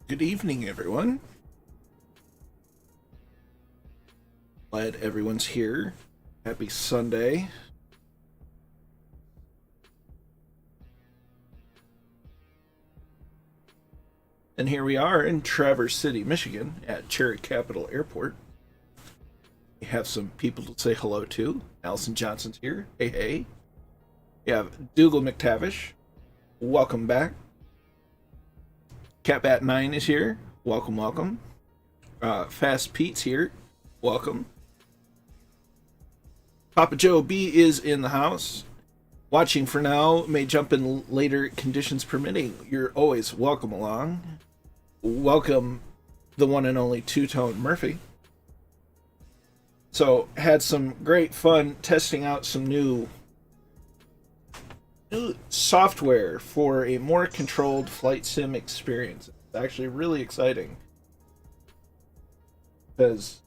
Good evening, everyone. Glad everyone's here. Happy Sunday. And here we are in Traverse City, Michigan at Cherry Capitol Airport. We have some people to say hello to. Allison Johnson's here. Hey, hey. We have Dougal McTavish. Welcome back. Catbat9 is here. Welcome, welcome. Fast Pete's here. Welcome. Papa Joe B is in the house. Watching for now, may jump in later, conditions permitting. You're always welcome along. Welcome, the one and only Two-Tone Murphy. So, had some great fun testing out some new software for a more controlled flight sim experience. It's actually really exciting because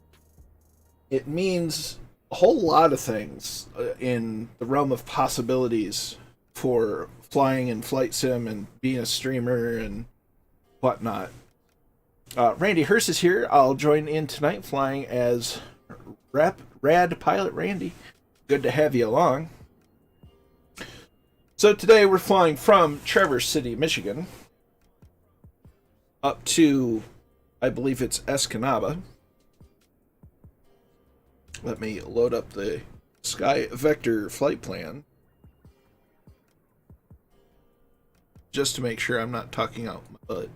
it means a whole lot of things in the realm of possibilities for flying in flight sim and being a streamer and whatnot. Randy Hurst is here. I'll join in tonight flying as Rad Pilot Randy. Good to have you along. So today we're flying from Traverse City, Michigan, up to, I believe it's Escanaba. Let me load up the Sky Vector flight plan, just to make sure I'm not talking out my butt.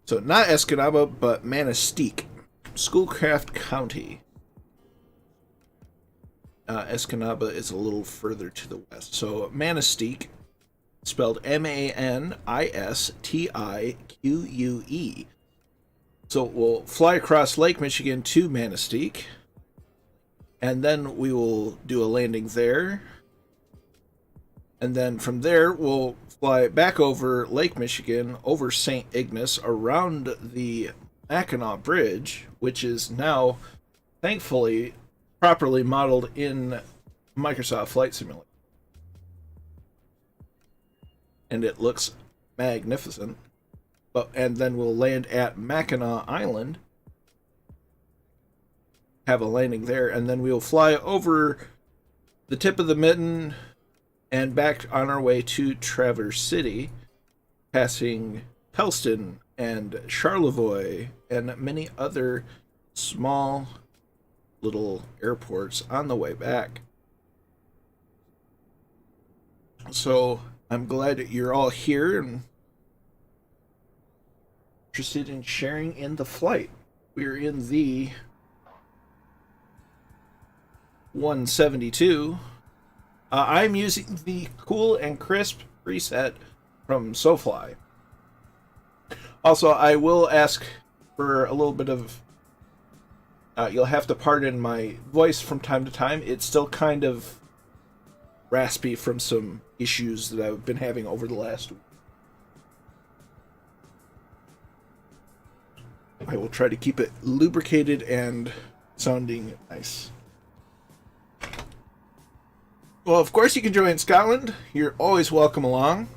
So not Escanaba, but Manistique, Schoolcraft County. Escanaba is a little further to the west. So Manistique, spelled Manistique. So we'll fly across Lake Michigan to Manistique, and then we will do a landing there. And then from there, we'll fly back over Lake Michigan, over St. Ignace, around the Mackinac Bridge, which is now, thankfully, properly modeled in Microsoft Flight Simulator. And it looks magnificent. And then we'll land at Mackinac Island, have a landing there, and then we'll fly over the tip of the mitten and back on our way to Traverse City, passing Pelston and Charlevoix and many other small little airports on the way back. So I'm glad that you're all here and interested in sharing in the flight. We're in the 172. I'm using the Cool and Crisp preset from SoFly. Also, I will ask for a little bit of you'll have to pardon my voice from time to time. It's still kind of raspy from some issues that I've been having over the last week. I will try to keep it lubricated and sounding nice. Well, of course you can join Scotland. You're always welcome along.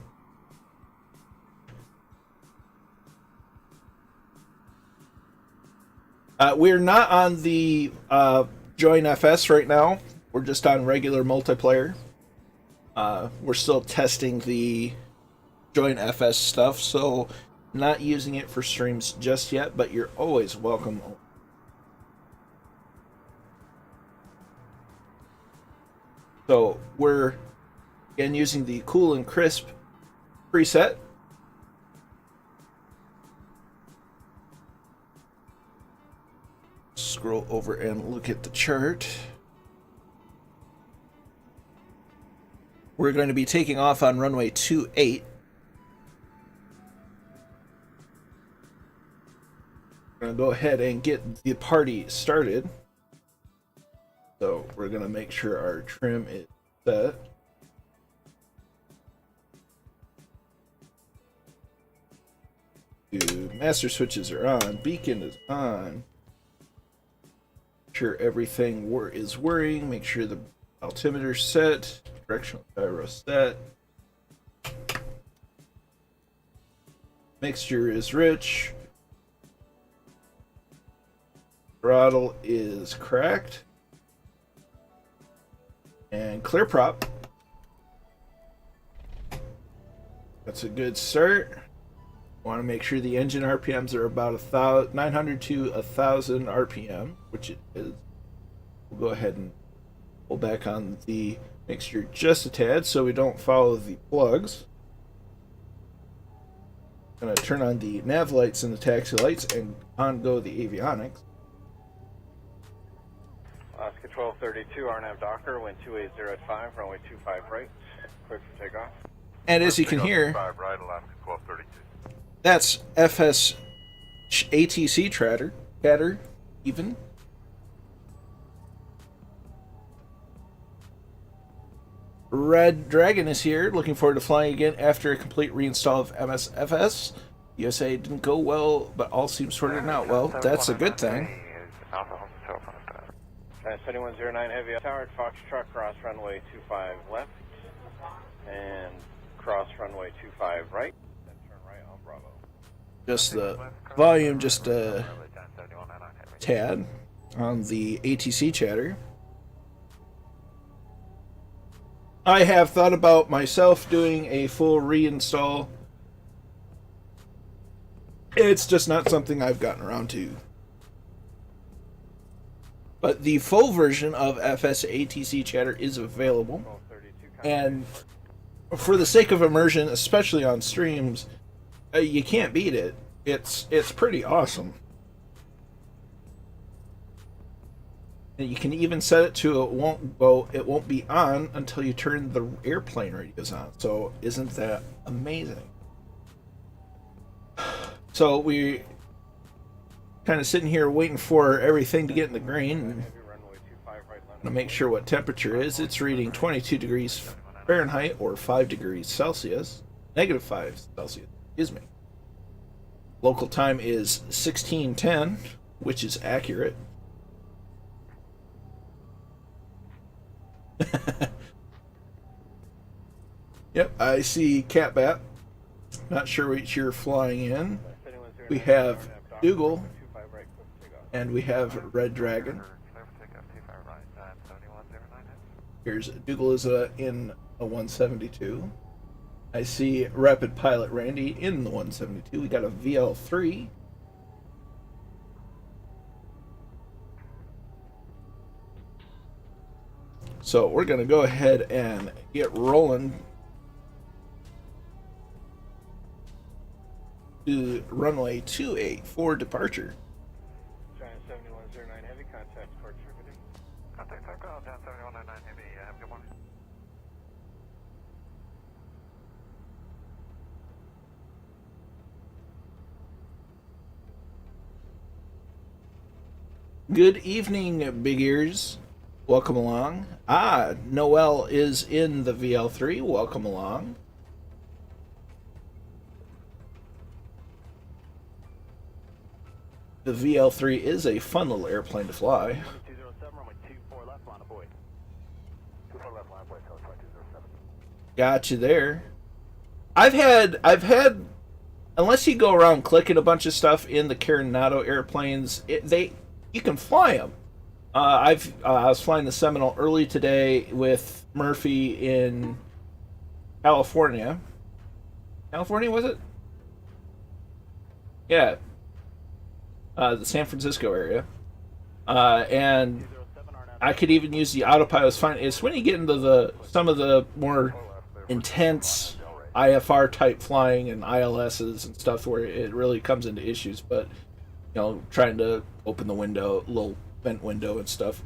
We're not on the Join FS right now. We're just on regular multiplayer. We're still testing the Join FS stuff, so not using it for streams just yet, but you're always welcome. So we're again using the Cool and Crisp preset. Scroll over and look at the chart. We're going to be taking off on runway 28. We're going to go ahead and get the party started. So we're going to make sure our trim is set. Master switches are on. Beacon is on. Make sure everything is whirring. Make sure the altimeter set. Directional gyro set. Mixture is rich. Throttle is cracked. And clear prop. That's a good start. Want to make sure the engine RPMs are about 900 to 1,000 RPM, which it is. We'll go ahead and pull back on the mixture just a tad so we don't follow the plugs. Going to turn on the nav lights and the taxi lights and on go the avionics. Oscar 1232, RNAV Docker, wind 280 runway 25 right, clear for takeoff. And as you can hear, right, Alaska 1232. That's FS ATC chatter, even. Red Dragon is here, looking forward to flying again after a complete reinstall of MSFS. USA didn't go well, but all seems sorted out well. That's a good thing. 7109 Heavy Tower, Foxtrot, cross runway 25 left, and cross runway 25 right, then turn right on Bravo. Just the volume, just a tad on the ATC chatter. I have thought about myself doing a full reinstall. It's just not something I've gotten around to. But the full version of FS ATC chatter is available. And for the sake of immersion, especially on streams, you can't beat it. It's pretty awesome. And you can even set it to it won't be on until you turn the airplane radios on. So isn't that amazing? So we kind of sitting here waiting for everything to get in the green. To make sure what temperature is. It's reading 22 degrees Fahrenheit or 5 degrees Celsius. Negative 5 Celsius, excuse me. Local time is 16:10, which is accurate. Yep, I see Catbat. Not sure which you're flying in. We have Dougal, and we have Red Dragon. Here's Dougal is in a 172. I see Rapid Pilot Randy in the 172. We got a VL3. So we're going to go ahead and get rolling to runway 28 for departure. Giant 7109 Heavy, contact departure. Contact takeoff, Giant 7109 Heavy, have a good morning. Good evening, big ears. Welcome along. Noel is in the VL3. Welcome along. The VL3 is a fun little airplane to fly. 2207, runway 24 left, line of boy. 24 left, line of boy, 2207. Got you there. I've had, unless you go around clicking a bunch of stuff in the Coronado airplanes, you can fly them. I was flying the Seminole early today with Murphy in California. California, was it? Yeah. The San Francisco area. And I could even use the autopilot. It was fine. It's when you get into some of the more intense IFR type flying and ILSs and stuff where it really comes into issues. But, trying to open the window, little vent window and stuff.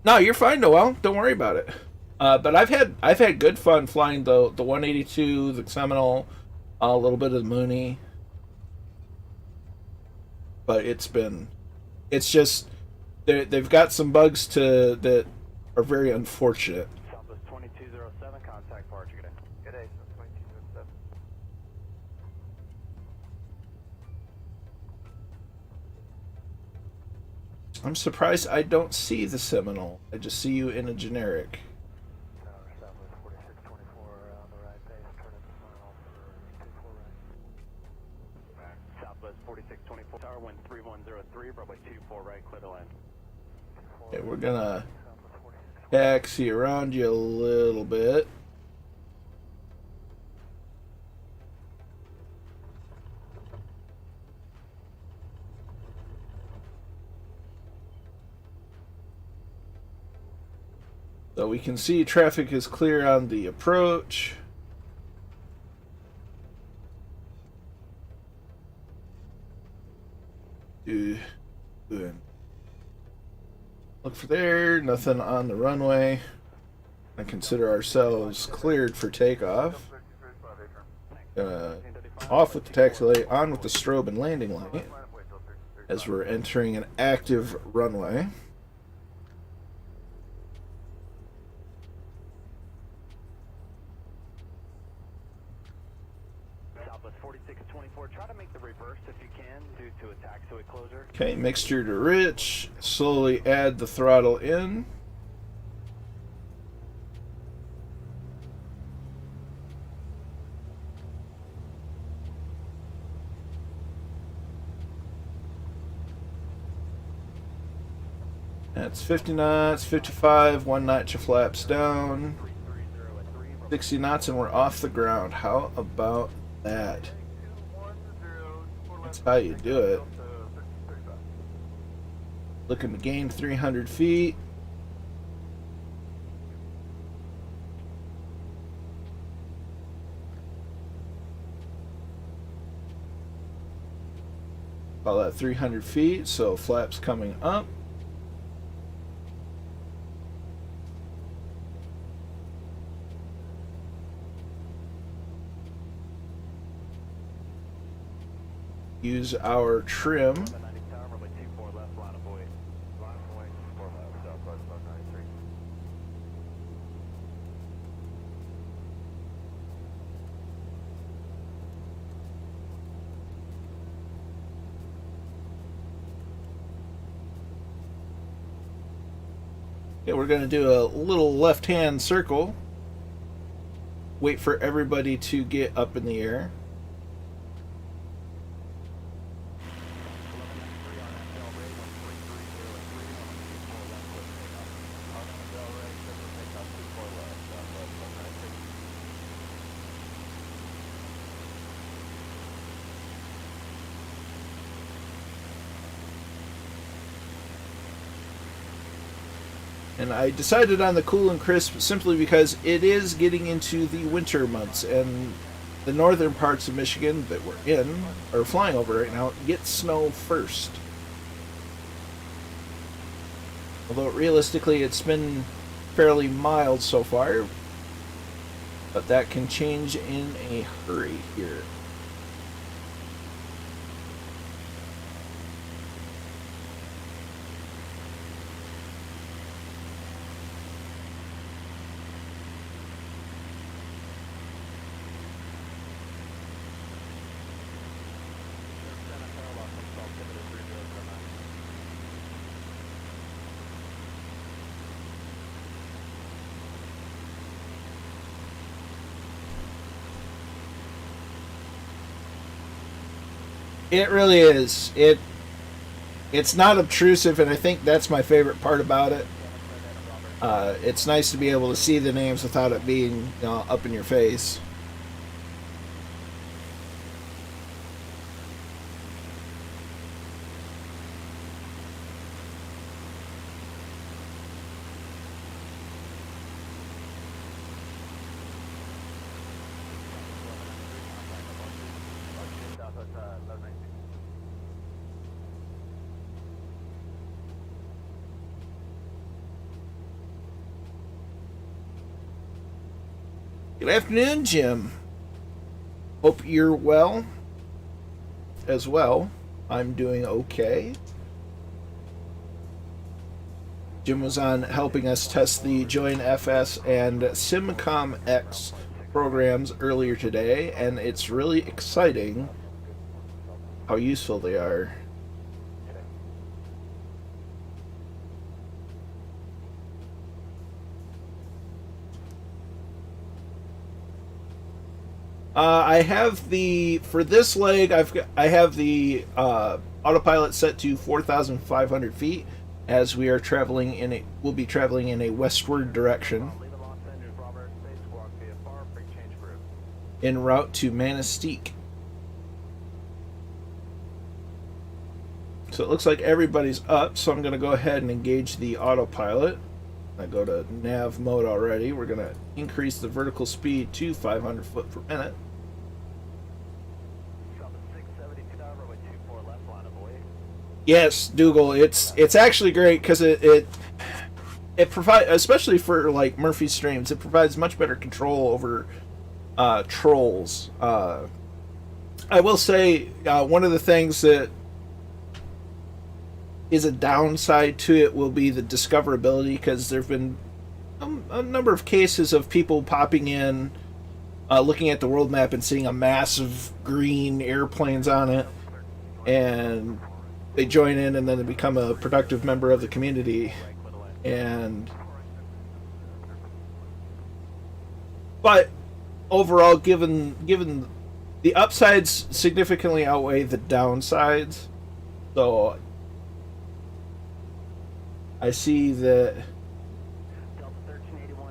No, you're fine, Noel. Don't worry about it. But I've had good fun flying the 182, the Seminole, a little bit of the Mooney. But it's just they've got some bugs that are very unfortunate. Southwest 2207, contact departure. Good day, 2207. I'm surprised I don't see the Seminole. I just see you in a generic. Southwest 4624 on the right base, turn into Seminole for 24 right. 4624, tower wind 3103, runway 24 right, clear to land. Okay, we're gonna taxi around you a little bit. So we can see traffic is clear on the approach. Good. Look for there, nothing on the runway. I consider ourselves cleared for takeoff. Off with the taxi light, on with the strobe and landing light as we're entering an active runway. Southwest 4624, try to make the reverse if you can due to a taxiway closure. Okay, mixture to rich. Slowly add the throttle in. That's 50 knots, 55, 1 notch of flaps down, 60 knots, and we're off the ground. How about that? That's how you do it. Looking to gain 300 feet. Call that 300 feet, so flaps coming up. Use our trim. Okay, we're going to do a little left-hand circle. Wait for everybody to get up in the air. And I decided on the cool and crisp simply because it is getting into the winter months, and the northern parts of Michigan that we're in, or flying over right now, get snow first. Although realistically it's been fairly mild so far, but that can change in a hurry here. It really is. It's not obtrusive, and I think that's my favorite part about it. It's nice to be able to see the names without it being, up in your face. Good afternoon, Jim. Hope you're well as well. I'm doing okay. Jim was on helping us test the Join FS and SimCom X programs earlier today, and it's really exciting how useful they are. I have for this leg, I have the autopilot set to 4,500 feet, as we'll be traveling in a westward direction en route to Manistique. So it looks like everybody's up, so I'm going to go ahead and engage the autopilot. I go to nav mode already. We're going to increase the vertical speed to 500 foot per minute. Yes, Dougal, it's actually great because it provides, especially for like Murphy streams, it provides much better control over trolls. I will say one of the things that is a downside to it will be the discoverability, because there have been a number of cases of people popping in, looking at the world map and seeing a massive green airplanes on it, and they join in and then they become a productive member of the community. But overall, given the upsides significantly outweigh the downsides, so I see that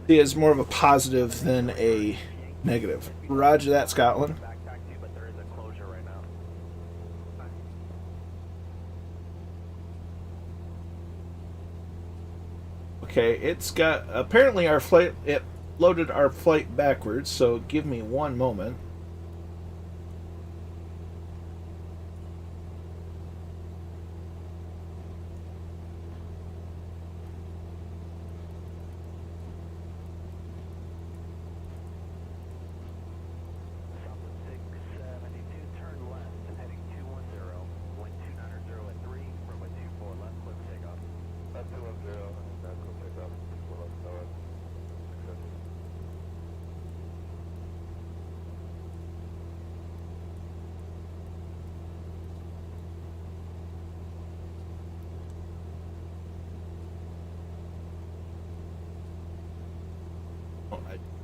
it is more of a positive than a negative. Roger that, Scotland. Okay, it's got, apparently our flight, it loaded our flight backwards, so give me one moment.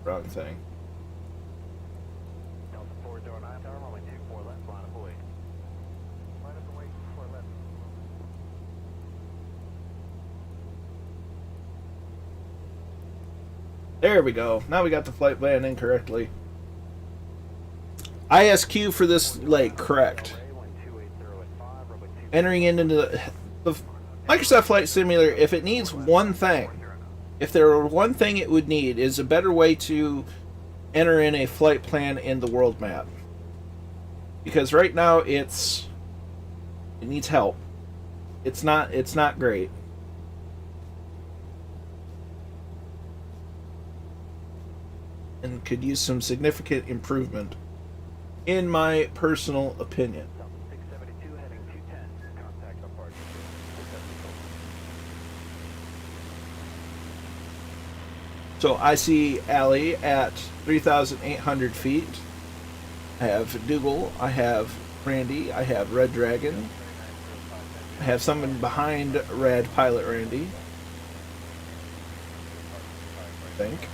Wrong thing. There we go. Now we got the flight plan incorrectly. ISQ for this leg, correct. Entering into the Microsoft Flight Simulator, if it needs one thing, if there were one thing it would need, is a better way to enter in a flight plan in the world map. Because right now it needs help. It's not great. And could use some significant improvement, in my personal opinion. So I see Allie at 3,800 feet. I have Dougal, I have Randy, I have Red Dragon. I have someone behind Red Pilot Randy, I think.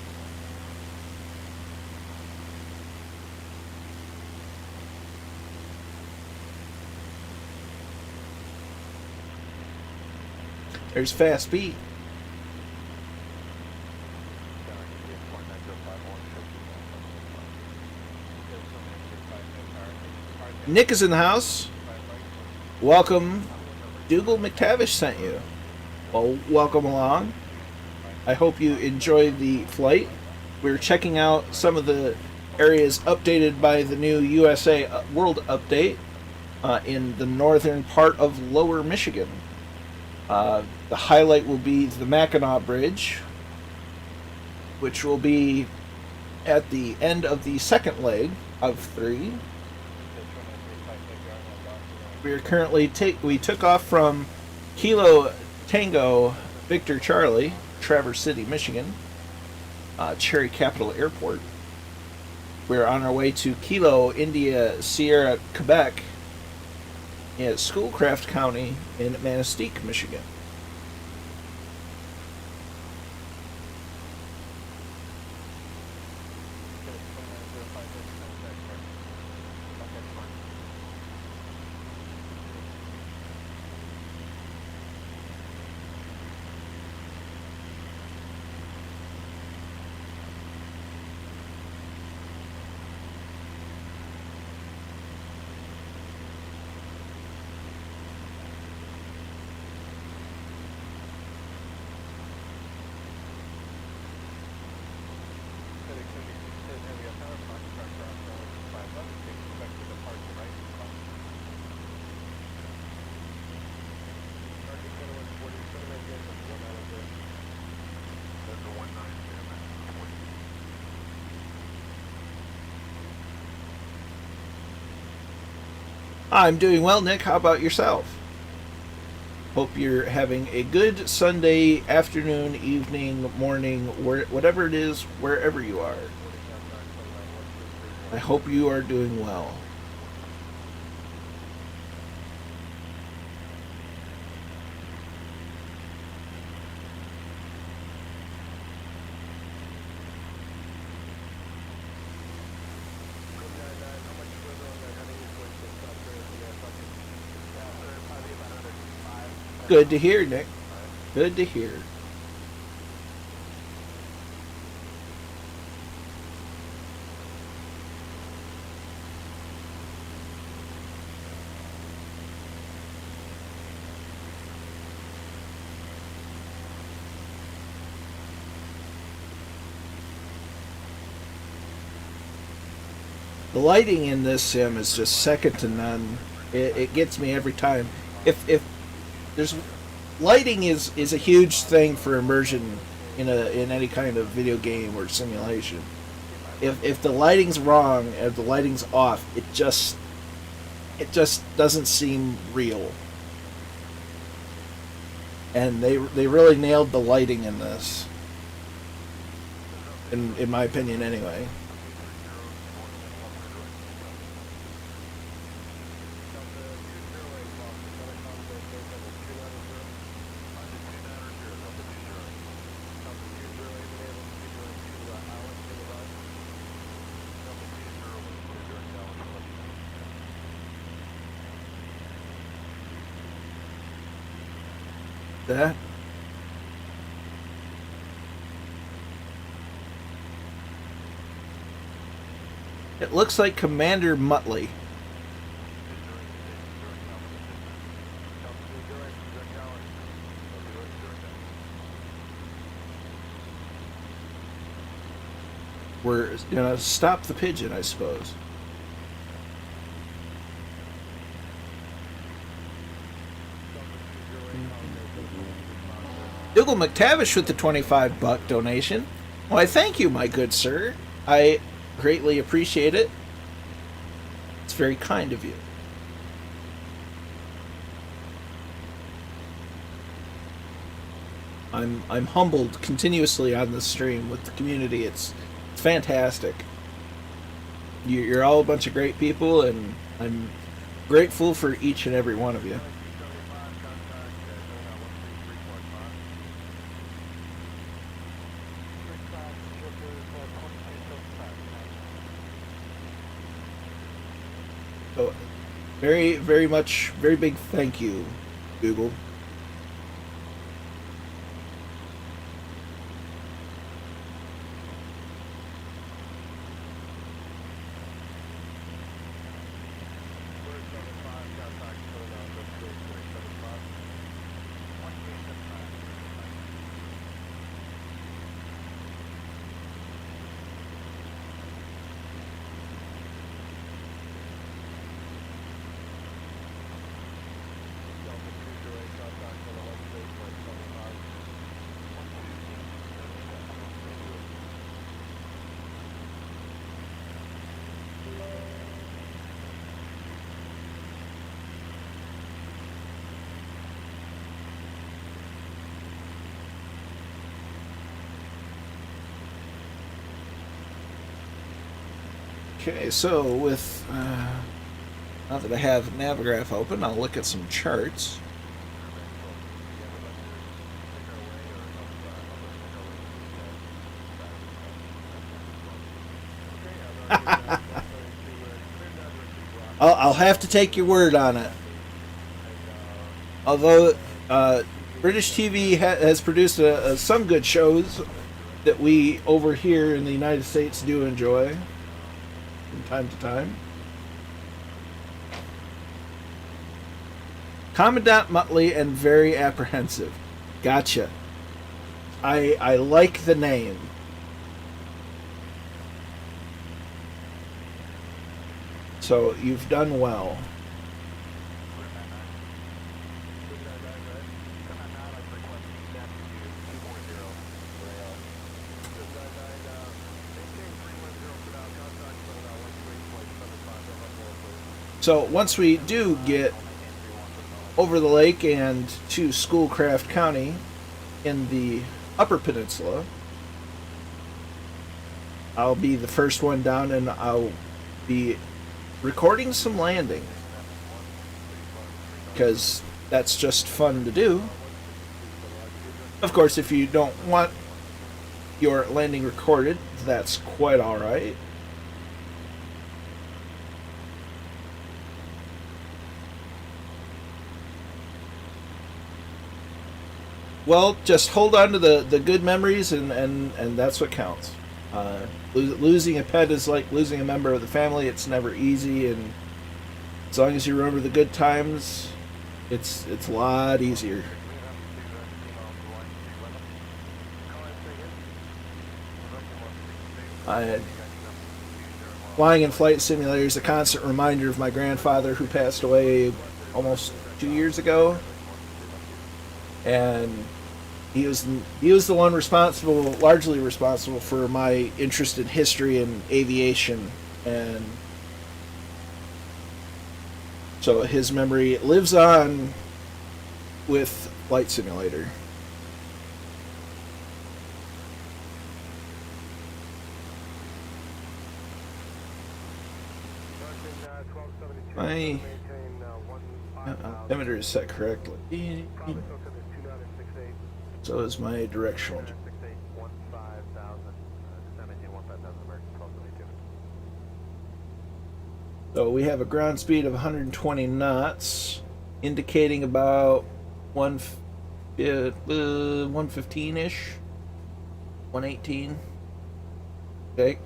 There's Fast Pete. Nick is in the house. Welcome. Dougal McTavish sent you. Well, welcome along. I hope you enjoy the flight. We're checking out some of the areas updated by the new USA World Update in the northern part of Lower Michigan. The highlight will be the Mackinac Bridge, which will be at the end of the second leg of 3. We are currently we took off from Kilo Tango Victor Charlie, Traverse City, Michigan, Cherry Capitol Airport. We're on our way to Kilo India Sierra Quebec in Schoolcraft County in Manistique, Michigan. I'm doing well, Nick. How about yourself? Hope you're having a good Sunday afternoon, evening, morning, whatever it is, wherever you are. I hope you are doing well. Good to hear, Nick. Good to hear. The lighting in this sim is just second to none. It gets me every time. If there's lighting is a huge thing for immersion in any kind of video game or simulation. If the lighting's wrong, if the lighting's off, it just doesn't seem real. And they really nailed the lighting in this. In my opinion, anyway. That. It looks like Commander Muttley. We're gonna stop the pigeon, I suppose. Dougal McTavish with the $25 donation. Why, thank you, my good sir. I greatly appreciate it. It's very kind of you. I'm humbled continuously on this stream with the community. It's fantastic. You're all a bunch of great people, and I'm grateful for each and every one of you. So, very, very much, very big thank you, Google. Okay, so with now that I have Navigraph open, I'll look at some charts. I'll have to take your word on it. Although British TV has produced some good shows that we over here in the United States do enjoy from time to time. Commandant Muttley and very apprehensive. Gotcha. I like the name. So you've done well. So once we do get over the lake and to Schoolcraft County in the Upper Peninsula, I'll be the first one down and I'll be recording some landing, because that's just fun to do. Of course, if you don't want your landing recorded, that's quite alright. Well, just hold on to the good memories, and that's what counts. Losing a pet is like losing a member of the family. It's never easy, and as long as you remember the good times, it's a lot easier. Flying in flight simulator is a constant reminder of my grandfather, who passed away almost 2 years ago, and he was the one largely responsible for my interest in history and aviation, and so his memory lives on with Flight Simulator. My altimeter is set correctly. So is my directional. So we have a ground speed of 120 knots, indicating about 115-ish, 118. Okay.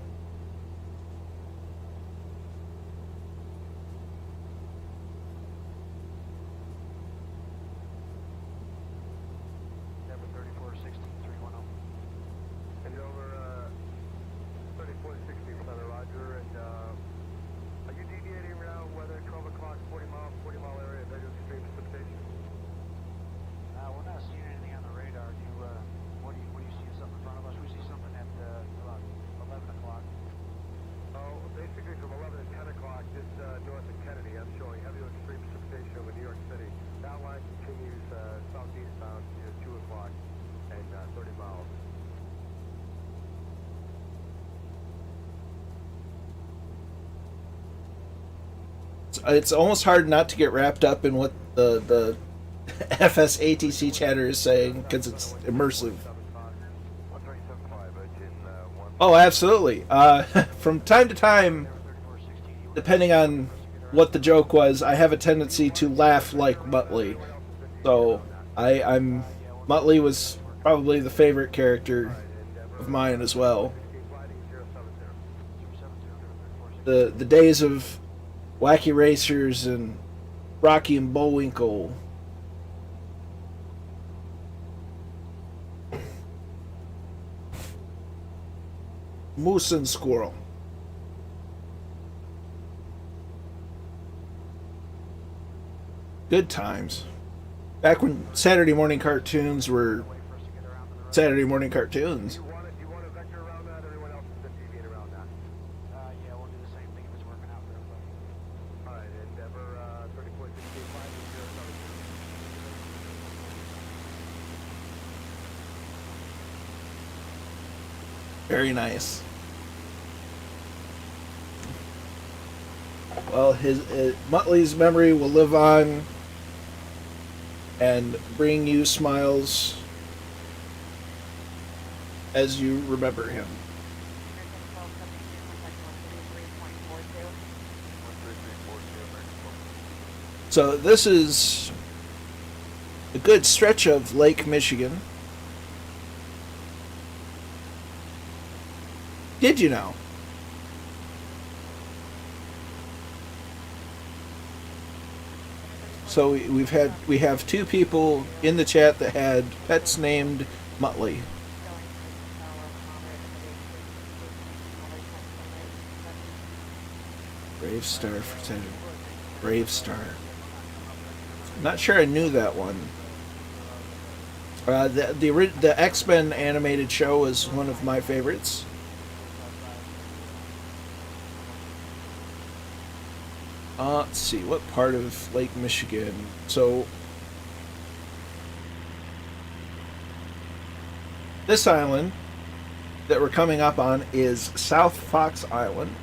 It's almost hard not to get wrapped up in what the FSATC chatter is saying, because it's immersive. Oh, absolutely. From time to time, depending on what the joke was, I have a tendency to laugh like Muttley. So Muttley was probably the favorite character of mine as well. The days of Wacky Racers and Rocky and Bullwinkle. Moose and Squirrel. Good times. Back when Saturday morning cartoons were Saturday morning cartoons. Very nice. Well, Muttley's memory will live on and bring you smiles as you remember him. So this is a good stretch of Lake Michigan. Did you know? So we have two people in the chat that had pets named Muttley. Brave Star for Saturday. Brave Star. I'm not sure I knew that one. The X-Men animated show is one of my favorites. Let's see, what part of Lake Michigan? So, this island that we're coming up on is South Fox Island.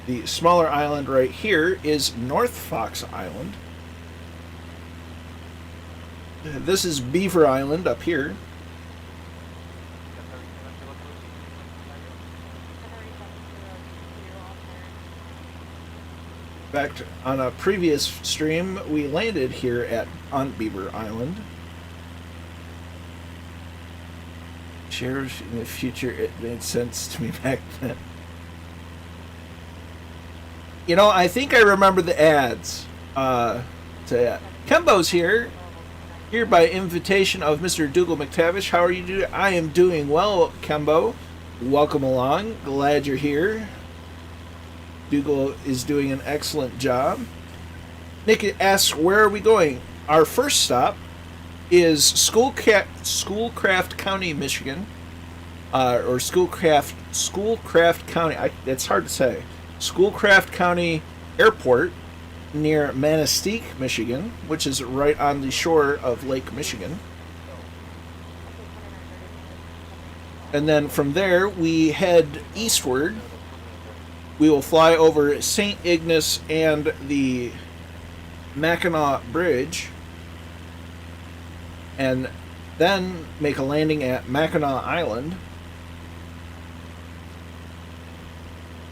The smaller island right here is North Fox Island. This is Beaver Island up here. In fact, on a previous stream, we landed here on Beaver Island. Shares in the future, it made sense to me back then. You know, I think I remember the ads. Kembo's here by invitation of Mr. Dougal McTavish. How are you doing? I am doing well, Kembo. Welcome along. Glad you're here. Dougal is doing an excellent job. Nick asks, where are we going? Our first stop is Schoolcraft County, Michigan. Or Schoolcraft County. It's hard to say. Schoolcraft County Airport near Manistique, Michigan, which is right on the shore of Lake Michigan. And then from there, we head eastward. We will fly over St. Ignace and the Mackinac Bridge, and then make a landing at Mackinac Island.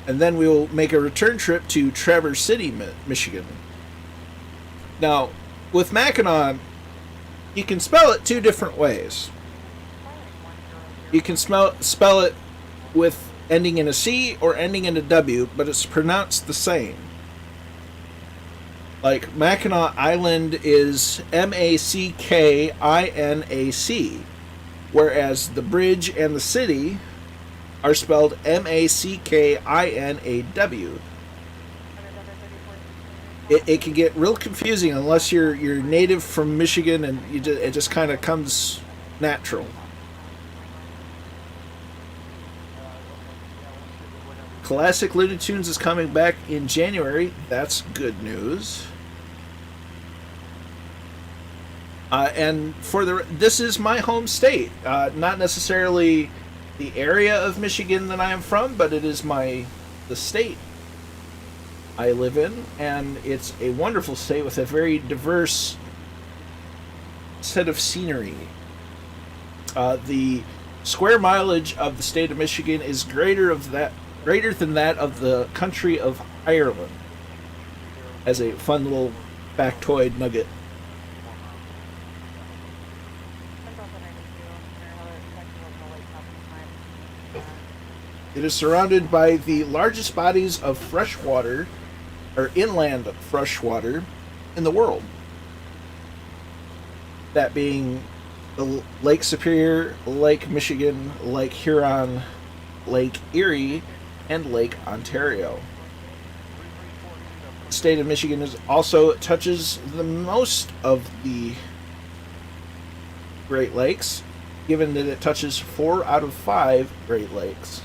And then we will make a return trip to Traverse City, Michigan. Now, with Mackinac, you can spell it two different ways. You can spell it with ending in a C or ending in a W, but it's pronounced the same. Like, Mackinac Island is M-A-C-K-I-N-A-C, whereas the bridge and the city are spelled M-A-C-K-I-N-A-W. It can get real confusing unless you're native from Michigan, and it just kind of comes natural. Classic Looney Tunes is coming back in January. That's good news. And this is my home state. Not necessarily the area of Michigan that I am from, but it is the state I live in, and it's a wonderful state with a very diverse set of scenery. The square mileage of the state of Michigan is greater than that of the country of Ireland, as a fun little factoid nugget. It is surrounded by the largest bodies of freshwater, or inland freshwater, in the world. That being the Lake Superior, Lake Michigan, Lake Huron, Lake Erie, and Lake Ontario. The state of Michigan also touches the most of the Great Lakes, given that it touches 4 out of 5 Great Lakes.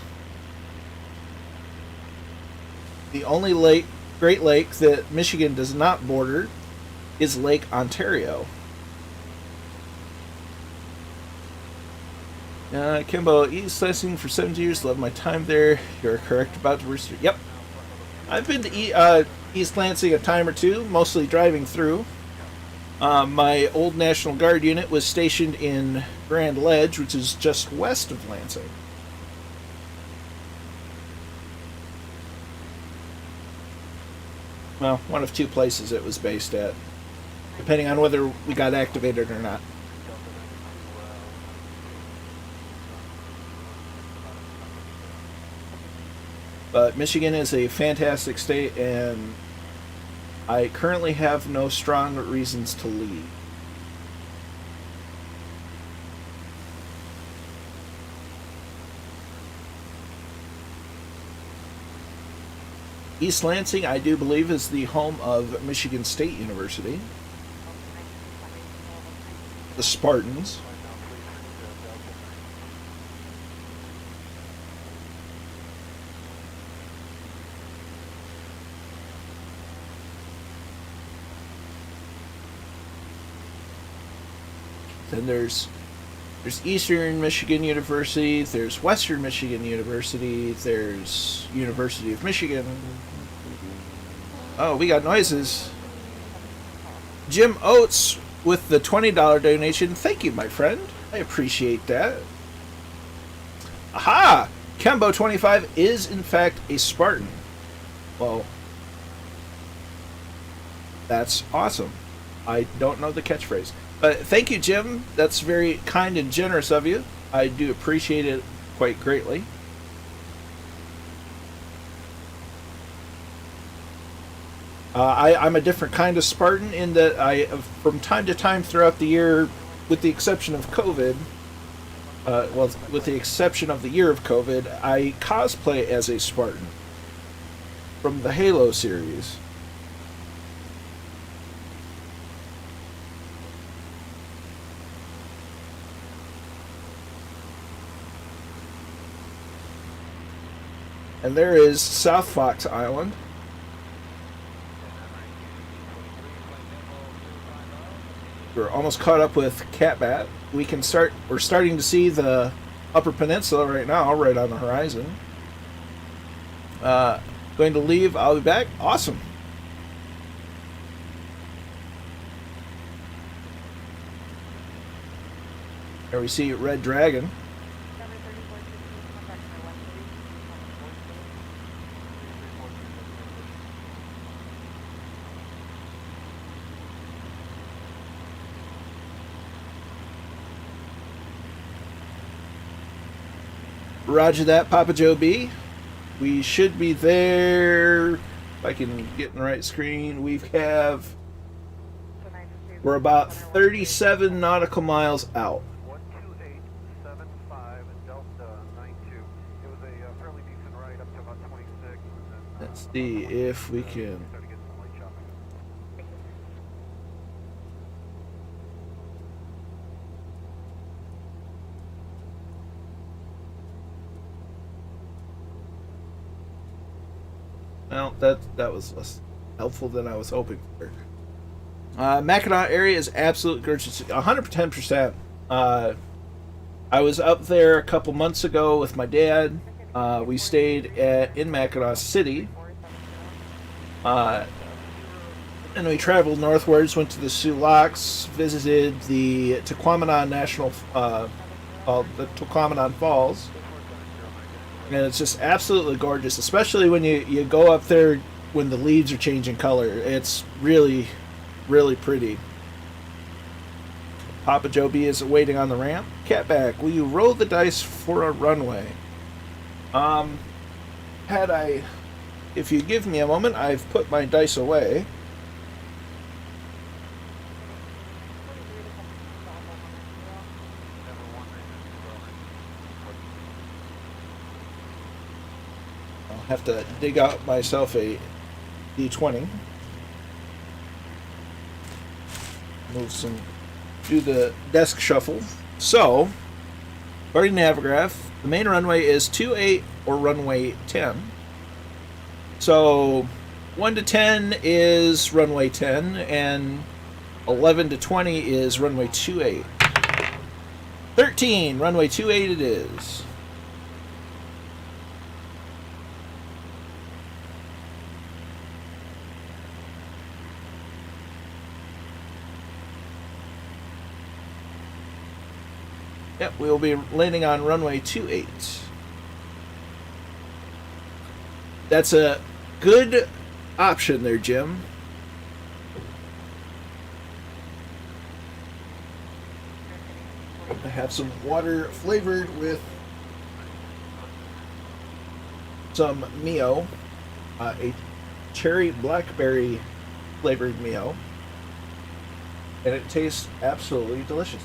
The only Great Lake that Michigan does not border is Lake Ontario. Kimbo, East Lansing for 7 years. Love my time there. You're correct about the rooster. Yep. I've been to East Lansing a time or two, mostly driving through. My old National Guard unit was stationed in Grand Ledge, which is just west of Lansing. Well, one of 2 places it was based at, depending on whether we got activated or not. But Michigan is a fantastic state, and I currently have no strong reasons to leave. East Lansing, I do believe, is the home of Michigan State University. The Spartans. Then there's Eastern Michigan University, there's Western Michigan University, there's University of Michigan. Oh, we got noises. Jim Oates with the $20 donation. Thank you, my friend. I appreciate that. Aha! Kembo25 is, in fact, a Spartan. Well, that's awesome. I don't know the catchphrase. But thank you, Jim. That's very kind and generous of you. I do appreciate it quite greatly. I'm a different kind of Spartan in that I, from time to time throughout the year, with the exception of COVID, with the exception of the year of COVID, I cosplay as a Spartan from the Halo series. And there is South Fox Island. We're almost caught up with Catbat. We're starting to see the Upper Peninsula right now, right on the horizon. Going to leave, I'll be back. Awesome. There we see Red Dragon. Roger that, Papa Joe B. We should be there. If I can get in the right screen, we're about 37 nautical miles out. 12875 Delta 92. It was a fairly decent ride up to about 26. Let's see if we can. Well, that was less helpful than I was hoping for. Mackinac area is absolutely gorgeous. 110%. I was up there a couple months ago with my dad. We stayed in Mackinac City. And we traveled northwards, went to the Sioux Locks, visited the Tequamanon National, called the Tequamanon Falls. And it's just absolutely gorgeous, especially when you go up there when the leaves are changing color. It's really, really pretty. Papa Joe B is waiting on the ramp. Catback, will you roll the dice for a runway? If you give me a moment, I've put my dice away. Have to dig out myself a D20. Do the desk shuffle. So, according to Navigraph, the main runway is 28 or runway 10. So, 1 to 10 is runway 10, and 11 to 20 is runway 28. 13, runway 28 it is. Yep, we will be landing on runway 28. That's a good option there, Jim. I have some water flavored with some Mio, a cherry blackberry flavored Mio, and it tastes absolutely delicious.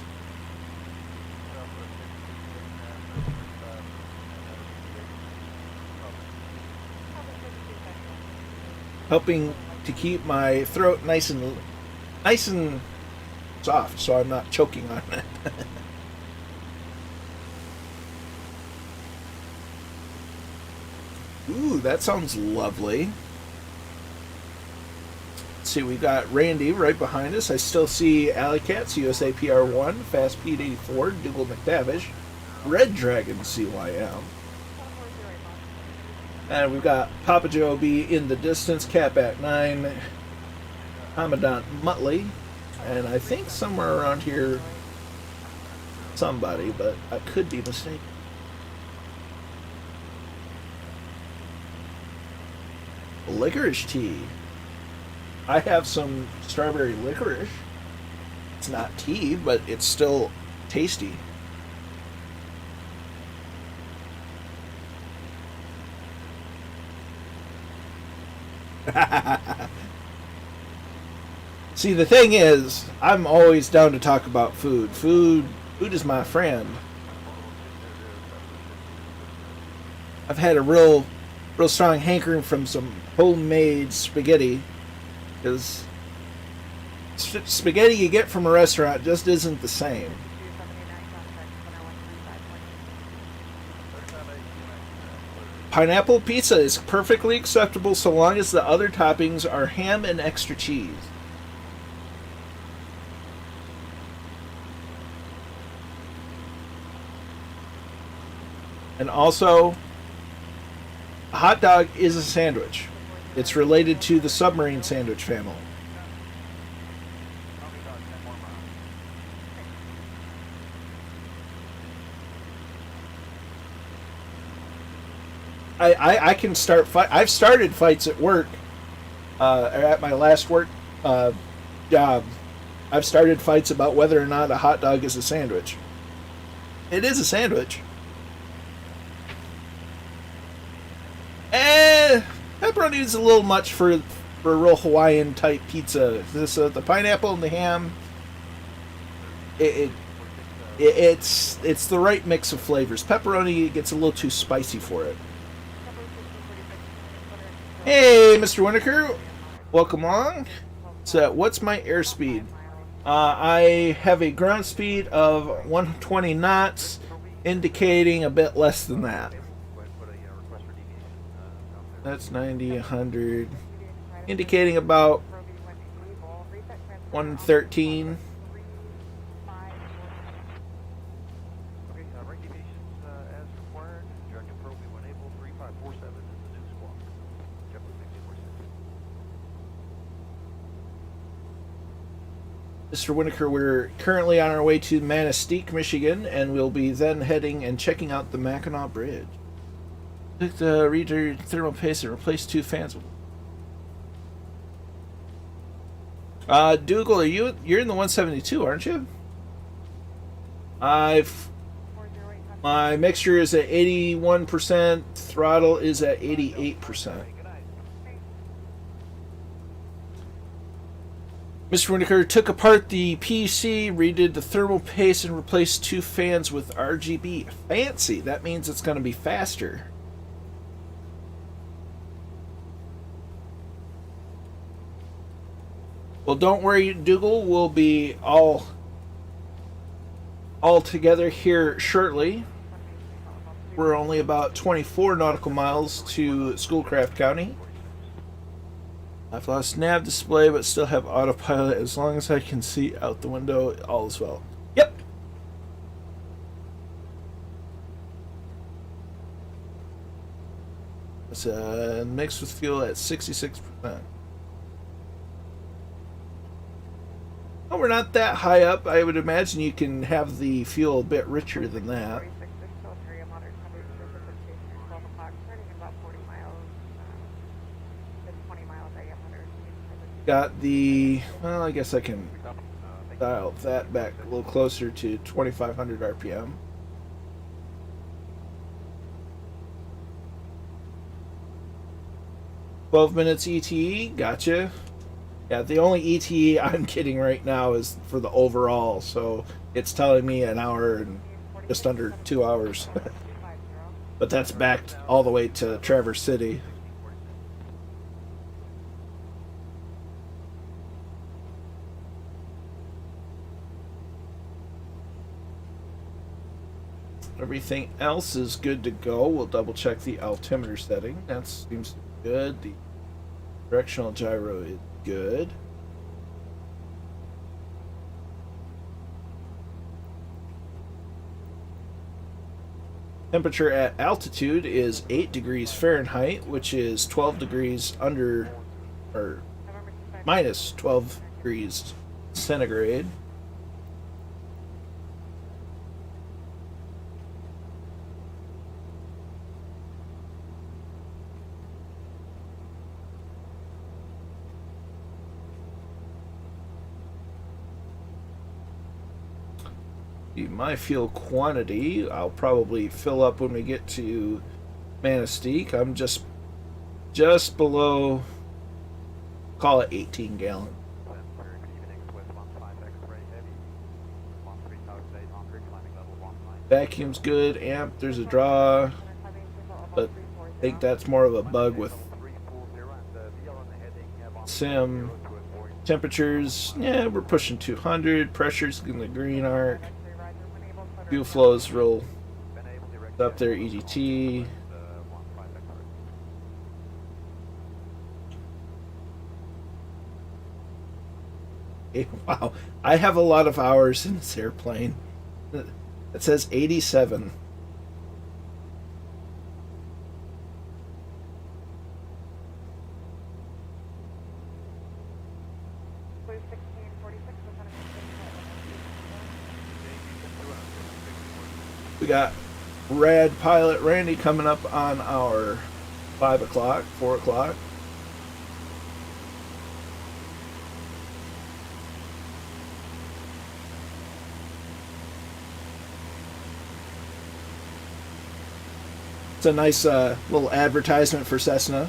Helping to keep my throat nice and soft, so I'm not choking on it. Ooh, that sounds lovely. Let's see, we got Randy right behind us. I still see Alley Cats, USA PR1, Fast Pete 84, Dougal McTavish, Red Dragon CYM. And we've got Papa Joe B in the distance, Catback 9, Commandant Muttley, and I think somewhere around here somebody, but I could be mistaken. Licorice tea. I have some strawberry licorice. It's not tea, but it's still tasty. See, the thing is, I'm always down to talk about food. Food is my friend. I've had a real strong hankering from some homemade spaghetti, because spaghetti you get from a restaurant just isn't the same. Pineapple pizza is perfectly acceptable so long as the other toppings are ham and extra cheese. And also, a hot dog is a sandwich. It's related to the submarine sandwich family. I can start fight. I've started fights at work. At my last work job, I've started fights about whether or not a hot dog is a sandwich. It is a sandwich. Pepperoni is a little much for a real Hawaiian type pizza. This the pineapple and the ham. It's the right mix of flavors. Pepperoni gets a little too spicy for it. Hey, Mr. Winnaker, welcome along. So, what's my airspeed? I have a ground speed of 120 knots, indicating a bit less than that. That's 90, 100, indicating about 113. Mr. Winnaker, we're currently on our way to Manistee, Michigan, and we'll be then heading and checking out the Mackinac Bridge. Click the reader thermal paste and replace 2 fans. Dougal, you're in the 172, aren't you? My mixture is at 81%, throttle is at 88%. Mr. Winnaker took apart the PC, redid the thermal paste, and replaced 2 fans with RGB. Fancy! That means it's going to be faster. Well, don't worry, Dougal. We'll be all together here shortly. We're only about 24 nautical miles to Schoolcraft County. I've lost nav display, but still have autopilot. As long as I can see out the window, all is well. Yep. It's mixed with fuel at 66%. Oh, we're not that high up. I would imagine you can have the fuel a bit richer than that. Got the, well, I guess I can dial that back a little closer to 2,500 RPM. "12 minutes ETE, gotcha." Yeah, the only ETE I'm getting right now is for the overall, so it's telling me an hour and just under 2 hours. But that's backed all the way to Traverse City. Everything else is good to go. We'll double check the altimeter setting. That seems good. The directional gyro is good. Temperature at altitude is 8 degrees Fahrenheit, which is 12 degrees under, or minus 12 degrees centigrade. My fuel quantity, I'll probably fill up when we get to Manistique. I'm just below, call it 18 gallon. Vacuum's good. Amp, there's a draw, but I think that's more of a bug with sim. Temperatures, yeah, we're pushing 200. Pressure's in the green arc. Fuel flow is real up there, EGT. Wow, I have a lot of hours in this airplane. It says 87. We got Rad Pilot Randy coming up on our 5 o'clock, 4 o'clock. It's a nice little advertisement for Cessna.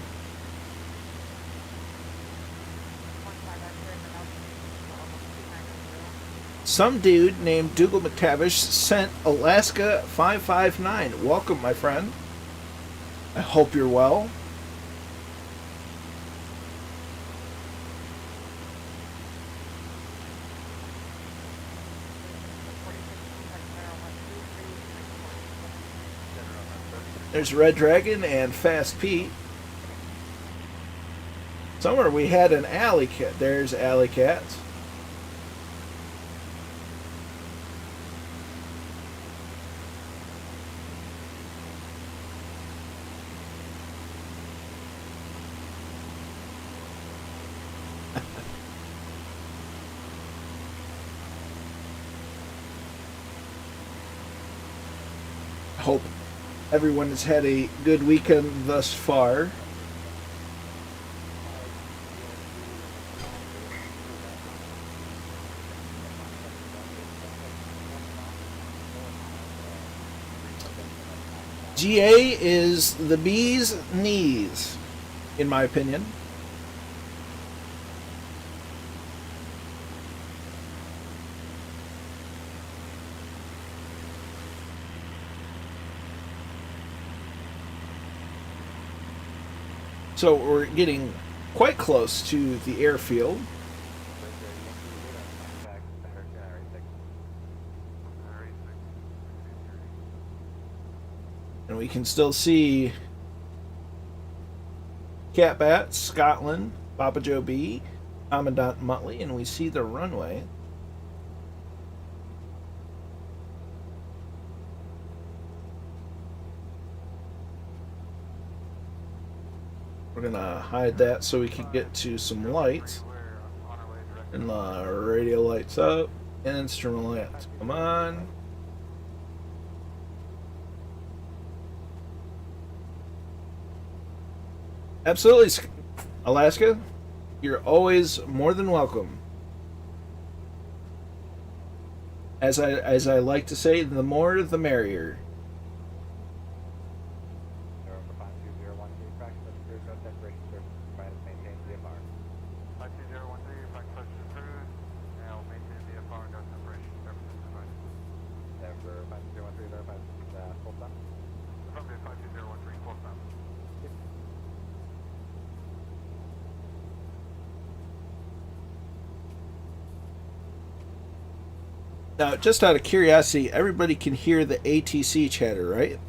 Some dude named Dougal McTavish sent Alaska 559. Welcome, my friend. I hope you're well. There's Red Dragon and Fast Pete. Somewhere we had an alley cat. There's Alley Cats. Hope everyone has had a good weekend thus far. GA is the bee's knees, in my opinion. So we're getting quite close to the airfield. And we can still see Catbat, Scotland, Papa Joe B, Commandant Muttley, and we see the runway. We're gonna hide that so we can get to some lights. And the radio lights up. And instrument lights come on. Absolutely, Alaska. You're always more than welcome. As I like to say, the more the merrier. Now, just out of curiosity, everybody can hear the ATC chatter, right?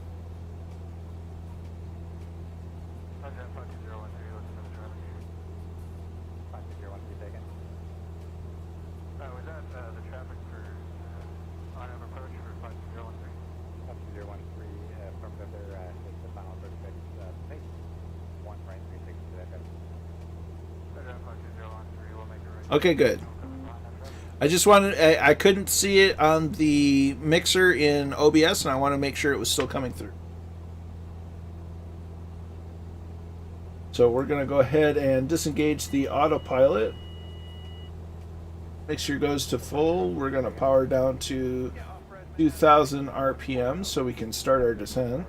Okay, good. I just wanted, I couldn't see it on the mixer in OBS, and I want to make sure it was still coming through. So we're going to go ahead and disengage the autopilot. Mixture goes to full. We're going to power down to 2,000 RPM so we can start our descent.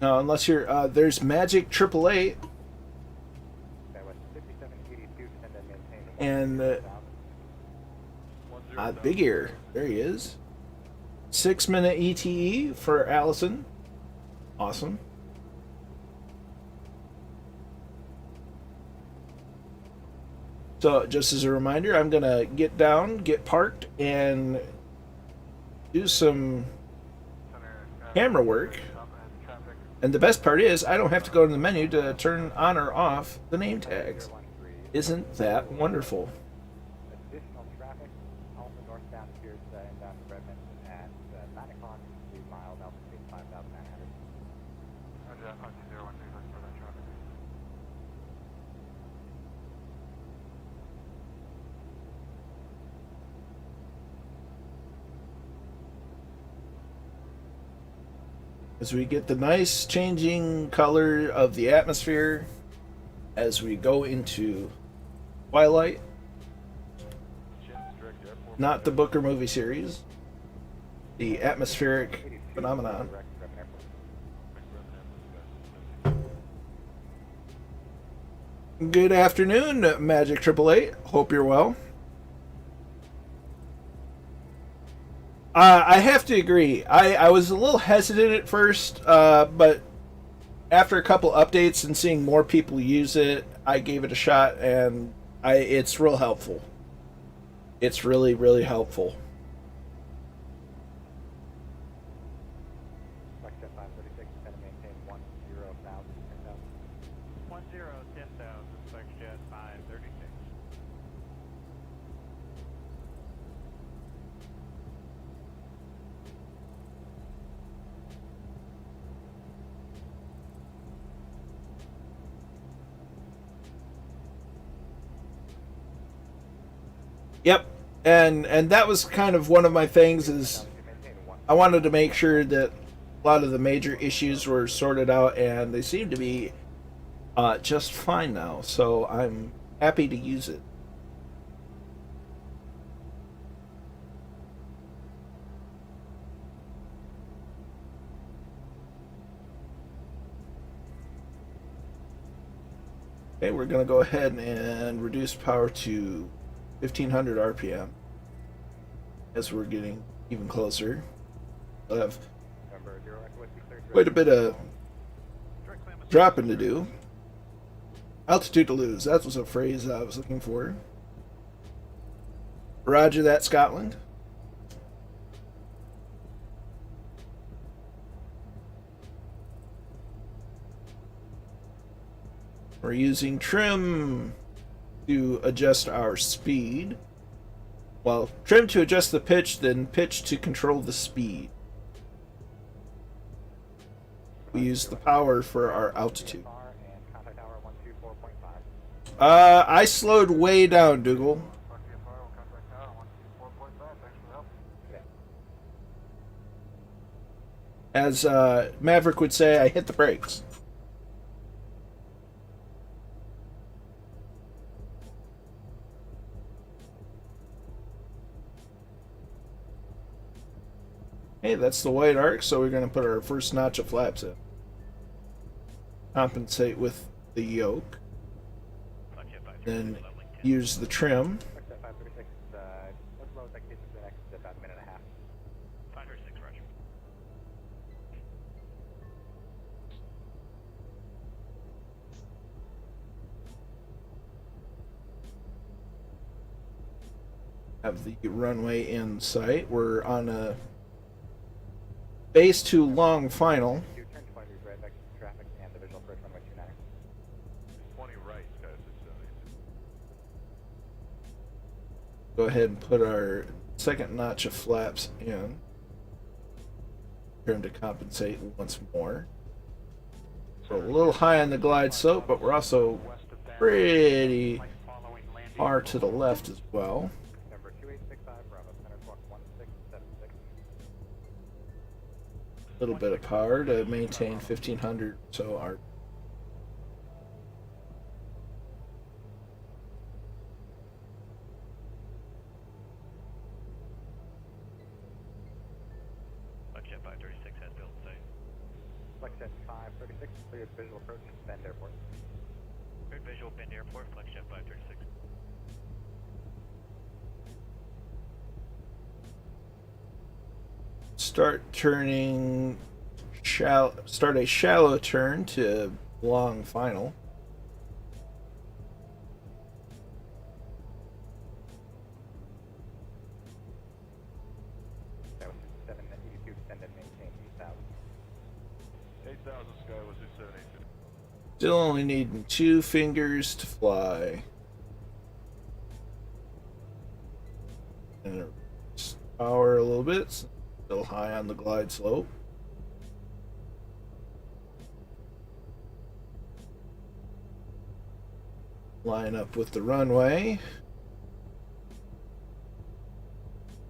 Now, unless you're, there's Magic 888. And Big Ear, there he is. 6-minute ETE for Allison. Awesome. So, just as a reminder, I'm gonna get down, get parked, and do some camera work. And the best part is, I don't have to go to the menu to turn on or off the name tags. Isn't that wonderful? Additional traffic, also northbound appears inbound to Redmond at 9 o'clock, 3 miles, altitude 5,900. Roger, 5013 for that traffic. As we get the nice changing color of the atmosphere as we go into twilight, not the Booker movie series, the atmospheric phenomenon. Good afternoon, Magic 888. Hope you're well. I have to agree. I was a little hesitant at first, but after a couple updates and seeing more people use it, I gave it a shot, and it's real helpful. It's really, really helpful. Foxtrot 536 is going to maintain 10,000, 10,000. Foxtrot 536. Yep, and that was kind of one of my things is I wanted to make sure that a lot of the major issues were sorted out, and they seem to be just fine now. So I'm happy to use it. Okay, we're going to go ahead and reduce power to 1,500 RPM as we're getting even closer. We'll have quite a bit of dropping to do. Altitude to lose. That was a phrase I was looking for. Roger that, Scotland. We're using trim to adjust our speed. Well, trim to adjust the pitch, then pitch to control the speed. We use the power for our altitude. I slowed way down, Dougal. As Maverick would say, I hit the brakes. Hey, that's the white arc, so we're going to put our first notch of flaps in. Compensate with the yoke. Then use the trim. Have the runway in sight. We're on a base to long final. Go ahead and put our second notch of flaps in. Trim to compensate once more. We're a little high on the glide slope, but we're also pretty far to the left as well. Number 2865, Bravo, center clock 1676. A little bit of power to maintain 1500, so our Flexjet 536 has built safe. Flexjet 536, cleared visual approach, Bend Airport. Cleared visual Bend Airport, Flexjet 536. start a shallow turn to long final. That was 782, descend and maintain 8,000. 8,000 Sky was 2782. Still only needing 2 fingers to fly. And power a little bit. Still high on the glide slope. Line up with the runway.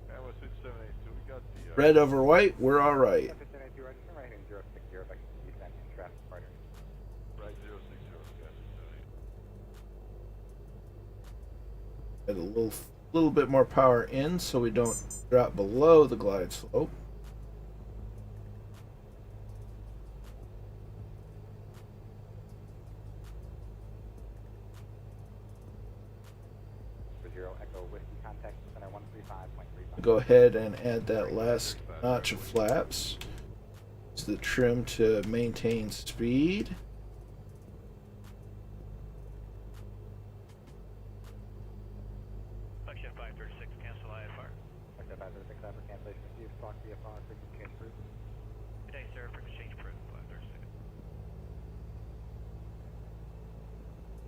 That was 2782. We got the Red over white, we're alright. 782, register, right heading 060, vector descent in traffic fighter. right 060 Sky 678. Get a little bit more power in so we don't drop below the glide slope. For 0 Echo Whiskey, contact center 135.35. Go ahead and add that last notch of flaps. It's the trim to maintain speed. Flexjet 536, cancel IFR. Flexjet 536, for cancellation received, stock VFR, frequency change approved. Good day, sir. Frequency change approved. 536.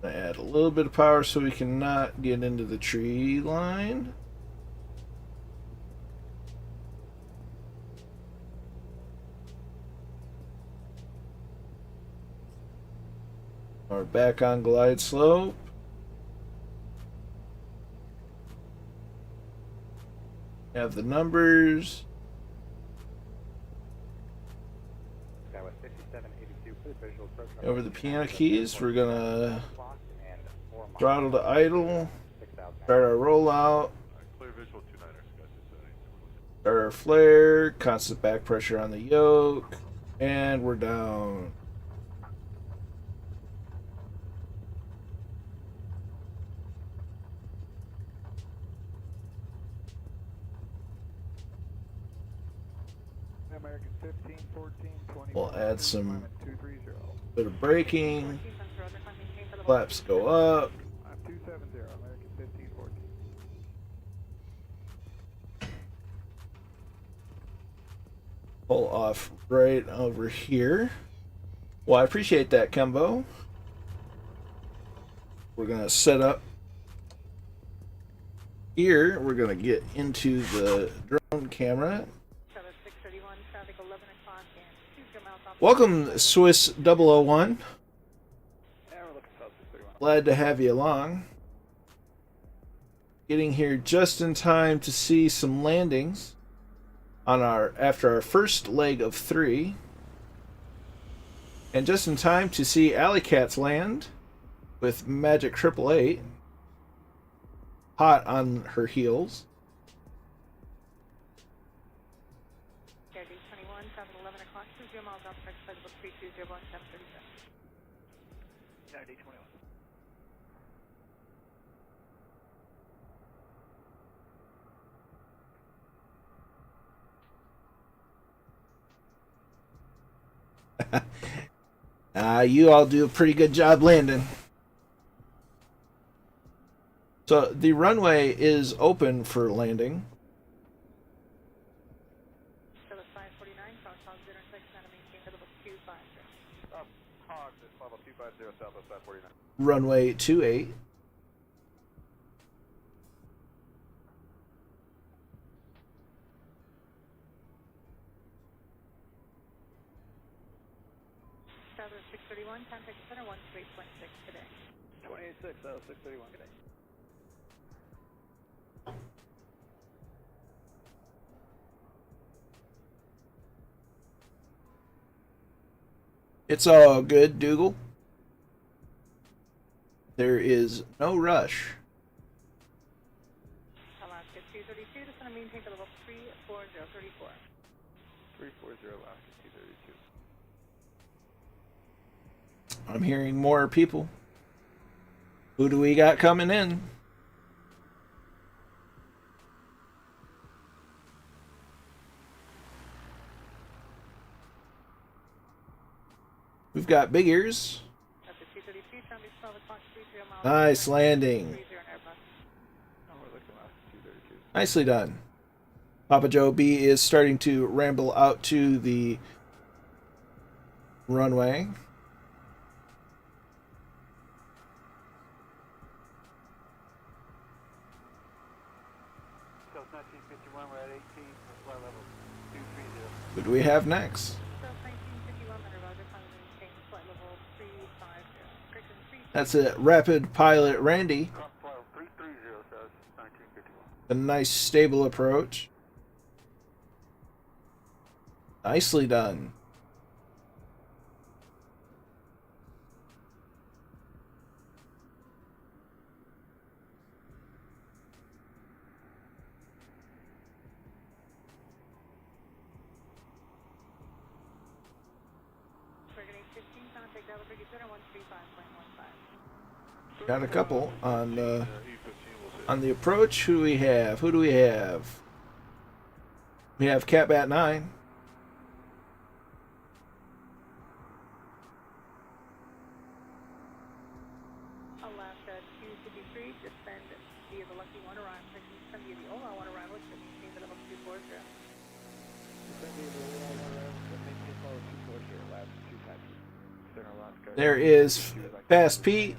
Add a little bit of power so we cannot get into the tree line. We're back on glide slope. Have the numbers. That was 5782, cleared visual approach. Over the piano keys, we're gonna Clock and 4 miles. throttle to idle. 6,000. Start our rollout. Clear visual 29er Sky 678. Start our flare. Constant back pressure on the yoke. And we're down. American 15, 14, 20. We'll add some 230. bit of braking. Flaps go up. 270, American 15, 14. Pull off right over here. Well, I appreciate that, Kembo. We're gonna set up here. We're gonna get into the drone camera. Welcome, Swiss 001. Glad to have you along. Getting here just in time to see some landings on after our first leg of 3. And just in time to see Alley Cats land with Magic 888 hot on her heels. You all do a pretty good job landing. So the runway is open for landing. Hog, this level 250 Southwest 549. Runway 28. Southwest 631, contact center 128.6 today. 28.6, 631, good day. It's all good, Dougal. There is no rush. Alaska 232, just want to maintain the level 34034. 340 Alaska 232. I'm hearing more people. Who do we got coming in? We've got big ears. That's a 232, trying to be 12 o'clock, 30 miles. Nice landing. 30 Airbus. Oh, we're looking Alaska 232. Nicely done. Papa Joe B is starting to ramble out to the runway. So it's 1951, we're at 18, flight level 230. Who do we have next? So 1951, under Roger, trying to maintain flight level 350. Correction, 3. That's a rapid pilot, Randy. Flight level 330, so it's 1951. A nice stable approach. Nicely done. Target 815, contact Delta Brigade Center 135.15. Got a couple on E15 was hit. on the approach. Who do we have? Who do we have? We have Catbat 9. Alaska 253, descend via the Lucky One arrival, descend via the Ola One arrival, to maintain the level 240. There is Fast Pete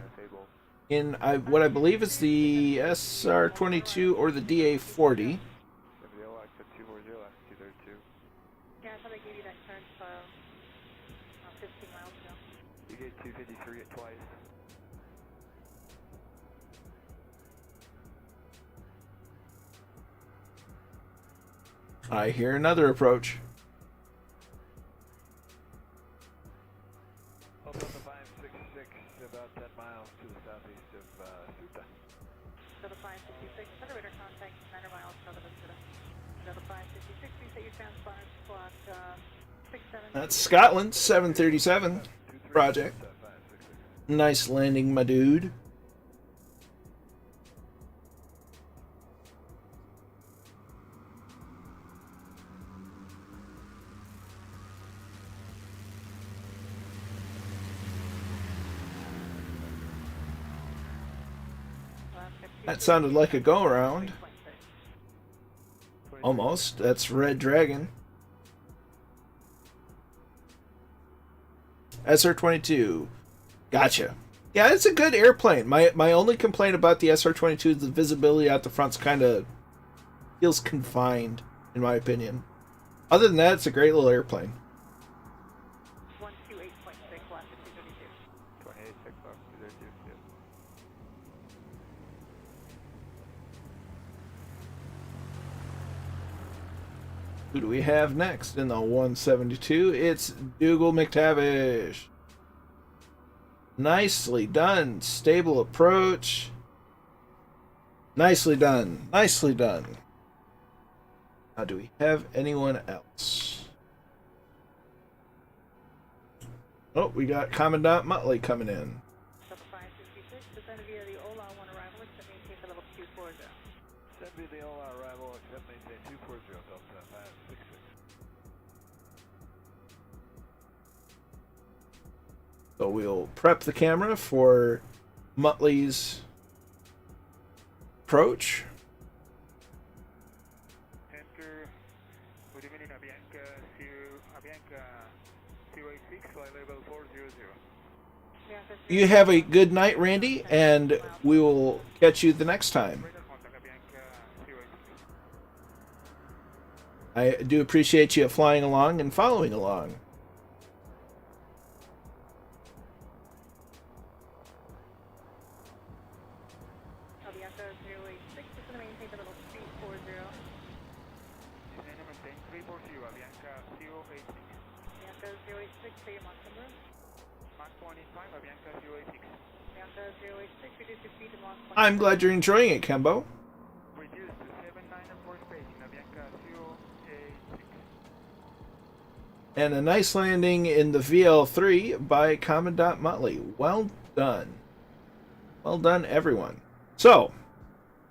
in what I believe is the SR-22 or the DA-40. Alaska 240, Alaska 232. Yeah, I thought I gave you that turn 15 miles ago. You get 253 at twice. I hear another approach. Up on the 566, about 10 miles to the southeast of Suta. Delta 556, federator contact 900 miles south of Suda. Delta 556, reset your transponders, clock 67. That's Scotland 737 project. Nice landing, my dude. That sounded like a go-around. Almost. That's Red Dragon. SR-22. Gotcha. Yeah, it's a good airplane. My only complaint about the SR-22 is the visibility out the front's kind of feels confined, in my opinion. Other than that, it's a great little airplane. 128.6, Alaska 232. 28.6, Alaska 232. Yeah. Who do we have next in the 172? It's Dougal McTavish. Nicely done. Stable approach. Nicely done. Nicely done. Now, do we have anyone else? Oh, we got Commandant Muttley coming in. Delta 566, descend via the Ola One arrival, except maintain the level 240. Send me the Ola arrival, except maintain 240, Delta 566. So we'll prep the camera for Muttley's approach. Enter, good evening, Avianca 286, flight level 400. You have a good night, Randy, and we will catch you the next time. Radar contact Avianca 286. I do appreciate you flying along and following along. say your Mach number. Mach 25, Avianca 086. Avianca 086, reduce your speed to Mach 25. I'm glad you're enjoying it, Kembo. Reduce to 79 and 4 spacing, Avianca 086. And a nice landing in the VL3 by Commandant Muttley. Well done. Well done, everyone. So,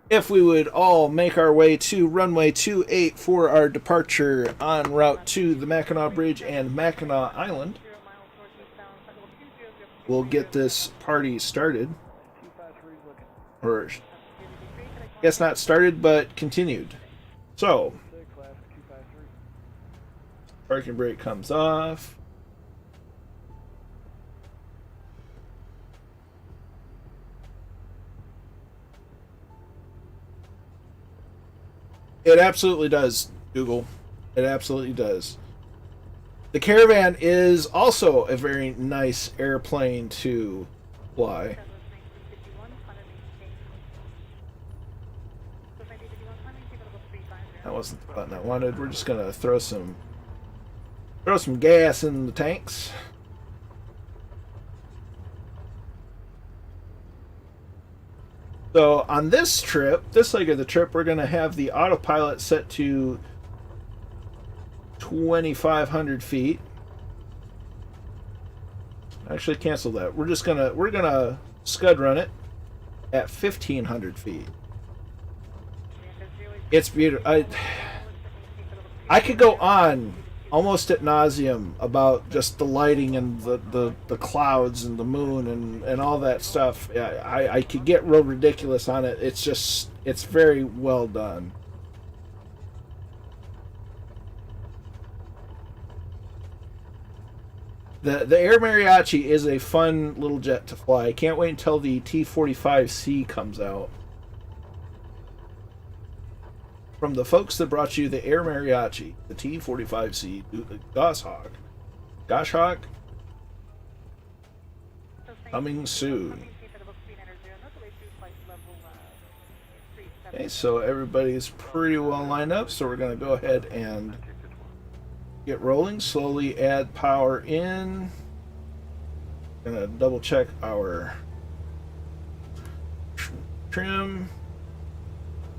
if we would all make our way to runway 28 for our departure en route to the Mackinac Bridge and Mackinac Island, we'll get this party started. 253 is looking. Or, I guess not started, but continued. So, Clear, class 253. parking brake comes off. It absolutely does, Google. It absolutely does. The Caravan is also a very nice airplane to fly. That wasn't the button I wanted. We're just gonna throw some gas in the tanks. So on this trip, this leg of the trip, we're gonna have the autopilot set to 2,500 feet. Actually, cancel that. We're gonna scud run it at 1,500 feet. It's beautiful. I could go on almost at nauseum about just the lighting and the clouds and the moon and all that stuff. I could get real ridiculous on it. It's very well done. The Air Mariachi is a fun little jet to fly. I can't wait until the T-45C comes out. From the folks that brought you the Air Mariachi, the T-45C, Goshawk, coming soon. Okay, so everybody's pretty well lined up, so we're going to go ahead and get rolling. Slowly add power in. Going to double check our trim.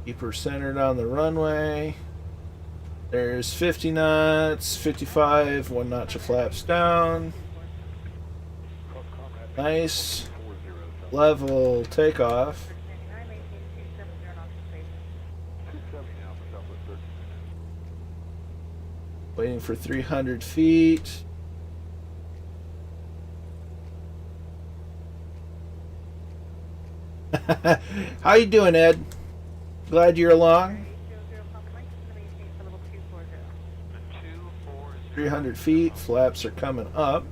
Keep her centered on the runway. There's 50 knots, 55, 1 notch of flaps down. Nice. Level takeoff. Waiting for 300 feet. How you doing, Ed? Glad you're along. 300 feet. Flaps are coming up.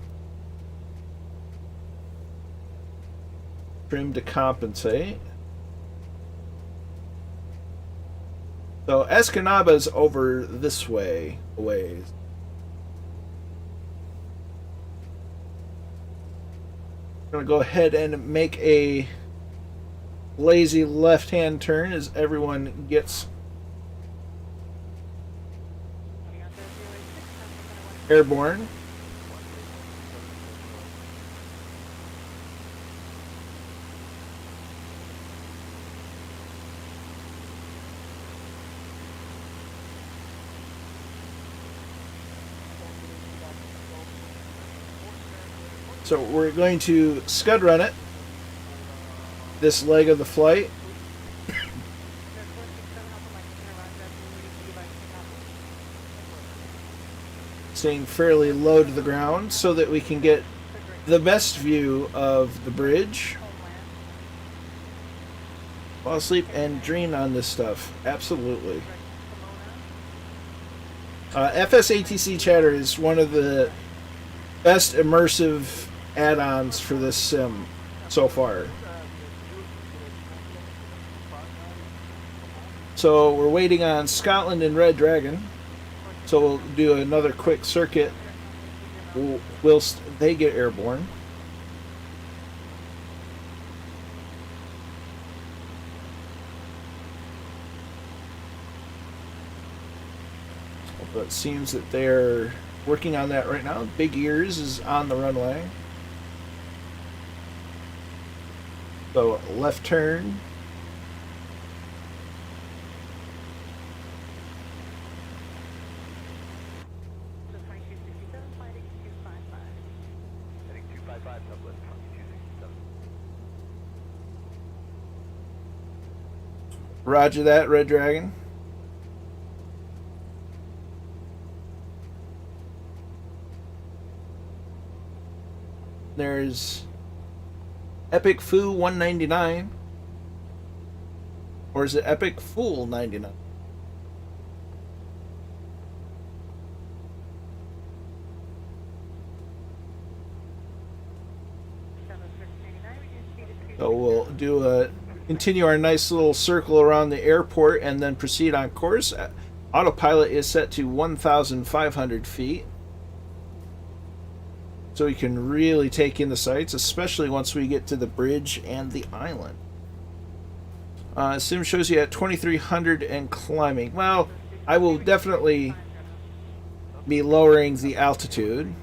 Trim to compensate. So Escanaba's over this way a ways. I'm gonna go ahead and make a lazy left-hand turn as everyone gets airborne. So we're going to scud run it, this leg of the flight. Staying fairly low to the ground so that we can get the best view of the bridge. Fall asleep and dream on this stuff. Absolutely. FSATC Chatter is one of the best immersive add-ons for this sim so far. So we're waiting on Scotland and Red Dragon. So we'll do another quick circuit whilst they get airborne. But it seems that they're working on that right now. Big Ears is on the runway. So left turn. So 2267, flighting 255. Heading 255, Southwest 2267. Roger that, Red Dragon. There's Epic Foo 199. Or is it Epic Fool 99? So we'll continue our nice little circle around the airport and then proceed on course. Autopilot is set to 1,500 feet. So we can really take in the sights, especially once we get to the bridge and the island. Sim shows you at 2,300 and climbing. Well, I will definitely be lowering the altitude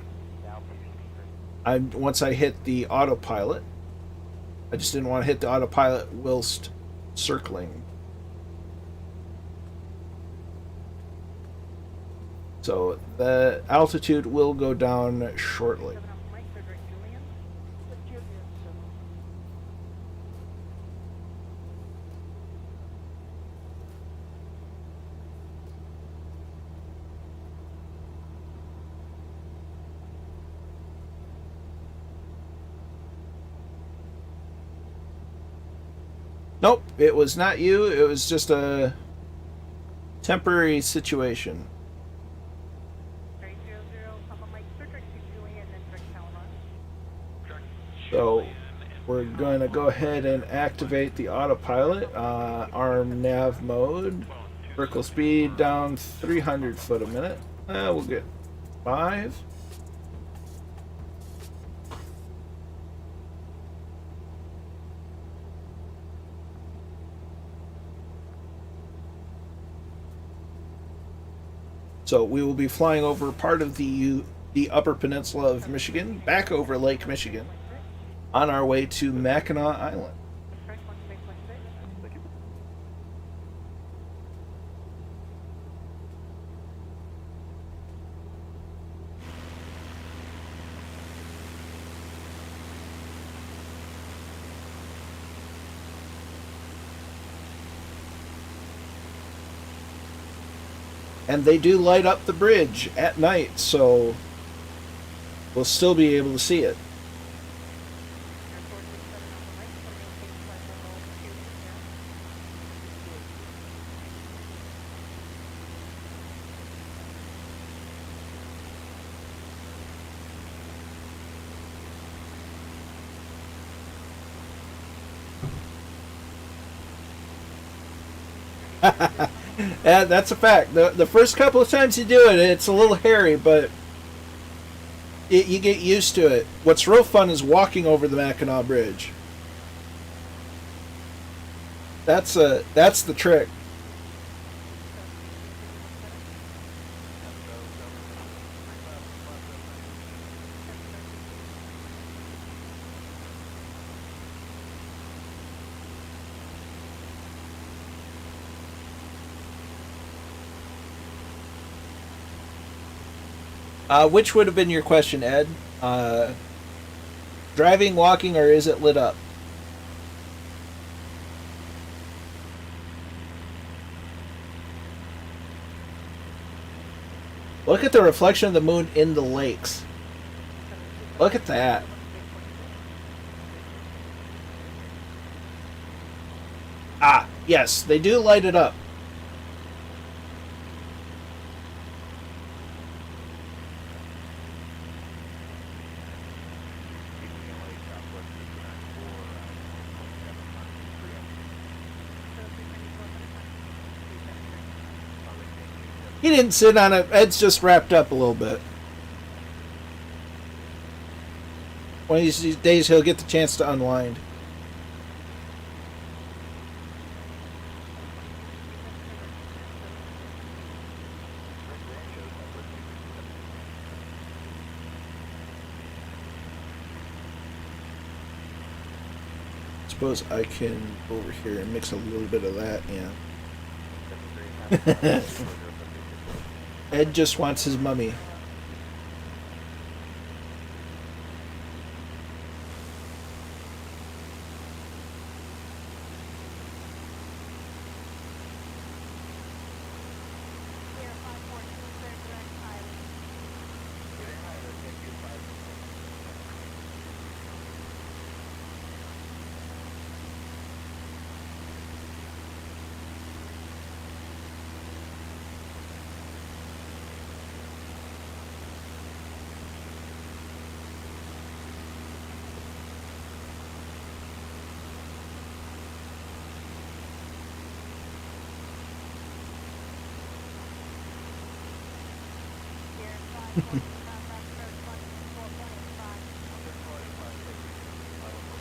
once I hit the autopilot. I just didn't want to hit the autopilot whilst circling. So the altitude will go down shortly. Nope, it was not you. It was just a temporary situation. So we're going to go ahead and activate the autopilot. Arm nav mode. Vertical speed down 300 foot a minute. We'll get 5. So we will be flying over part of the Upper Peninsula of Michigan, back over Lake Michigan, on our way to Mackinac Island. And they do light up the bridge at night, so we'll still be able to see it. Yeah, that's a fact. The first couple of times you do it, it's a little hairy, but you get used to it. What's real fun is walking over the Mackinac Bridge. That's the trick. Which would have been your question, Ed? Driving, walking, or is it lit up? Look at the reflection of the moon in the lakes. Look at that. Ah, yes, they do light it up. He didn't sit on it. Ed's just wrapped up a little bit. One of these days he'll get the chance to unwind. suppose I can go over here and mix a little bit of that in. Ed just wants his mummy.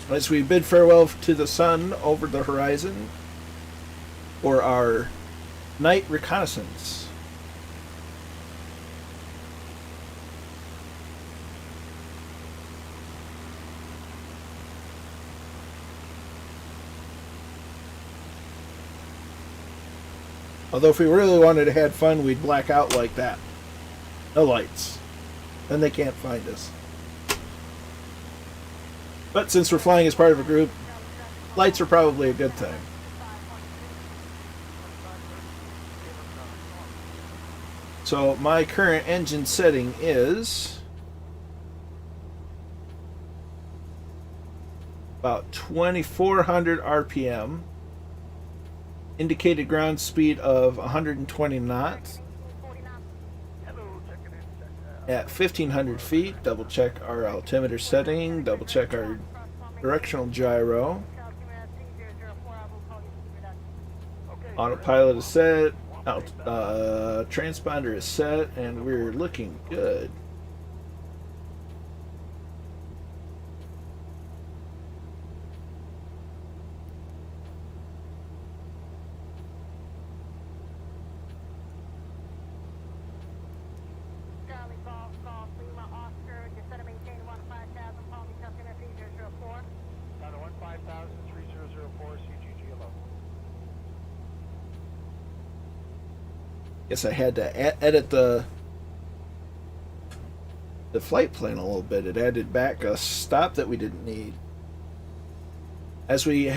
As we bid farewell to the sun over the horizon for our night reconnaissance. Although if we really wanted to have fun, we'd black out like that. No lights. Then they can't find us. But since we're flying as part of a group, lights are probably a good thing. So my current engine setting is about 2,400 RPM. Indicated ground speed of 120 knots. At 1,500 feet, double check our altimeter setting, double check our directional gyro. Autopilot is set, transponder is set, and we're looking good. Guess I had to edit the flight plan a little bit. It added back a stop that we didn't need. As we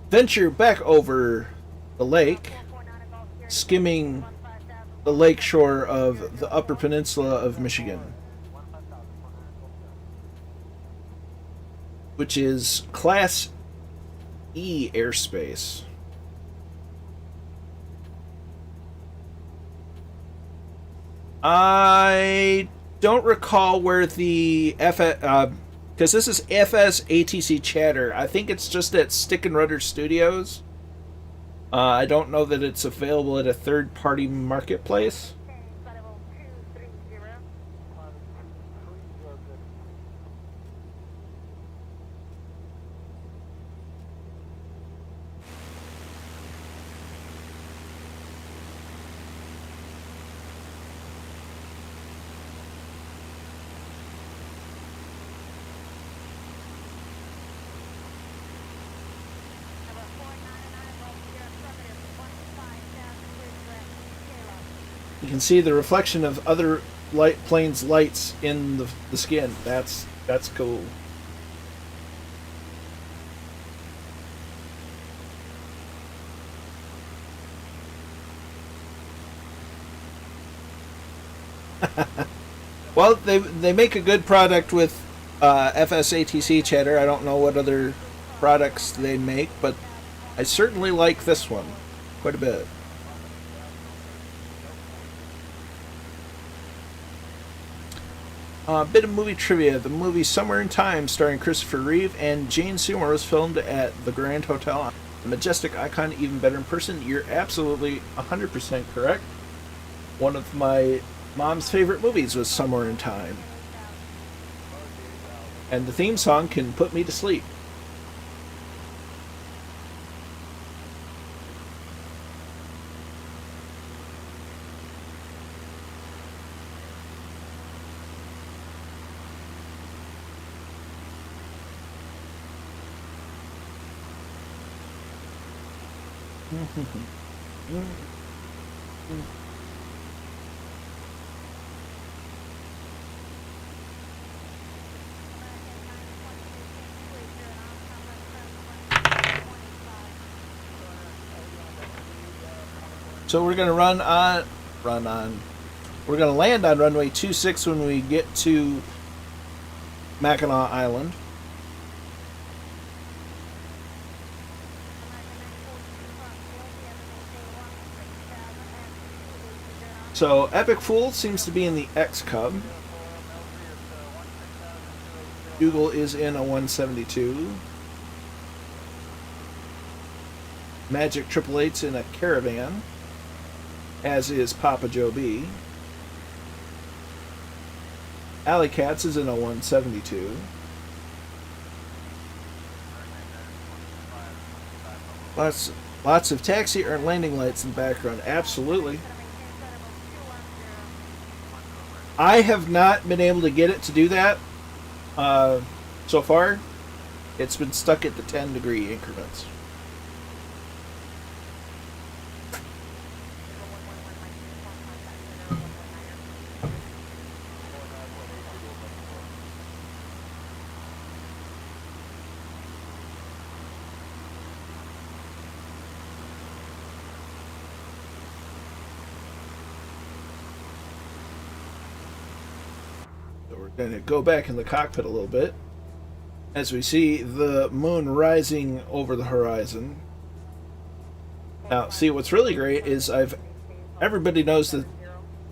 venture back over the lake, skimming the lake shore of the Upper Peninsula of Michigan, which is Class E airspace. I don't recall where the because this is FS ATC chatter. I think it's just at Stick and Rudder Studios. I don't know that it's available at a third-party marketplace. You can see the reflection of other planes' lights in the skin. That's cool. Well, they make a good product with FSATC chatter. I don't know what other products they make, but I certainly like this one quite a bit. A bit of movie trivia. The movie Somewhere in Time, starring Christopher Reeve and Jane Seymour, was filmed at the Grand Hotel. The majestic icon, even better in person. You're absolutely 100% correct. One of my mom's favorite movies was Somewhere in Time. And the theme song can put me to sleep. So we're gonna we're gonna land on runway 26 when we get to Mackinac Island. So Epic Fool seems to be in the X Cub. Dougal is in a 172. Magic 888's in a Caravan, as is Papa Joe B. Alley Cats is in a 172. Lots of taxi or landing lights in the background. Absolutely. I have not been able to get it to do that so far. It's been stuck at the 10-degree increments. Going to go back in the cockpit a little bit as we see the moon rising over the horizon. Now, see, what's really great is everybody knows that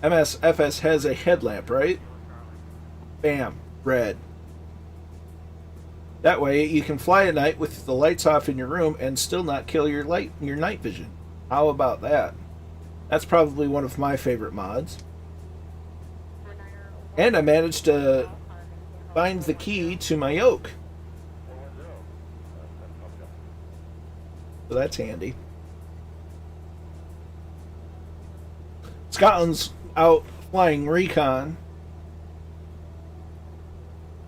MSFS has a headlamp, right? Bam, red. That way you can fly at night with the lights off in your room and still not kill your night vision. How about that? That's probably one of my favorite mods. And I managed to find the key to my yoke. So that's handy. Scotland's out flying recon.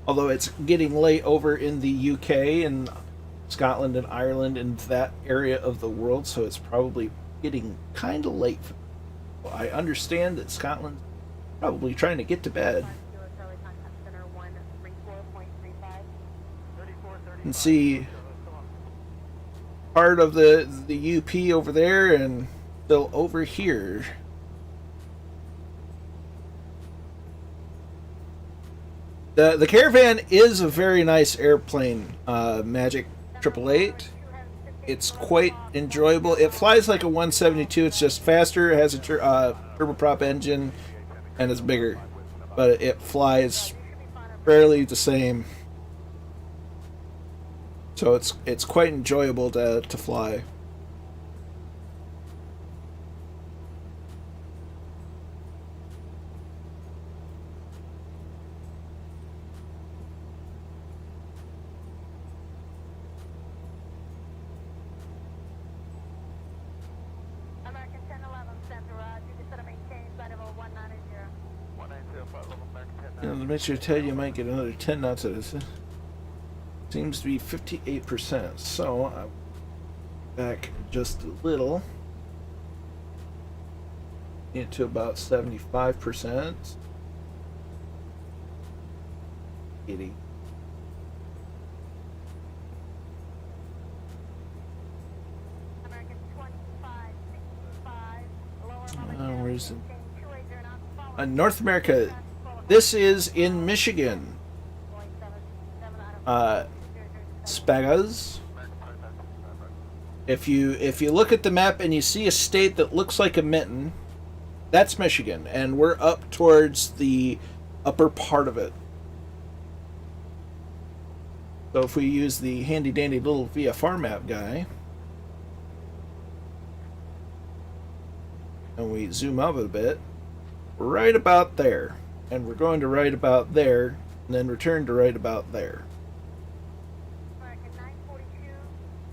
Although it's getting late over in the UK and Scotland and Ireland and that area of the world, so it's probably getting kind of late. I understand that Scotland's probably trying to get to bed. And see part of the UP over there and still over here. The Caravan is a very nice airplane, Magic 888. It's quite enjoyable. It flies like a 172. It's just faster. It has a turboprop engine and it's bigger, but it flies fairly the same. So it's quite enjoyable to fly. To make sure to tell you, might get another 10 knots of this. Seems to be 58%. So I'm back just a little. Get to about 75%. 80. Where's the North America? This is in Michigan. Spagas. If you look at the map and you see a state that looks like a mitten, that's Michigan, and we're up towards the upper part of it. So if we use the handy dandy little VFR map guy and we zoom out a bit, we're right about there. And we're going to right about there, and then return to right about there. American 942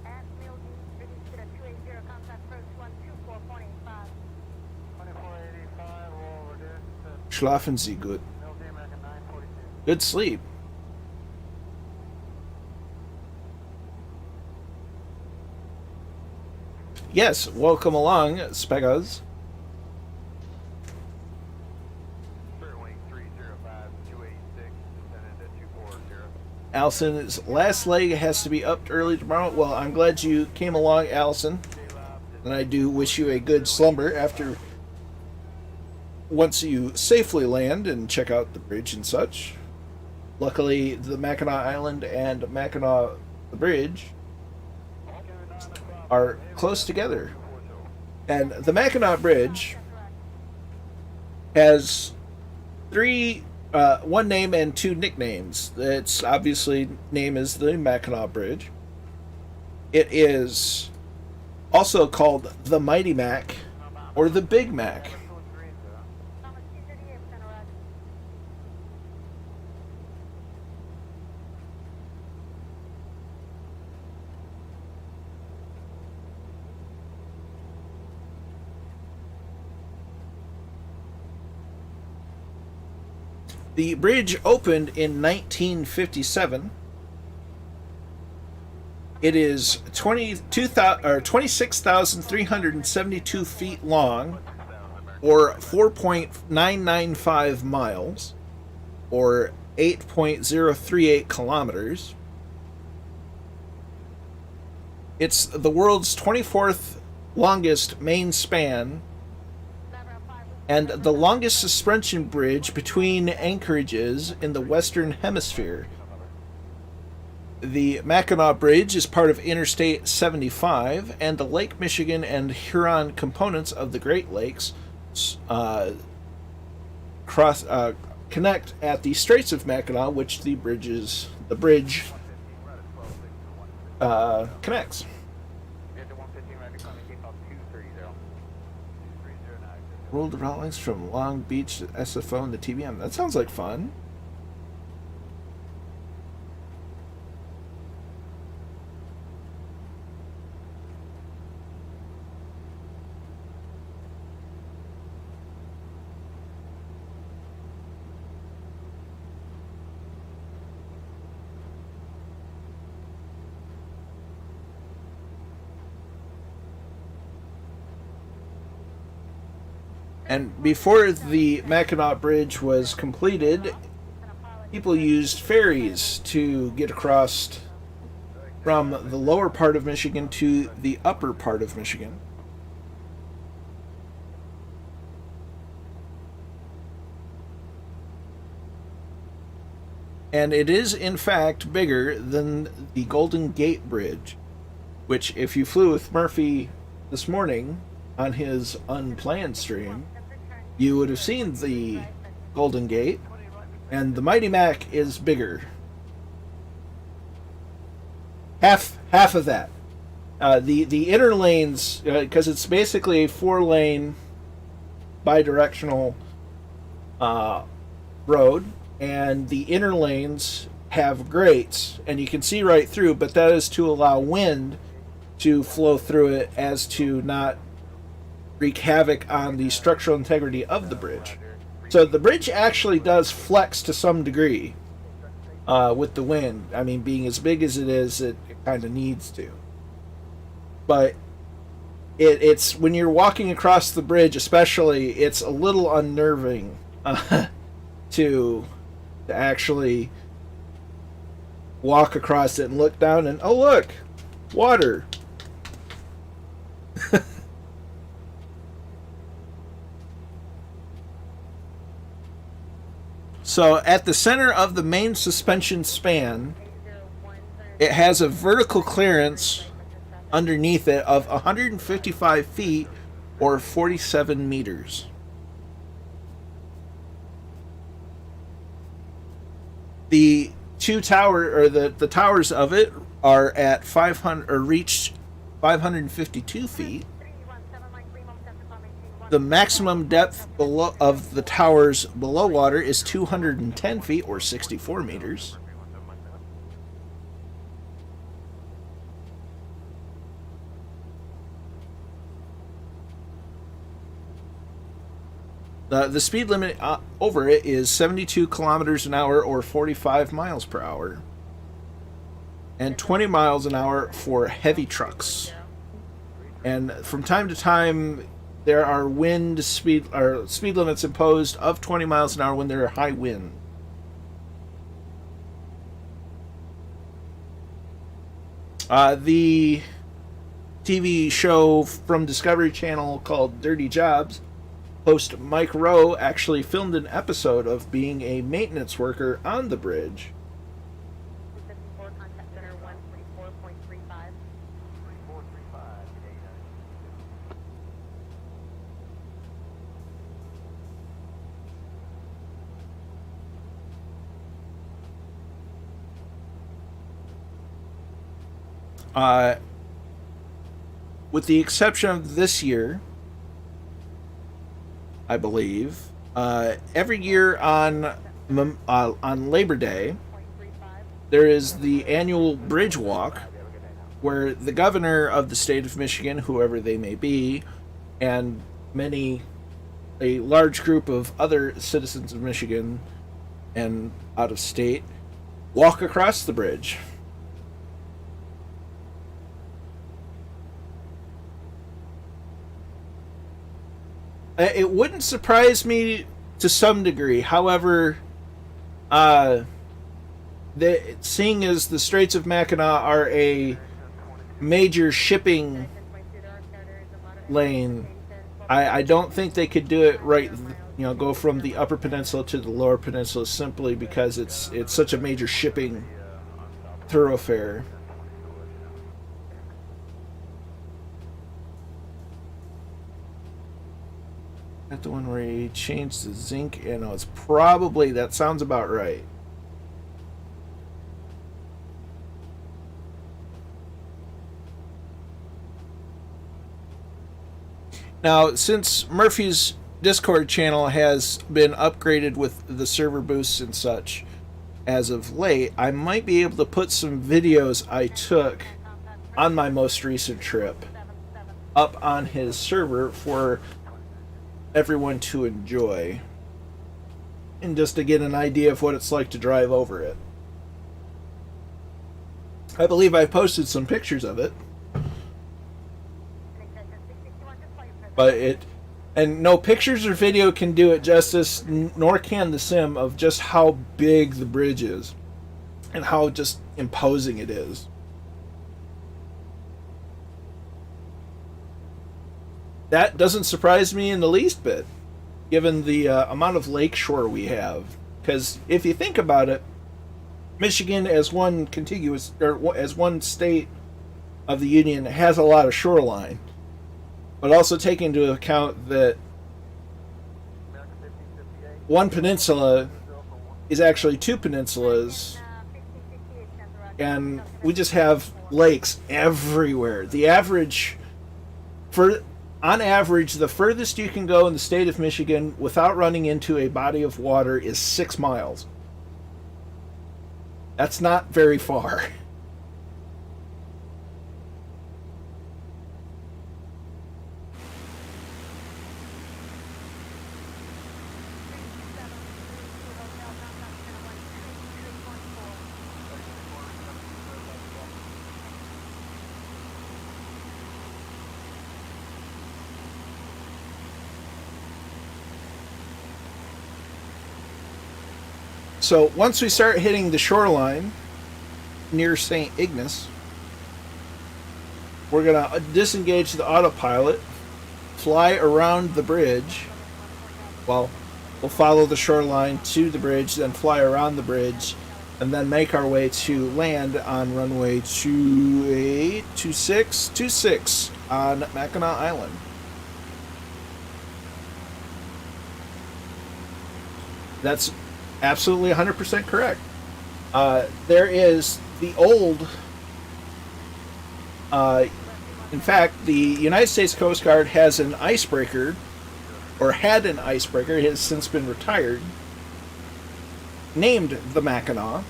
at Milton, ready to the 280, contact approach 124.85. 2485, roll reduced to Schlafen Sie gut. Milton, American 942. Good sleep. Yes, welcome along, Spegas. Wing 305 286, descended at 240. Allison's last leg has to be upped early tomorrow. Well, I'm glad you came along, Allison. And I do wish you a good slumber after once you safely land and check out the bridge and such. Luckily, the Mackinac Island and Mackinac the bridge are close together. And the Mackinac Bridge has one name and two nicknames. Its obviously name is the Mackinac Bridge. It is also called the Mighty Mac or the Big Mac. The bridge opened in 1957. It is 26,372 feet long, or 4.995 miles, or 8.038 kilometers. It's the world's 24th longest main span and the longest suspension bridge between anchorages in the Western Hemisphere. The Mackinac Bridge is part of Interstate 75, and the Lake Michigan and Huron components of the Great Lakes connect at the Straits of Mackinac, which the bridge connects. Rolled route links from Long Beach to SFO and the TBM. That sounds like fun. And before the Mackinac Bridge was completed, people used ferries to get across from the lower part of Michigan to the upper part of Michigan. And it is, in fact, bigger than the Golden Gate Bridge, which, if you flew with Murphy this morning on his unplanned stream, you would have seen the Golden Gate, and the Mighty Mac is bigger. Half of that. The inner lanes, because it's basically a 4-lane bidirectional road, and the inner lanes have grates, and you can see right through, but that is to allow wind to flow through it as to not wreak havoc on the structural integrity of the bridge. So the bridge actually does flex to some degree with the wind. I mean, being as big as it is, it kind of needs to. But it's when you're walking across the bridge, especially, it's a little unnerving to actually walk across it and look down and, oh look, water. So at the center of the main suspension span, it has a vertical clearance underneath it of 155 feet or 47 meters. The the towers of it are at 500 or reach 552 feet. The maximum depth below of the towers below water is 210 feet or 64 meters. The speed limit over it is 72 kilometers an hour or 45 miles per hour, and 20 miles an hour for heavy trucks. And from time to time, there are speed limits imposed of 20 miles an hour when there are high wind. The TV show from Discovery Channel called Dirty Jobs, host Mike Rowe actually filmed an episode of being a maintenance worker on the bridge. 54, contact center 144.35. 3435, With the exception of this year, I believe, every year on Labor Day, there is the annual bridge walk, where the governor of the state of Michigan, whoever they may be, and a large group of other citizens of Michigan and out of state walk across the bridge. It wouldn't surprise me to some degree. However, seeing as the Straits of Mackinac are a major shipping lane, I don't think they could do it right. Go from the Upper Peninsula to the Lower Peninsula simply because it's such a major shipping thoroughfare. The one where he changed the zinc, it's probably, that sounds about right. Now, since Murphy's Discord channel has been upgraded with the server boosts and such as of late, I might be able to put some videos I took on my most recent trip up on his server for everyone to enjoy, and just to get an idea of what it's like to drive over it. I believe I posted some pictures of it, but no pictures or video can do it justice, nor can the sim, of just how big the bridge is and how just imposing it is. That doesn't surprise me in the least bit, given the amount of lakeshore we have. Because if you think about it, Michigan, as one as one state of the Union, has a lot of shoreline. But also take into account that one peninsula is actually two peninsulas, and we just have lakes everywhere. On average, the furthest you can go in the state of Michigan without running into a body of water is 6 miles. That's not very far. So once we start hitting the shoreline near St. Ignace, we're going to disengage the autopilot, fly around the bridge. Well, we'll follow the shoreline to the bridge, then fly around the bridge, and then make our way to land on runway 26 on Mackinac Island. That's absolutely 100% correct. There is the old... in fact, the United States Coast Guard has an icebreaker, or had an icebreaker, it has since been retired, named the Mackinac,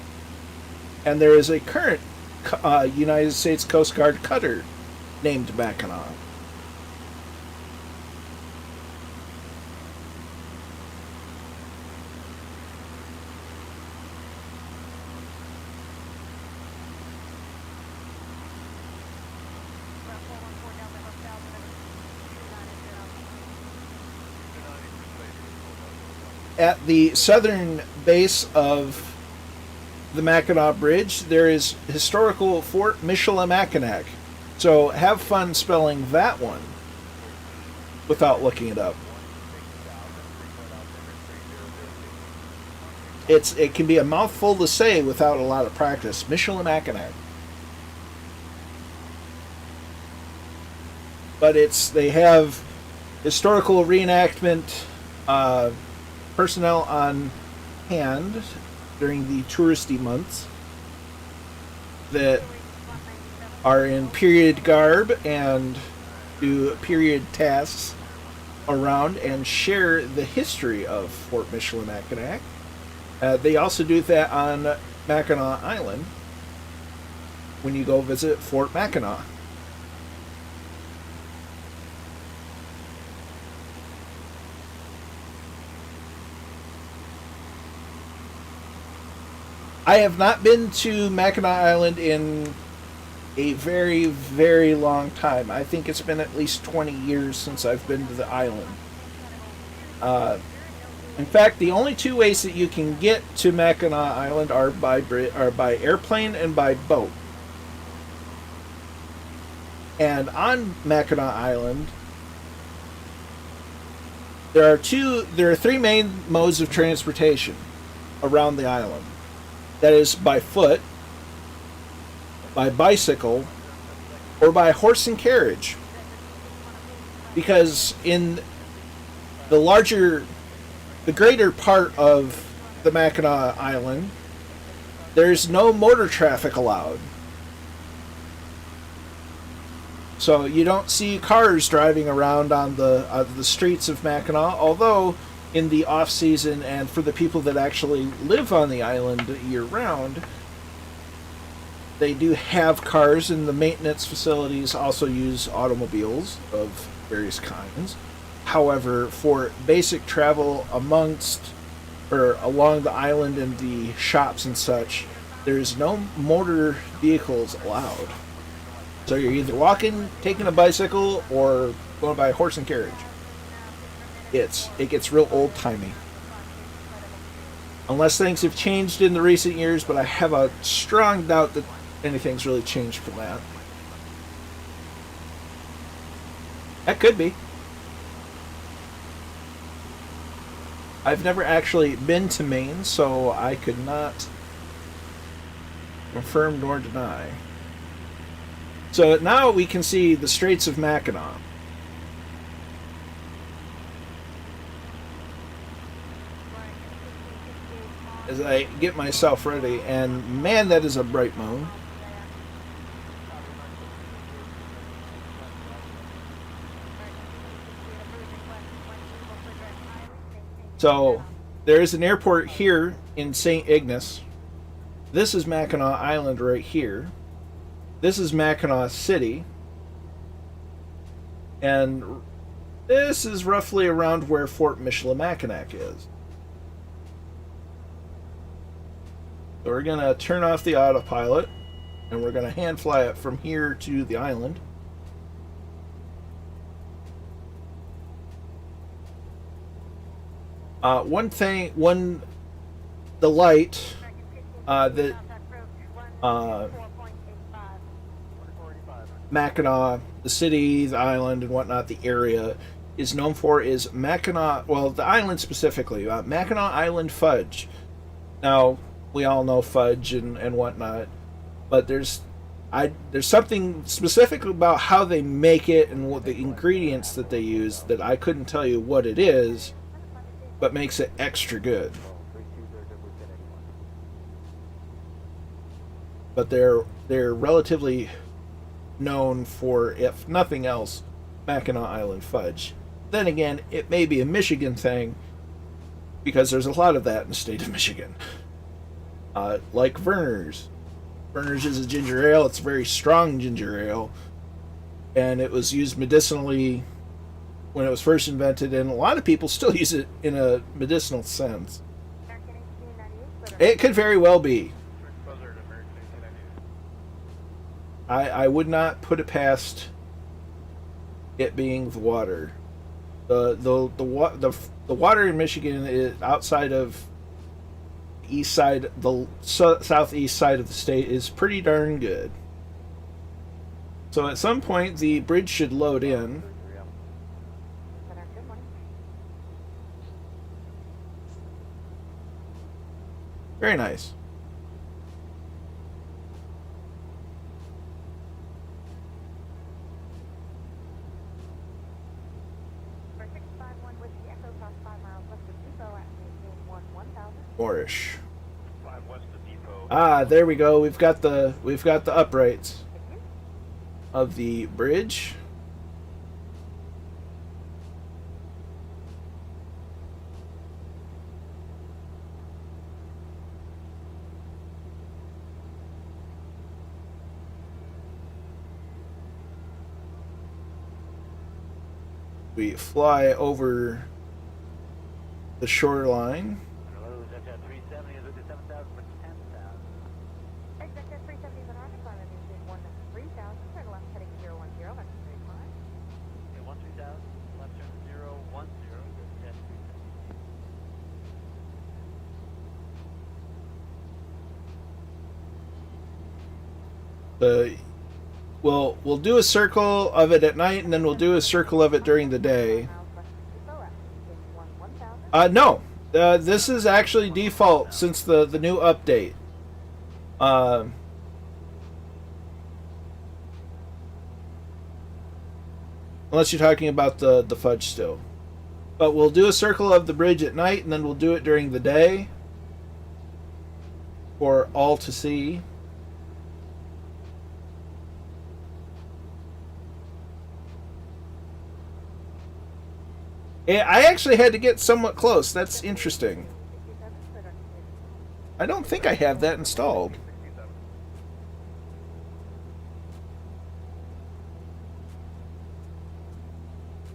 and there is a current United States Coast Guard cutter named Mackinac. at the southern base of the Mackinac Bridge, there is historical Fort Michilimackinac. So have fun spelling that one without looking it up. It can be a mouthful to say without a lot of practice. Michilimackinac. But they have historical reenactment personnel on hand during the touristy months that are in period garb and do period tasks around and share the history of Fort Michilimackinac. They also do that on Mackinac Island when you go visit Fort Mackinac. I have not been to Mackinac Island in a very, very long time. I think it's been at least 20 years since I've been to the island. In fact, the only two ways that you can get to Mackinac Island are by airplane and by boat. And on Mackinac Island, there are three main modes of transportation around the island. That is by foot, by bicycle, or by horse and carriage. Because in the greater part of the Mackinac Island, there's no motor traffic allowed. So you don't see cars driving around on the streets of Mackinac, although in the off season and for the people that actually live on the island year round, they do have cars, and the maintenance facilities also use automobiles of various kinds. However, for basic travel along the island and the shops and such, there's no motor vehicles allowed. So you're either walking, taking a bicycle, or going by horse and carriage. It gets real old-timey. Unless things have changed in the recent years, but I have a strong doubt that anything's really changed from that. That could be. I've never actually been to Maine, so I could not confirm nor deny. So now we can see the Straits of Mackinac. As I get myself ready, and man, that is a bright moon. So there is an airport here in St. Ignace. This is Mackinac Island right here. This is Mackinac City. And this is roughly around where Fort Michilimackinac is. So we're going to turn off the autopilot, and we're going to hand fly it from here to the island. The light that Mackinac, the city, the island, and whatnot, the area is known for is Mackinac, well, the island specifically, Mackinac Island fudge. Now, we all know fudge and whatnot, but there's something specific about how they make it and what the ingredients that they use that I couldn't tell you what it is, but makes it extra good. But they're relatively known for, if nothing else, Mackinac Island fudge. Then again, it may be a Michigan thing, because there's a lot of that in the state of Michigan. Like Verner's. Verner's is a ginger ale. It's a very strong ginger ale. And it was used medicinally when it was first invented, and a lot of people still use it in a medicinal sense. It could very well be. I would not put it past it being the water. The water in Michigan is outside of east side, the southeast side of the state, is pretty darn good. So at some point the bridge should load in. Good morning. Very nice. For 651 with the Echo Cross 5 miles west of Depot at maintain 1000. Moorish. 5 west of Depot. Ah, there we go. We've got the uprights of the bridge. We fly over the shoreline. Hello, Zeta 370 is with the 7,000 for 10,000. Executive 370 is on Arctic Line, maintain 3000, turn left heading 010, that's straight line. Okay, 13,000, left turn 010, good test 370. We'll do a circle of it at night, and then we'll do a circle of it during the day. No, this is actually default since the new update. Unless you're talking about the fudge still. But we'll do a circle of the bridge at night, and then we'll do it during the day for all to see. I actually had to get somewhat close. That's interesting. I don't think I have that installed.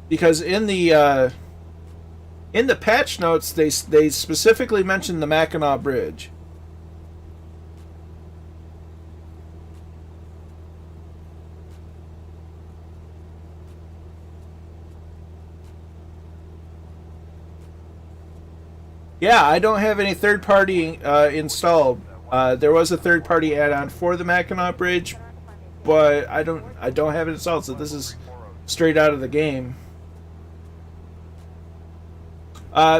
Because in the patch notes, they specifically mentioned the Mackinac Bridge. Yeah, I don't have any third-party installed. There was a third-party add-on for the Mackinac Bridge, but I don't have it installed. So this is straight out of the game.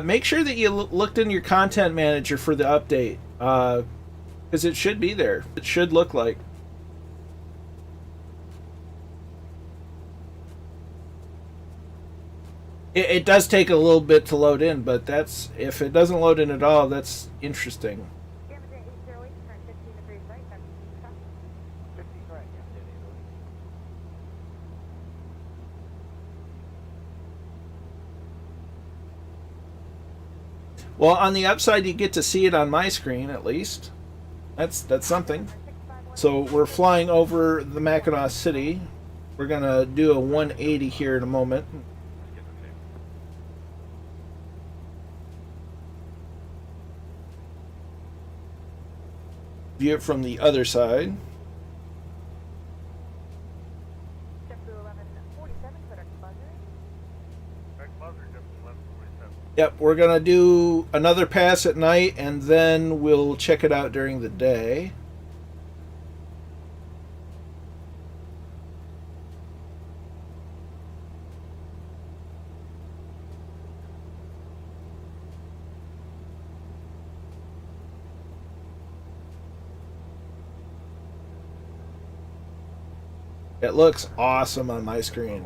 Make sure that you looked in your content manager for the update, because it should be there. It should look like. It does take a little bit to load in, but that's, if it doesn't load in at all, that's interesting. Well, on the upside, you get to see it on my screen, at least. That's something. So we're flying over the Mackinac City. We're going to do a 180 here in a moment. View it from the other side. Yep, we're going to do another pass at night, and then we'll check it out during the day. It looks awesome on my screen.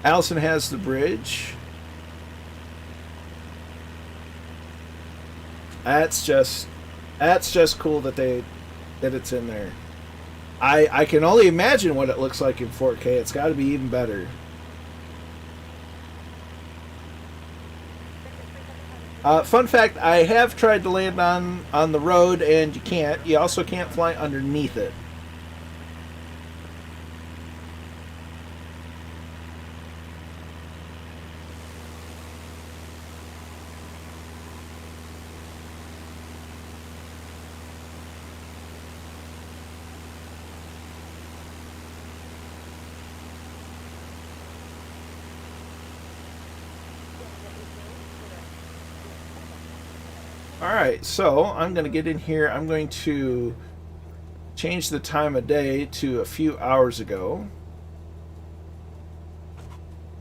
Allison has the bridge. That's just cool that it's in there. I can only imagine what it looks like in 4K. It's got to be even better. Fun fact, I have tried to land on the road, and you can't. You also can't fly underneath it. Alright, so I'm going to get in here. I'm going to change the time of day to a few hours ago.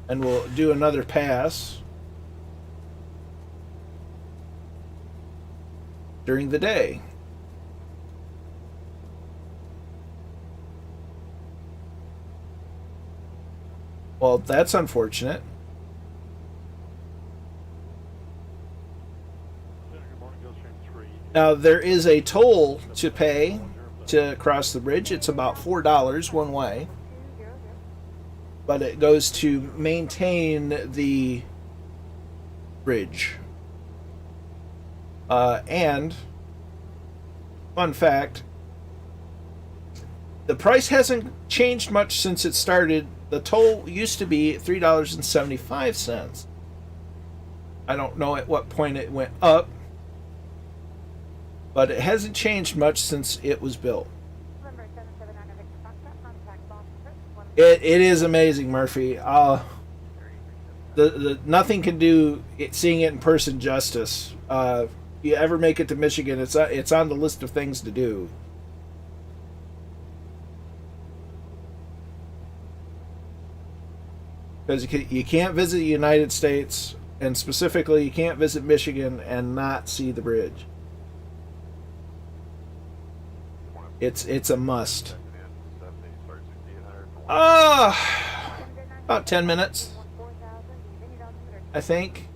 And we'll do another pass during the day. Well, that's unfortunate. Now, there is a toll to pay to cross the bridge. It's about $4 one way. But it goes to maintain the bridge. And, fun fact, the price hasn't changed much since it started. The toll used to be $3.75. I don't know at what point it went up. But it hasn't changed much since it was built. It is amazing, Murphy. The nothing can do seeing it in person justice. If you ever make it to Michigan, it's on the list of things to do. Because you can't visit the United States, and specifically you can't visit Michigan and not see the bridge. It's a must. About 10 minutes, I think.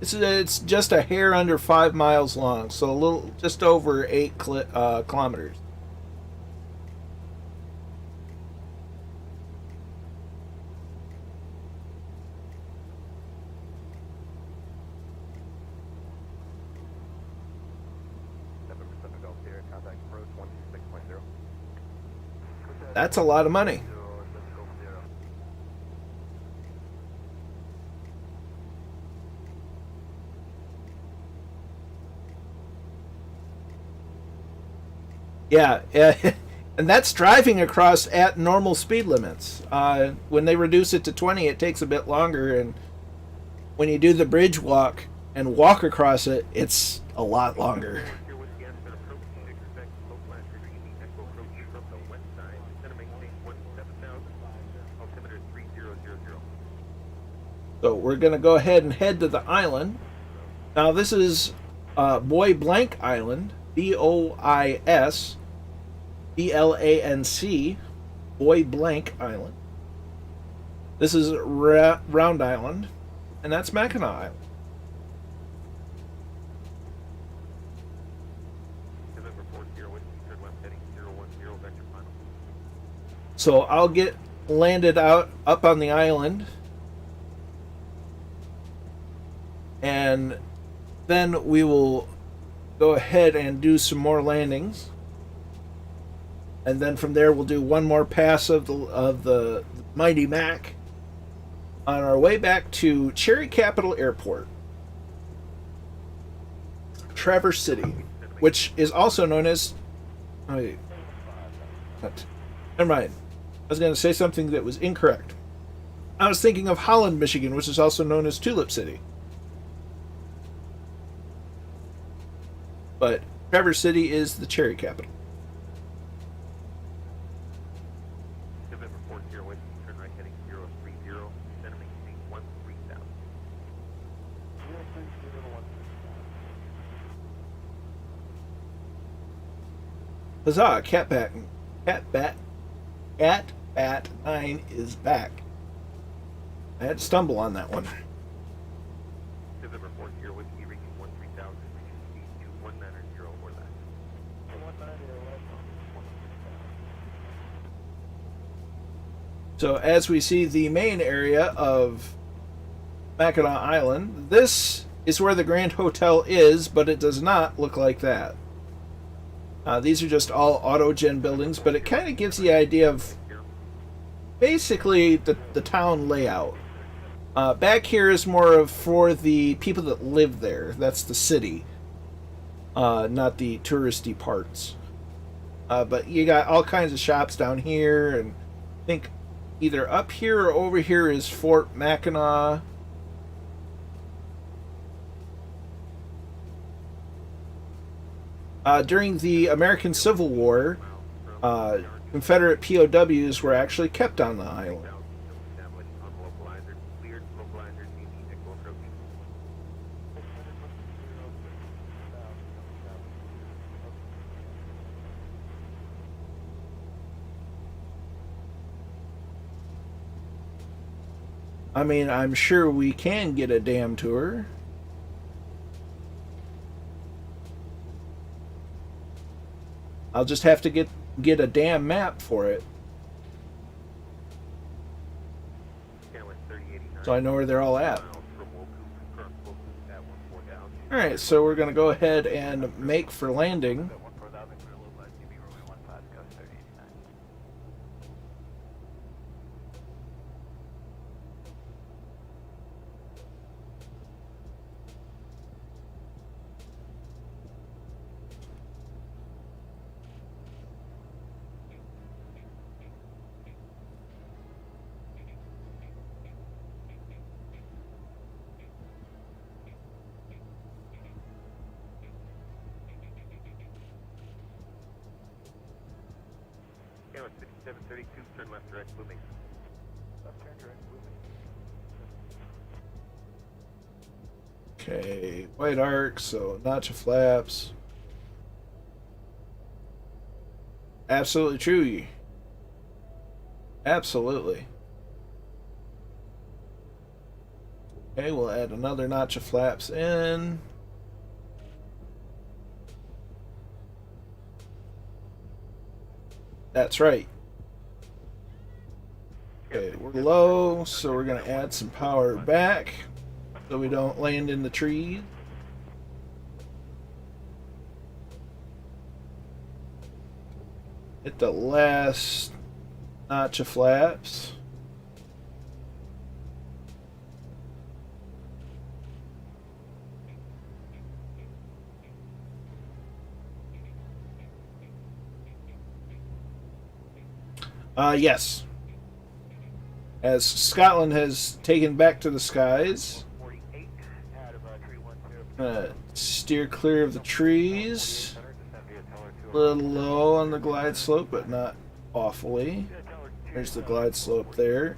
It's just a hair under 5 miles long, so just over 8 kilometers. That's a lot of money. Yeah, and that's driving across at normal speed limits. When they reduce it to 20, it takes a bit longer, and when you do the bridge walk and walk across it, it's a lot longer. So we're going to go ahead and head to the island. Now this is Bois Blanc Island, B-O-I-S-B-L-A-N-C, Bois Blanc Island. This is Round Island, and that's Mackinac Island. So I'll get landed up on the island. And then we will go ahead and do some more landings. And then from there we'll do one more pass of the Mighty Mac on our way back to Cherry Capitol Airport, Traverse City, which is also known as... Oh, wait. Never mind. I was going to say something that was incorrect. I was thinking of Holland, Michigan, which is also known as Tulip City. But Traverse City is the cherry capital. Huzzah! Catbat 9 is back. I had to stumble on that one. So as we see the main area of Mackinac Island, this is where the Grand Hotel is, but it does not look like that. These are just all autogen buildings, but it kind of gives the idea of basically the town layout. Back here is more of for the people that live there. That's the city, not the touristy parts. But you got all kinds of shops down here, and I think either up here or over here is Fort Mackinac. During the American Civil War, Confederate POWs were actually kept on the island. I mean, I'm sure we can get a dam tour. I'll just have to get a damn map for it, so I know where they're all at. Alright, so we're going to go ahead and make for landing. With 5732, turn left direct, Blue Mesa. Left turn direct, Blue Mesa. Okay, white arc, so notch of flaps. Absolutely true. Absolutely. Okay, we'll add another notch of flaps in. That's right. Okay, we're low, so we're going to add some power back so we don't land in the trees. Hit the last notch of flaps. Yes. As Scotland has taken back to the skies. Steer clear of the trees. A little low on the glide slope, but not awfully. There's the glide slope there.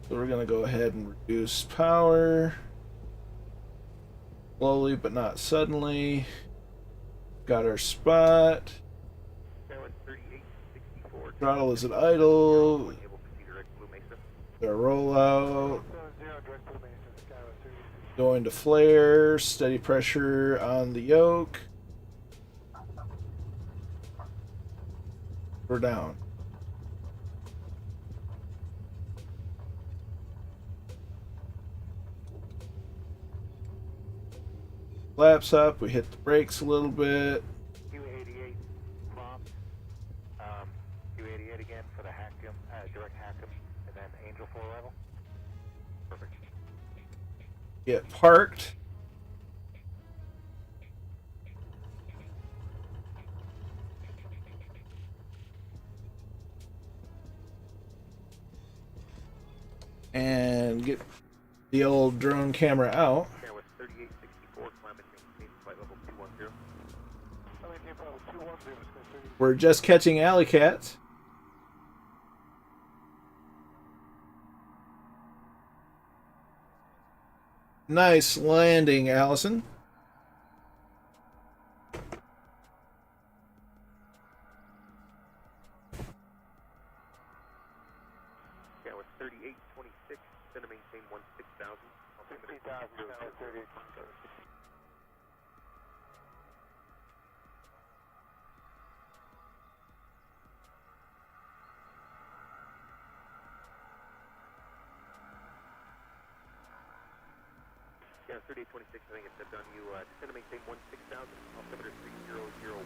So we're going to go ahead and reduce power. Slowly, but not suddenly. Got our spot. Throttle is at idle. The rollout. Going to flare. Steady pressure on the yoke. We're down. Flaps up. We hit the brakes a little bit. Q88 prompt. Q88 again for the Hackham, direct Hackham, and then Angel for arrival. Perfect. Get parked. And get the old drone camera out. With 3864, climb and maintain flight level 210. We're just catching alley cats. Nice landing, Allison. Yeah, with 3826, gonna maintain 16,000. 60,000, 38. Yeah, 3826, I think it's done. You descend to maintain 16,000, altimeter 3001.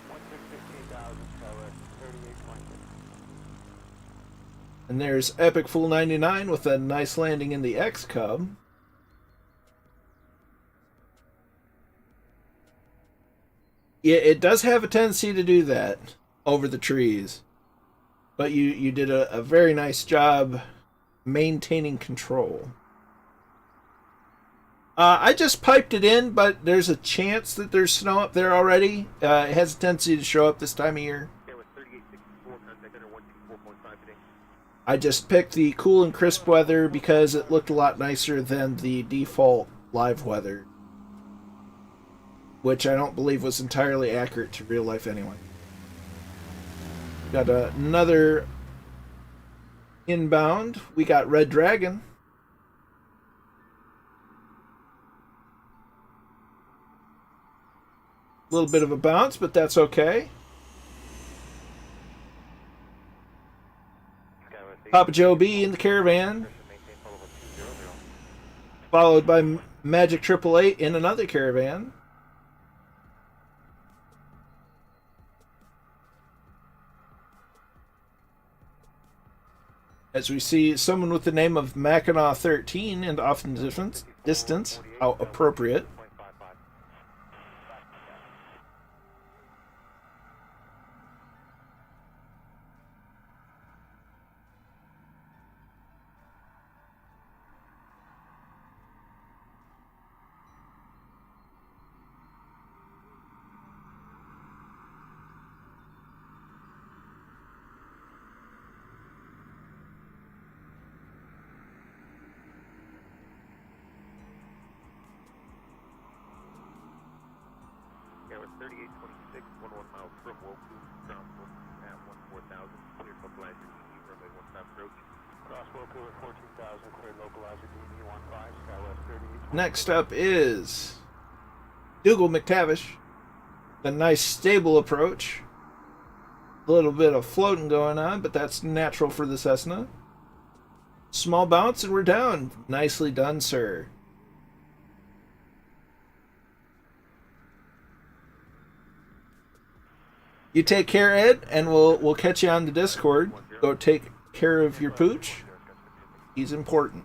16,000, tower 3826. And there's Epic Fool 99 with a nice landing in the X Cub. Yeah, it does have a tendency to do that over the trees. But you did a very nice job maintaining control. I just piped it in, but there's a chance that there's snow up there already. It has a tendency to show up this time of year. Yeah, with 3864, contact under 124.5 today. I just picked the cool and crisp weather because it looked a lot nicer than the default live weather, which I don't believe was entirely accurate to real life anyway. Got another inbound. We got Red Dragon. A little bit of a bounce, but that's okay. Papa Joe B in the Caravan, followed by Magic 888 in another Caravan. As we see someone with the name of Mackinac 13 and often distance, how appropriate. Yeah, with 3826, 11 miles from Woku, ground at 14,000, clear localizer DE, runway 15 approach. Cross Woku at 14,000, clear localizer DE 15, Skywest 38. Next up is Dougal McTavish. A nice stable approach. A little bit of floating going on, but that's natural for the Cessna. Small bounce and we're down. Nicely done, sir. You take care, Ed, and we'll catch you on the Discord. Go take care of your pooch. He's important.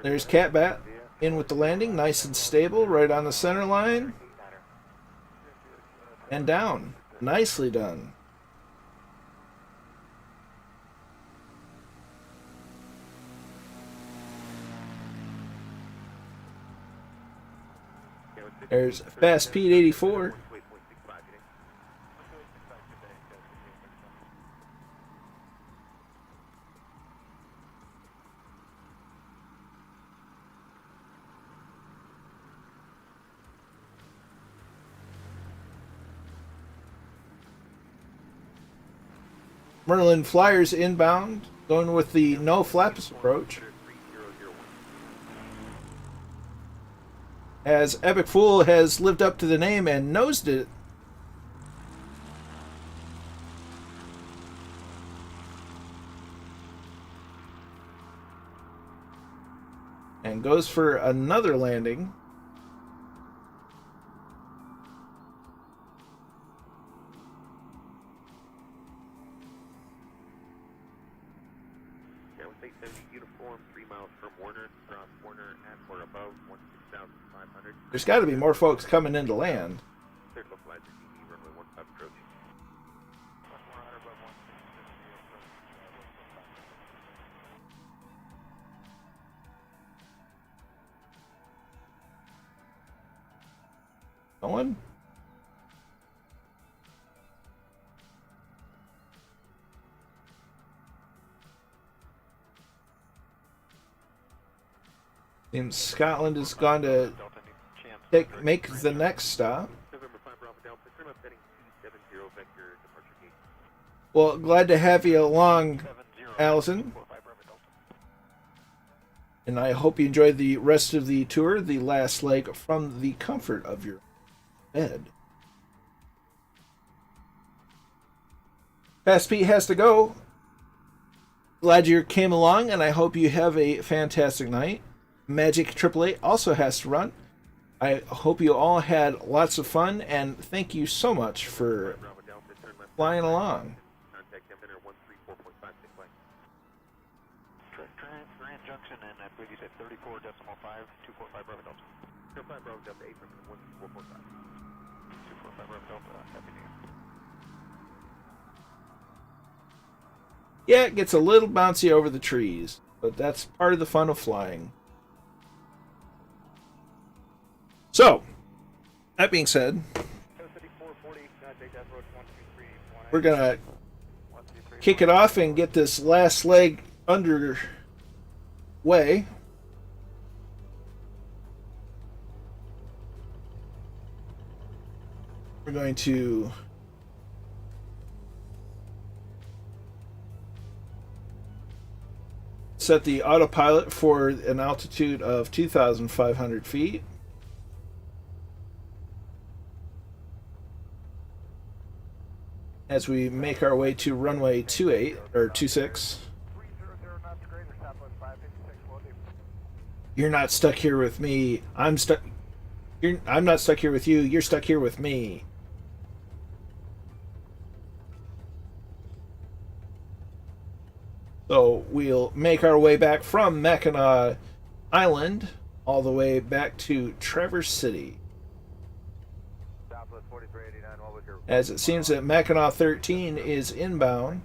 There's Catbat in with the landing, nice and stable, right on the center line. And down. Nicely done. There's Fast Pete 84. Merlin Flyers inbound, going with the no flaps approach. As Epic Fool has lived up to the name and nosed it. And goes for another landing. Uniform, 3 miles from Warner, cross Warner at or above 16,500. There's got to be more folks coming into land. Third localizer DE, runway 15 approach. Going? Seems Scotland is going to make the next stop. November 5 Bravo Delta, turn left heading 270 vector departure gate. Well, glad to have you along, Allison. And I hope you enjoyed the rest of the tour, the last leg, from the comfort of your bed. Fast Pete has to go. Glad you came along, and I hope you have a fantastic night. Magic AAA also has to run. I hope you all had lots of fun, and thank you so much for flying along. Contact them enter 134.56 line. Grand Junction, and I believe you said 34.5, 245 Bravo Delta. 05 Bravo Delta 8 from 134.5. 245 Bravo Delta, Happy New Year. Yeah, it gets a little bouncy over the trees, but that's part of the fun of flying. So, that being said, we're going to kick it off and get this last leg underway. We're going to set the autopilot for an altitude of 2,500 feet. As we make our way to runway 28 or 26. You're not stuck here with me. I'm not stuck here with you. You're stuck here with me. So we'll make our way back from Mackinac Island all the way back to Traverse City. As it seems that Mackinac 13 is inbound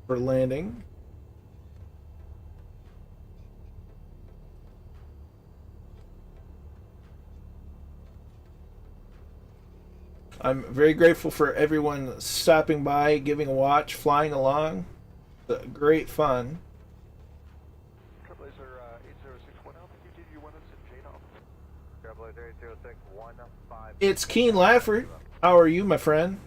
for landing. I'm very grateful for everyone stopping by, giving a watch, flying along. It's great fun. It's Keen Lafford. How are you, my friend?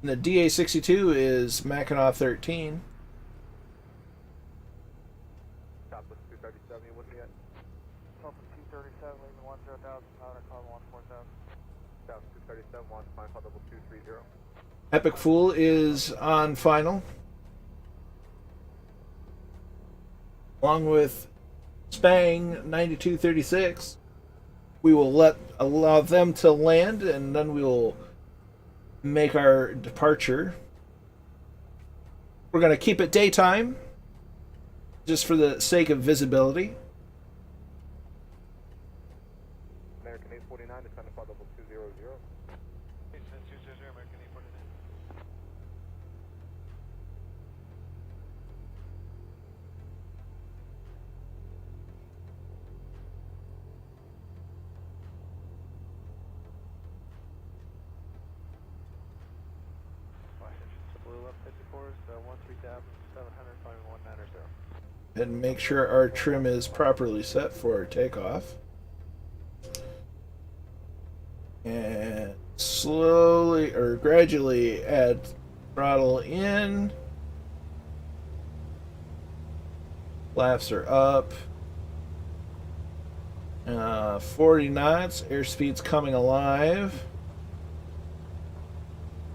And the DA62 is Mackinac 13. Top with 237, you wouldn't yet? Top with 237, leaving 10,000, powder, call 14,000. South 237, 1, fine, call double 230. Epic Fool is on final. Along with Spang 9236. We will allow them to land, and then we will make our departure. We're going to keep it daytime, just for the sake of visibility. American 849, descending call double 200. 200, American 849. And make sure our trim is properly set for takeoff. And slowly or gradually add throttle in. Flaps are up. 40 knots. Airspeed's coming alive.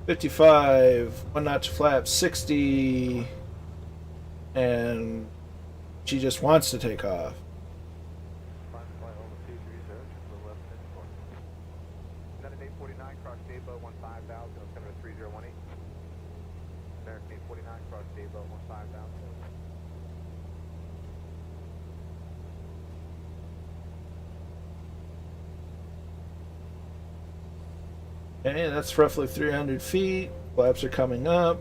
55. 1 notch flap. 60. And she just wants to take off. Okay, that's roughly 300 feet. Flaps are coming up.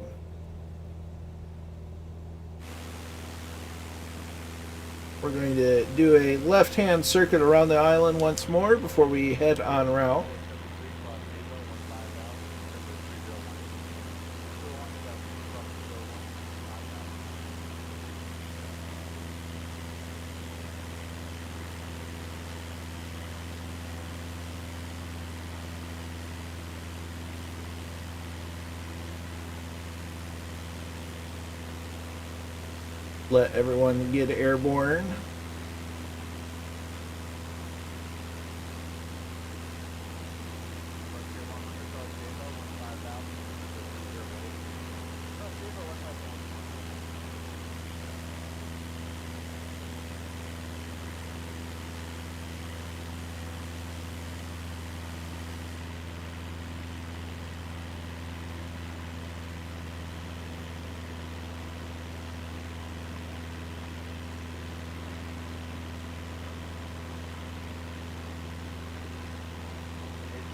We're going to do a left-hand circuit around the island once more before we head en route. let everyone get airborne.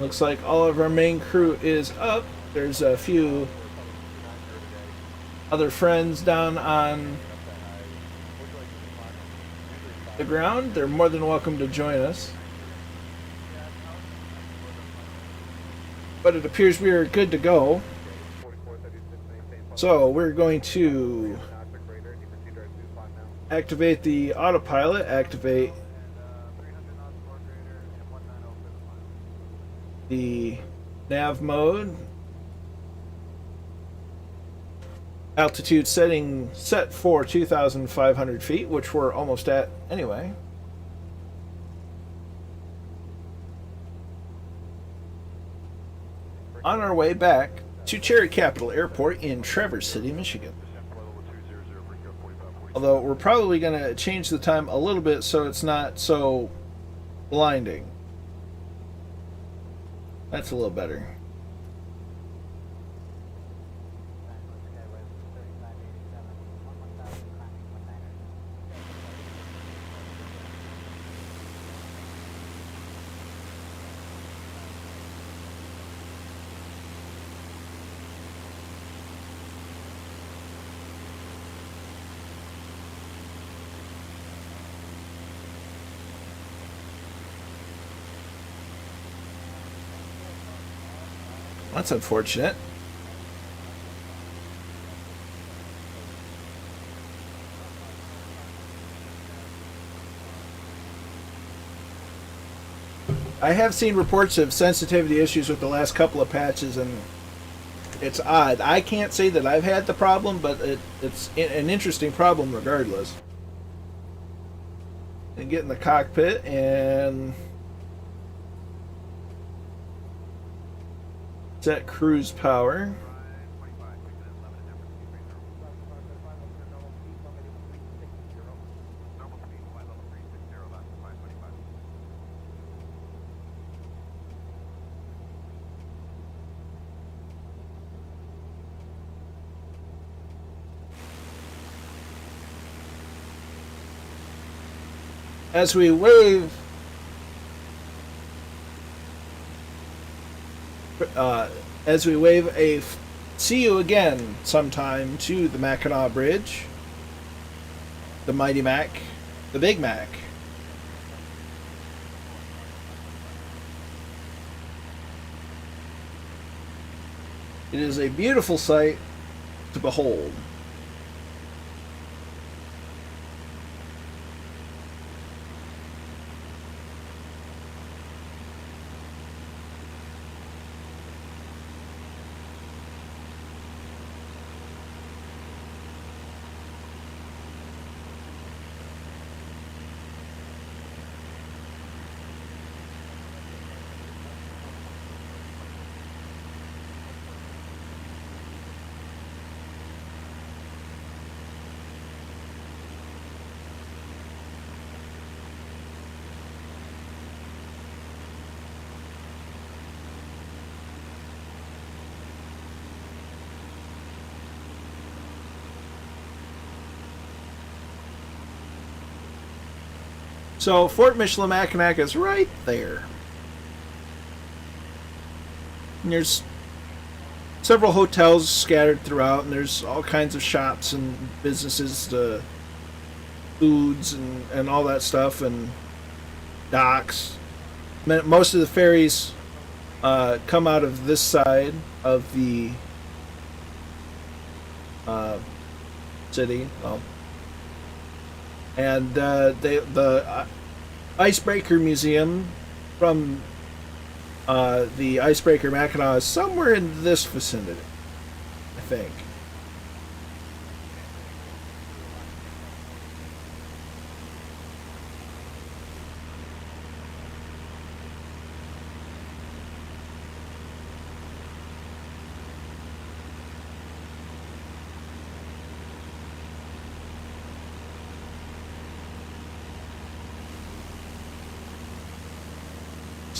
Looks like all of our main crew is up. There's a few other friends down on the ground. They're more than welcome to join us. But it appears we are good to go. So we're going to activate the autopilot, activate the nav mode, altitude setting set for 2,500 feet, which we're almost at anyway. On our way back to Cherry Capitol Airport in Traverse City, Michigan. Although we're probably going to change the time a little bit so it's not so blinding. That's a little better. That's unfortunate. I have seen reports of sensitivity issues with the last couple of patches, and it's odd. I can't say that I've had the problem, but it's an interesting problem regardless. And get in the cockpit and set cruise power. As we wave a see you again sometime to the Mackinac Bridge, the Mighty Mac, the Big Mac. It is a beautiful sight to behold. So Fort Michilimackinac is right there. And there's several hotels scattered throughout, and there's all kinds of shops and businesses, foods and all that stuff, and docks. Most of the ferries come out of this side of the city. And the Icebreaker Museum from the Icebreaker Mackinac is somewhere in this vicinity, I think.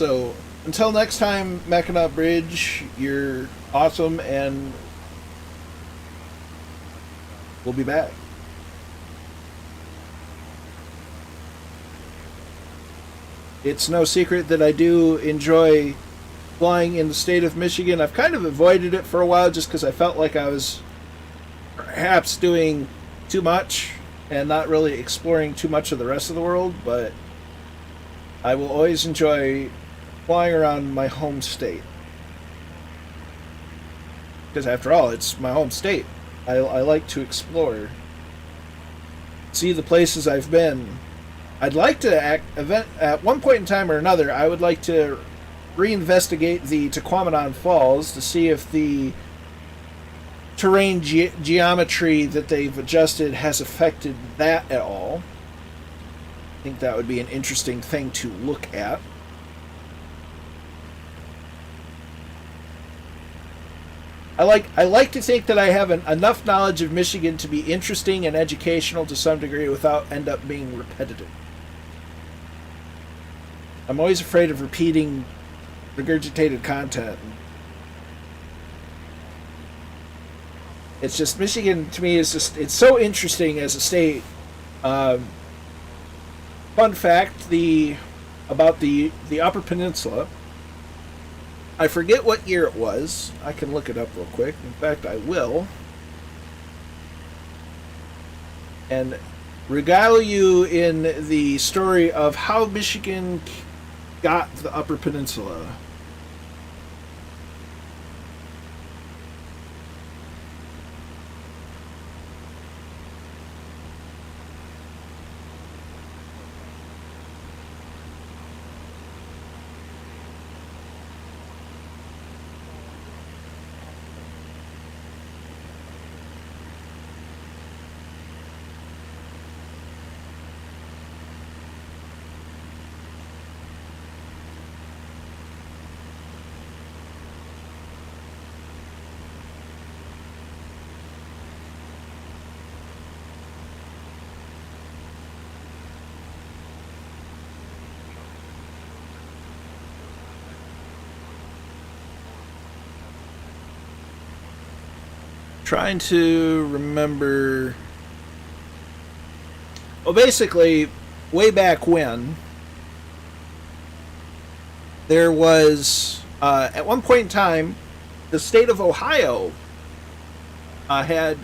So until next time, Mackinac Bridge, you're awesome, and we'll be back. It's no secret that I do enjoy flying in the state of Michigan. I've kind of avoided it for a while just because I felt like I was perhaps doing too much and not really exploring too much of the rest of the world, but I will always enjoy flying around my home state. Because after all, it's my home state. I like to explore, see the places I've been. I'd like to at one point in time or another, I would like to reinvestigate the Tequamanon Falls to see if the terrain geometry that they've adjusted has affected that at all. I think that would be an interesting thing to look at. I like to think that I have enough knowledge of Michigan to be interesting and educational to some degree without end up being repetitive. I'm always afraid of repeating regurgitated content. It's just, Michigan to me is just, it's so interesting as a state. Fun fact, about the Upper Peninsula. I forget what year it was. I can look it up real quick. In fact, I will. And regale you in the story of how Michigan got the Upper Peninsula. Trying to remember. Well, basically, way back when, there was, at one point in time, the state of Ohio had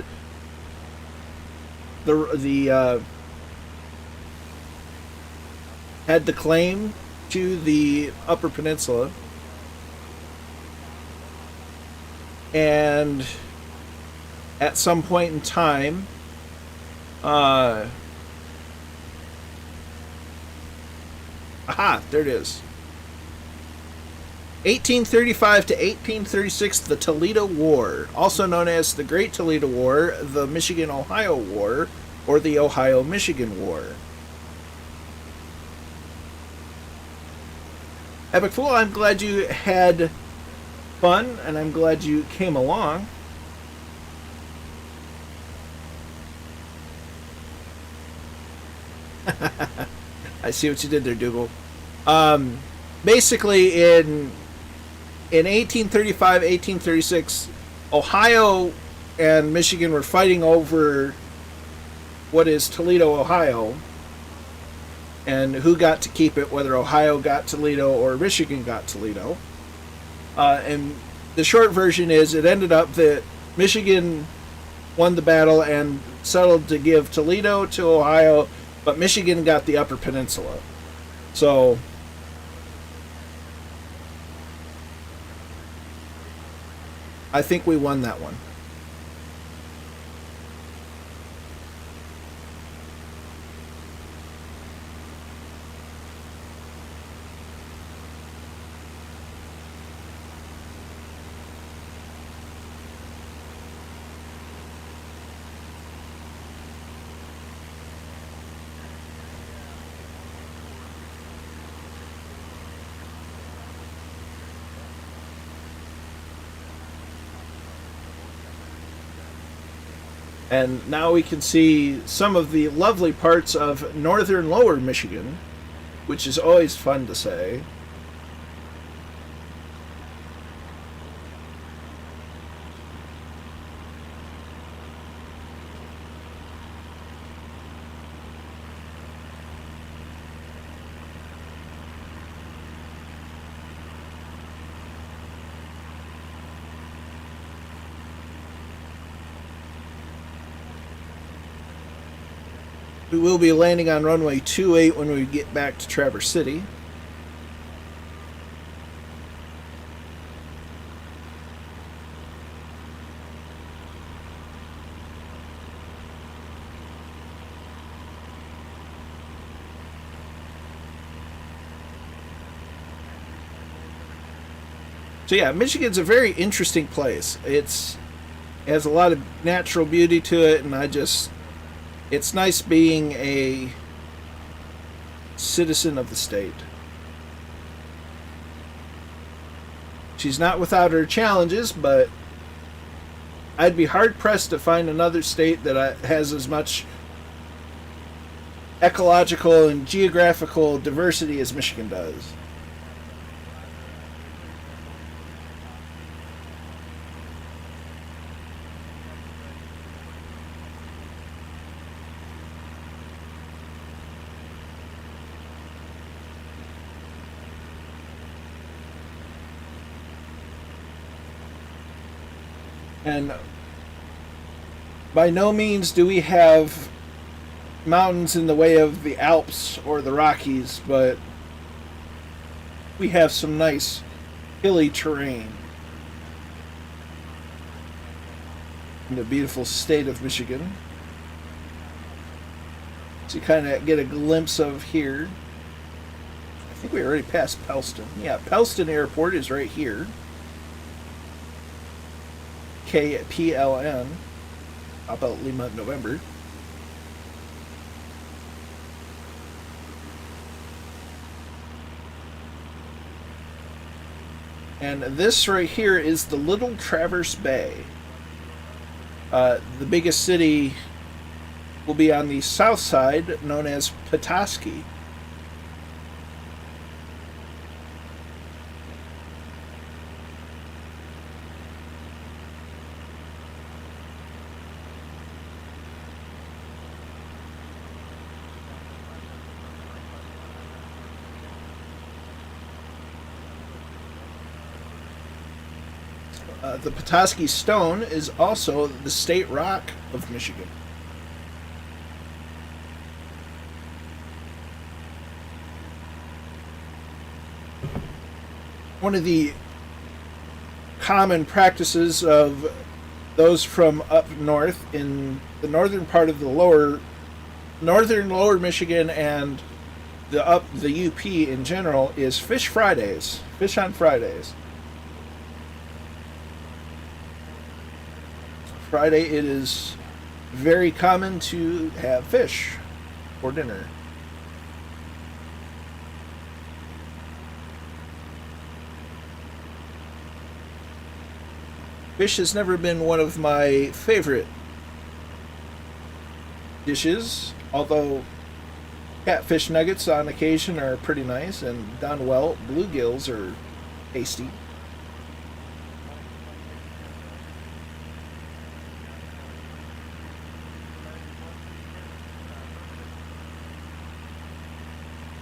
had the claim to the Upper Peninsula, and at some point in time, aha, there it is. 1835 to 1836, the Toledo War, also known as the Great Toledo War, the Michigan-Ohio War, or the Ohio-Michigan War. Epic Fool, I'm glad you had fun, and I'm glad you came along. I see what you did there, Dougal. Basically, in 1835, 1836, Ohio and Michigan were fighting over what is Toledo, Ohio, and who got to keep it, whether Ohio got Toledo or Michigan got Toledo. And the short version is it ended up that Michigan won the battle and settled to give Toledo to Ohio, but Michigan got the Upper Peninsula. So I think we won that one. And now we can see some of the lovely parts of northern lower Michigan, which is always fun to say. We will be landing on runway 28 when we get back to Traverse City. So yeah, Michigan's a very interesting place. It has a lot of natural beauty to it, and it's nice being a citizen of the state. She's not without her challenges, but I'd be hard-pressed to find another state that has as much ecological and geographical diversity as Michigan does. And by no means do we have mountains in the way of the Alps or the Rockies, but we have some nice hilly terrain in the beautiful state of Michigan. So you kind of get a glimpse of here. I think we already passed Pellston. Yeah, Pellston Airport is right here. KPLN, about Lima, November. And this right here is the Little Traverse Bay. The biggest city will be on the south side, known as Petoskey. The Petoskey Stone is also the state rock of Michigan. One of the common practices of those from up north in the northern part of the lower Michigan and the UP in general is Fish Fridays, fish on Fridays. Friday, it is very common to have fish for dinner. Fish has never been one of my favorite dishes, although catfish nuggets on occasion are pretty nice, and done well, bluegills are tasty.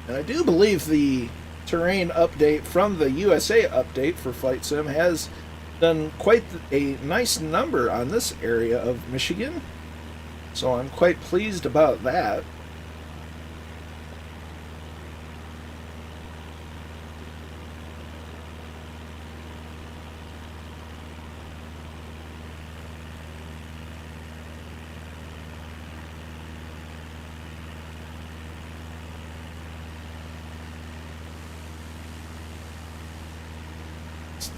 And I do believe the terrain update from the USA update for Flight Sim has done quite a nice number on this area of Michigan. So I'm quite pleased about that.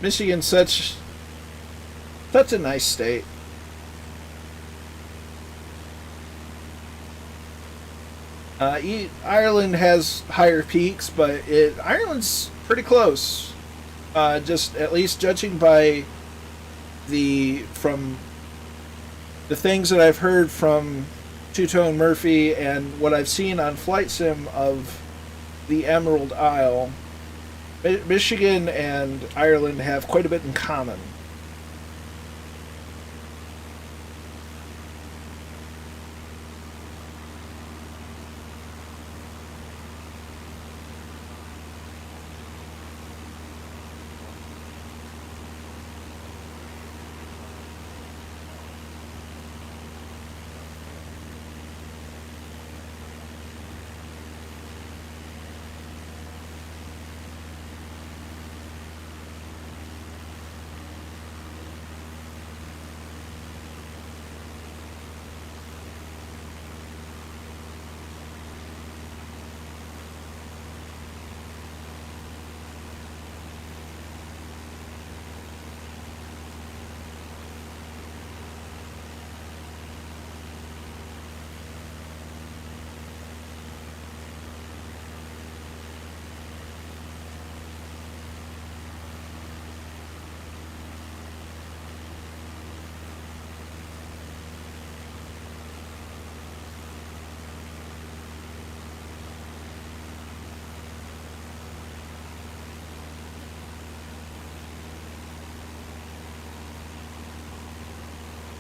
Michigan's such a nice state. Ireland has higher peaks, but Ireland's pretty close. Just at least judging by from the things that I've heard from Two-Tone Murphy and what I've seen on Flight Sim of the Emerald Isle, Michigan and Ireland have quite a bit in common.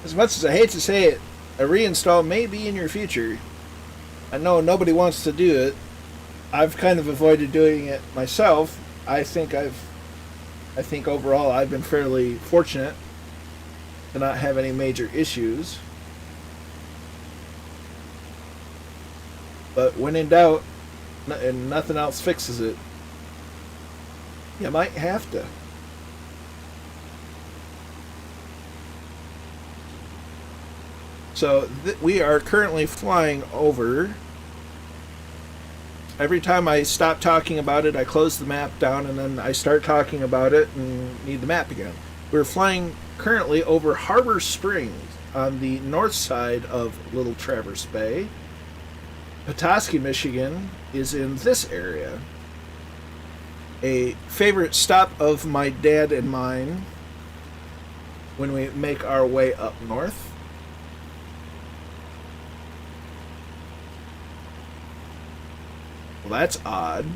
as much as I hate to say it, a reinstall may be in your future. I know nobody wants to do it. I've kind of avoided doing it myself. I think overall I've been fairly fortunate to not have any major issues. But when in doubt, and nothing else fixes it, you might have to. So we are currently flying over. Every time I stop talking about it, I close the map down and then I start talking about it and need the map again. We're flying currently over Harbor Springs on the north side of Little Traverse Bay. Petoskey, Michigan is in this area. A favorite stop of my dad and mine when we make our way up north. Well, that's odd.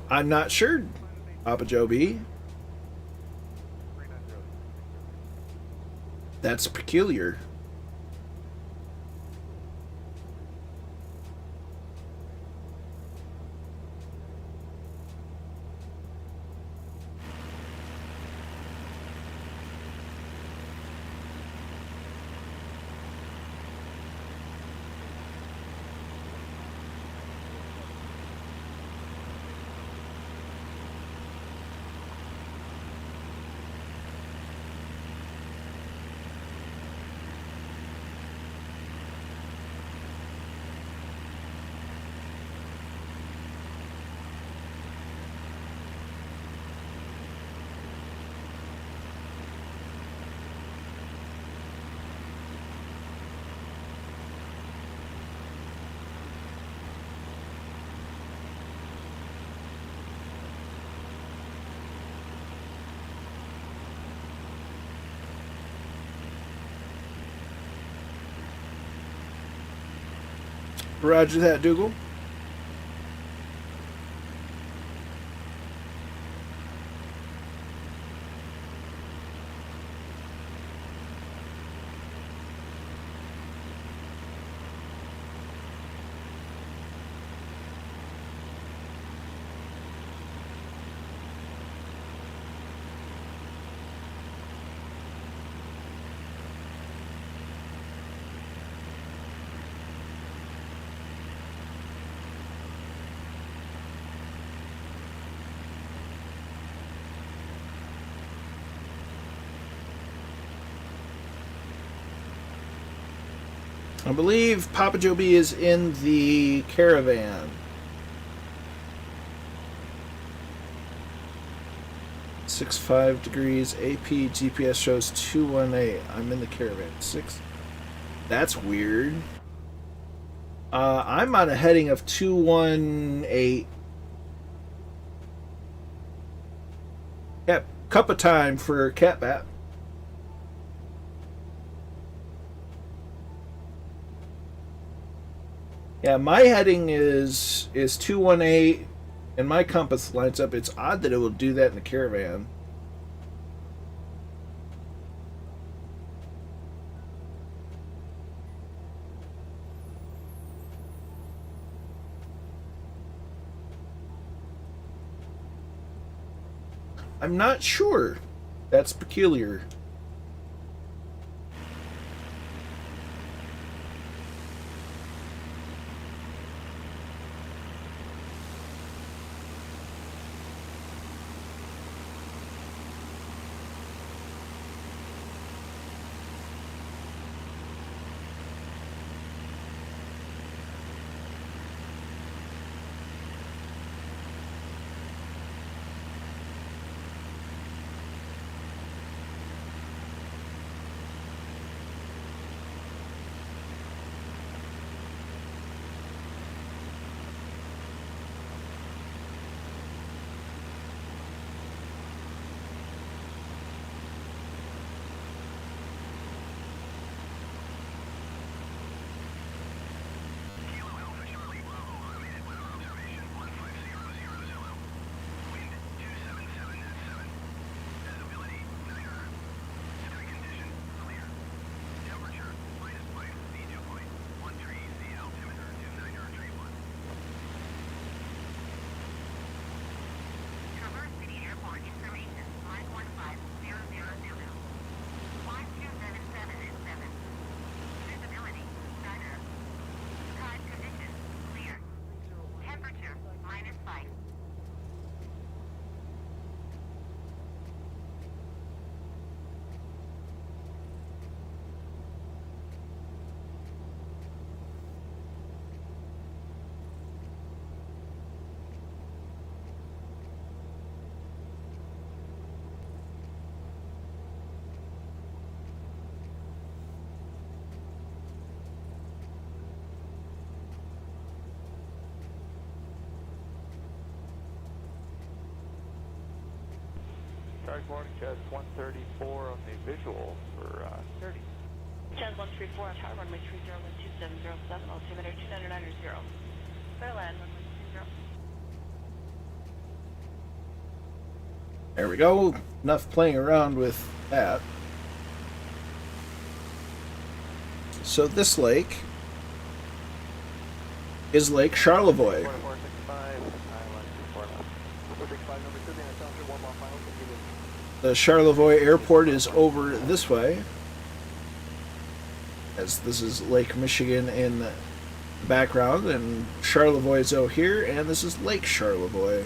I'm not sure, Papa Joe B. That's peculiar. Roger that, Dougal. I believe Papa Joe B is in the caravan. 65 degrees. AP GPS shows 218. I'm in the caravan. 6. That's weird. I'm on a heading of 218. Yep, cup of time for Catbat. Yeah, my heading is 218, and my compass lines up. It's odd that it will do that in the caravan. I'm not sure. That's peculiar. Good morning, Chaz. 134 on the visual for 30. Chaz 134 on tower, runway 30, wind 2707, altimeter 299 0. Clear land, runway 30. There we go. Enough playing around with that. So this lake is Lake Charlevoix. 4465, island 24 left. 465, number 2, and sounds one more final. The Charlevoix Airport is over this way, as this is Lake Michigan in the background, and Charlevoix is over here, and this is Lake Charlevoix.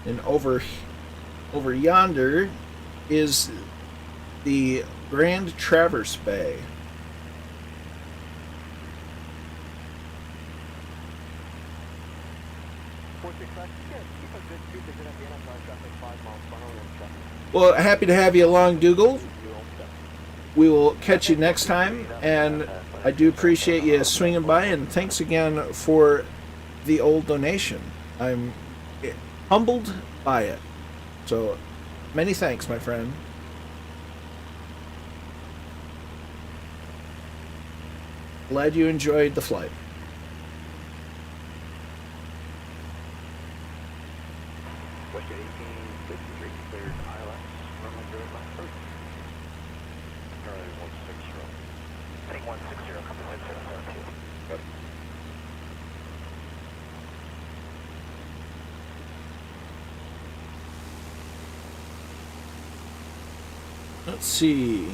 And over yonder is the Grand Traverse Bay. Well, happy to have you along, Dougal. We will catch you next time, and I do appreciate you swinging by, and thanks again for the old donation. I'm humbled by it. So, many thanks, my friend. Glad you enjoyed the flight. West 1863 cleared islands. Runway 0 left. Charlie 160. Heading 160, coming wind 772. Good. Let's see.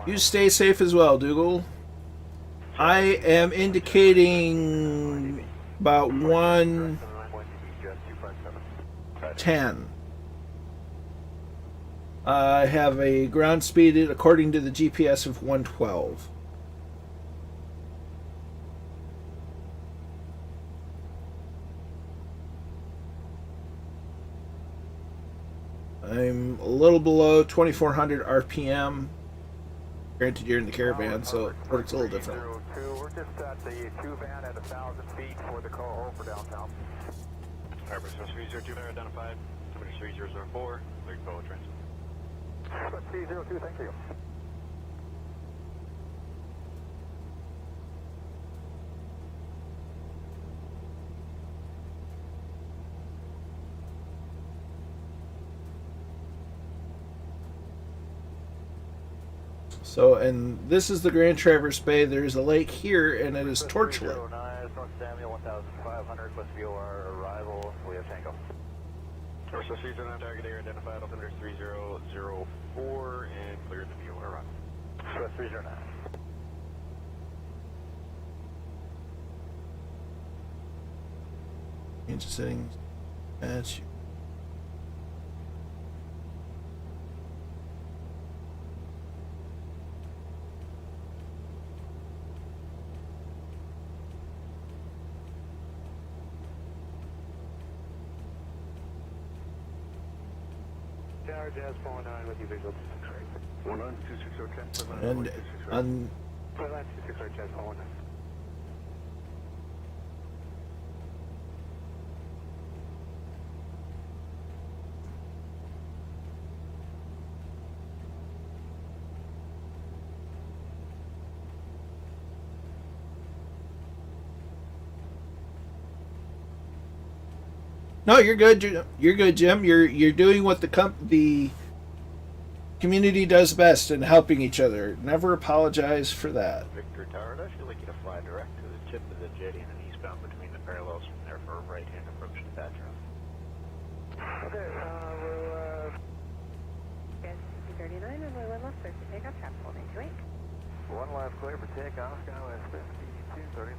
You stay safe as well, Dougal. I am indicating about 110. I have a ground speed, according to the GPS, of 112. I'm a little below 2400 RPM. Granted, you're in the caravan, so it works a little different. We're just at the 2 van at 1,000 feet for the call for downtown. Airbus 302 identified. Altimeter 3004. Cleared call transit. 302, thank you. So, and this is the Grand Traverse Bay. There's a lake here, and it is Torchlight. North Samuel 1500, West VOR arrival. We have Tango. Airbus 309 target area identified. Altimeter 3004 and cleared the VOR arrival. West 309. Change settings. Match. Jazz 409 with you, visual 260. And on 260, Jazz 409. No, you're good. You're good, Jim. You're doing what the community does best in helping each other. Never apologize for that. Victor Tower, I'd actually like you to fly direct to the tip of the jetty and then eastbound between the parallels from there for a right-hand approach to Thatcher. Okay, we'll, Yes, 39, runway 1 left, clear for takeoff, traffic holding 28. one left clear for takeoff, Skywest 5239.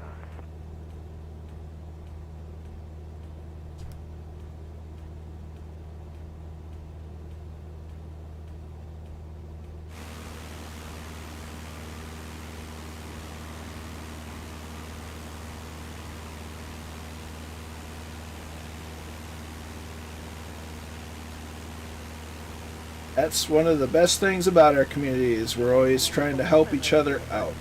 That's one of the best things about our community is we're always trying to help each other out.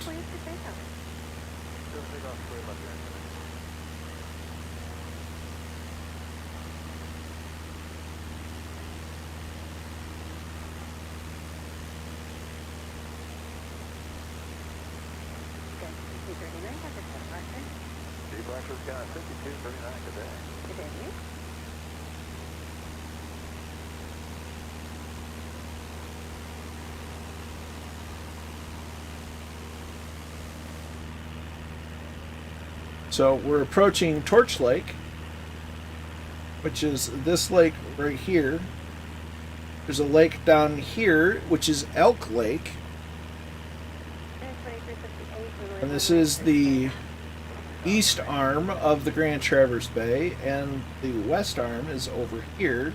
So we're approaching Torch Lake, which is this lake right here. There's a lake down here, which is Elk Lake. And this is the east arm of the Grand Traverse Bay, and the west arm is over here.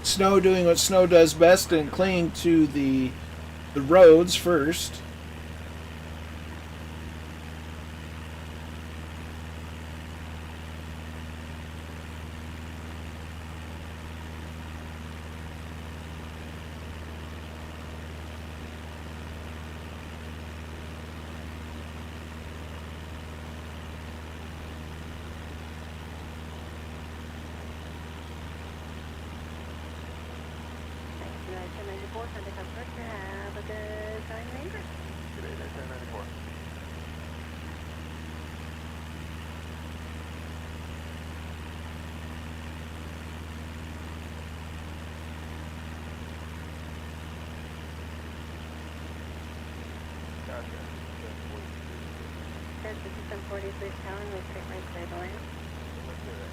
Snow doing what snow does best and clinging to the roads first.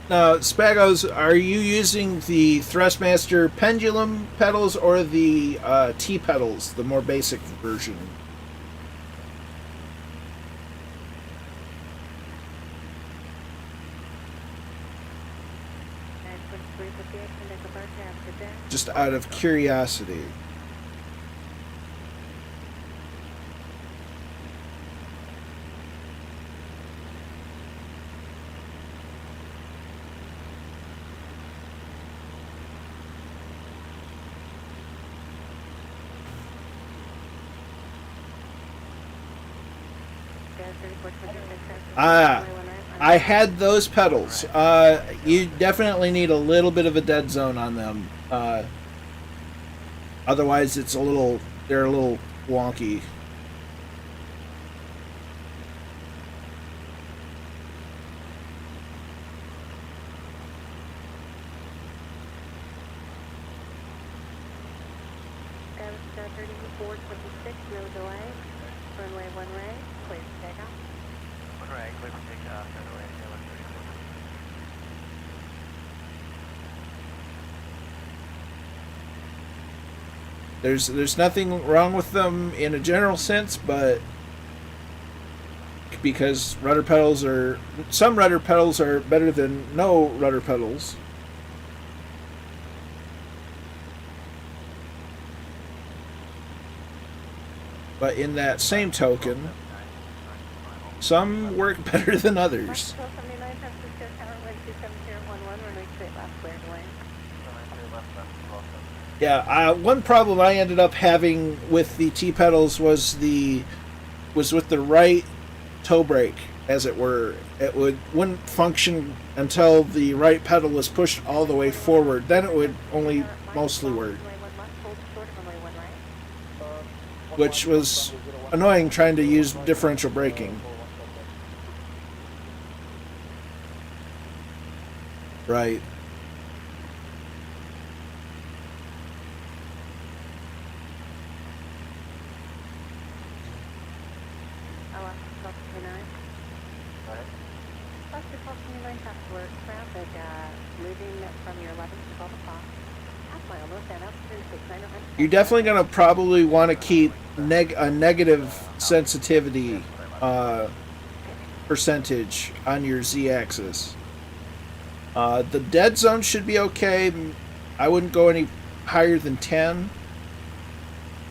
Now, Spagos, are you using the Thrustmaster pendulum pedals or the T pedals, the more basic version? Just out of curiosity. I had those pedals. You definitely need a little bit of a dead zone on them. Otherwise, they're a little wonky. There's nothing wrong with them in a general sense, but because some rudder pedals are better than no rudder pedals. But in that same token, some work better than others. Yeah, one problem I ended up having with the T pedals was with the right toe brake, as it were. It wouldn't function until the right pedal was pushed all the way forward. Then it would only mostly work, which was annoying trying to use differential braking. Right. Buster call from your 9 alert traffic, leaving from your 11 to 12 o'clock. Half mile north and altitude 6900. You're definitely going to probably want to keep a negative sensitivity percentage on your z-axis. The dead zone should be okay. I wouldn't go any higher than 10.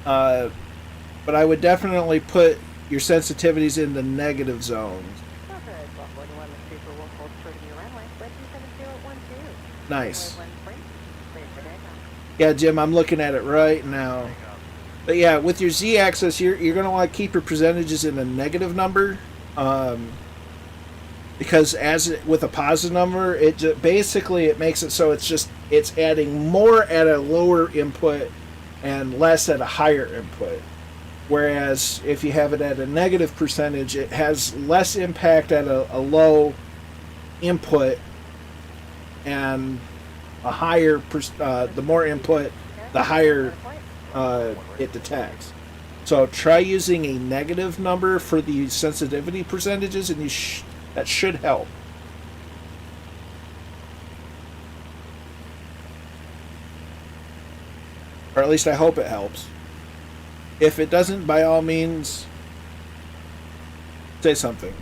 But I would definitely put your sensitivities in the negative zones. Nice. Yeah, Jim, I'm looking at it right now. But yeah, with your z-axis, you're going to want to keep your percentages in a negative number. Because with a positive number, basically it makes it so it's adding more at a lower input and less at a higher input. Whereas if you have it at a negative percentage, it has less impact at a low input and a higher, the more input, the higher it detects. So try using a negative number for the sensitivity percentages, and that should help. Or at least I hope it helps. If it doesn't, by all means, say something.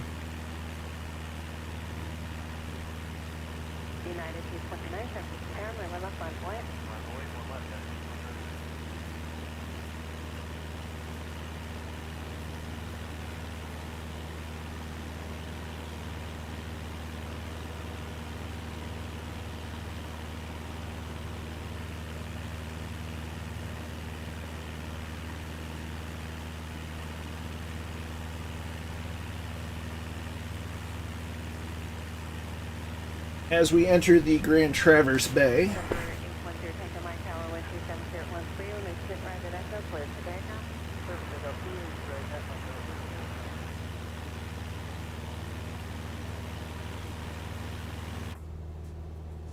United 229, Paramount, we're left on point. As we enter the Grand Traverse Bay,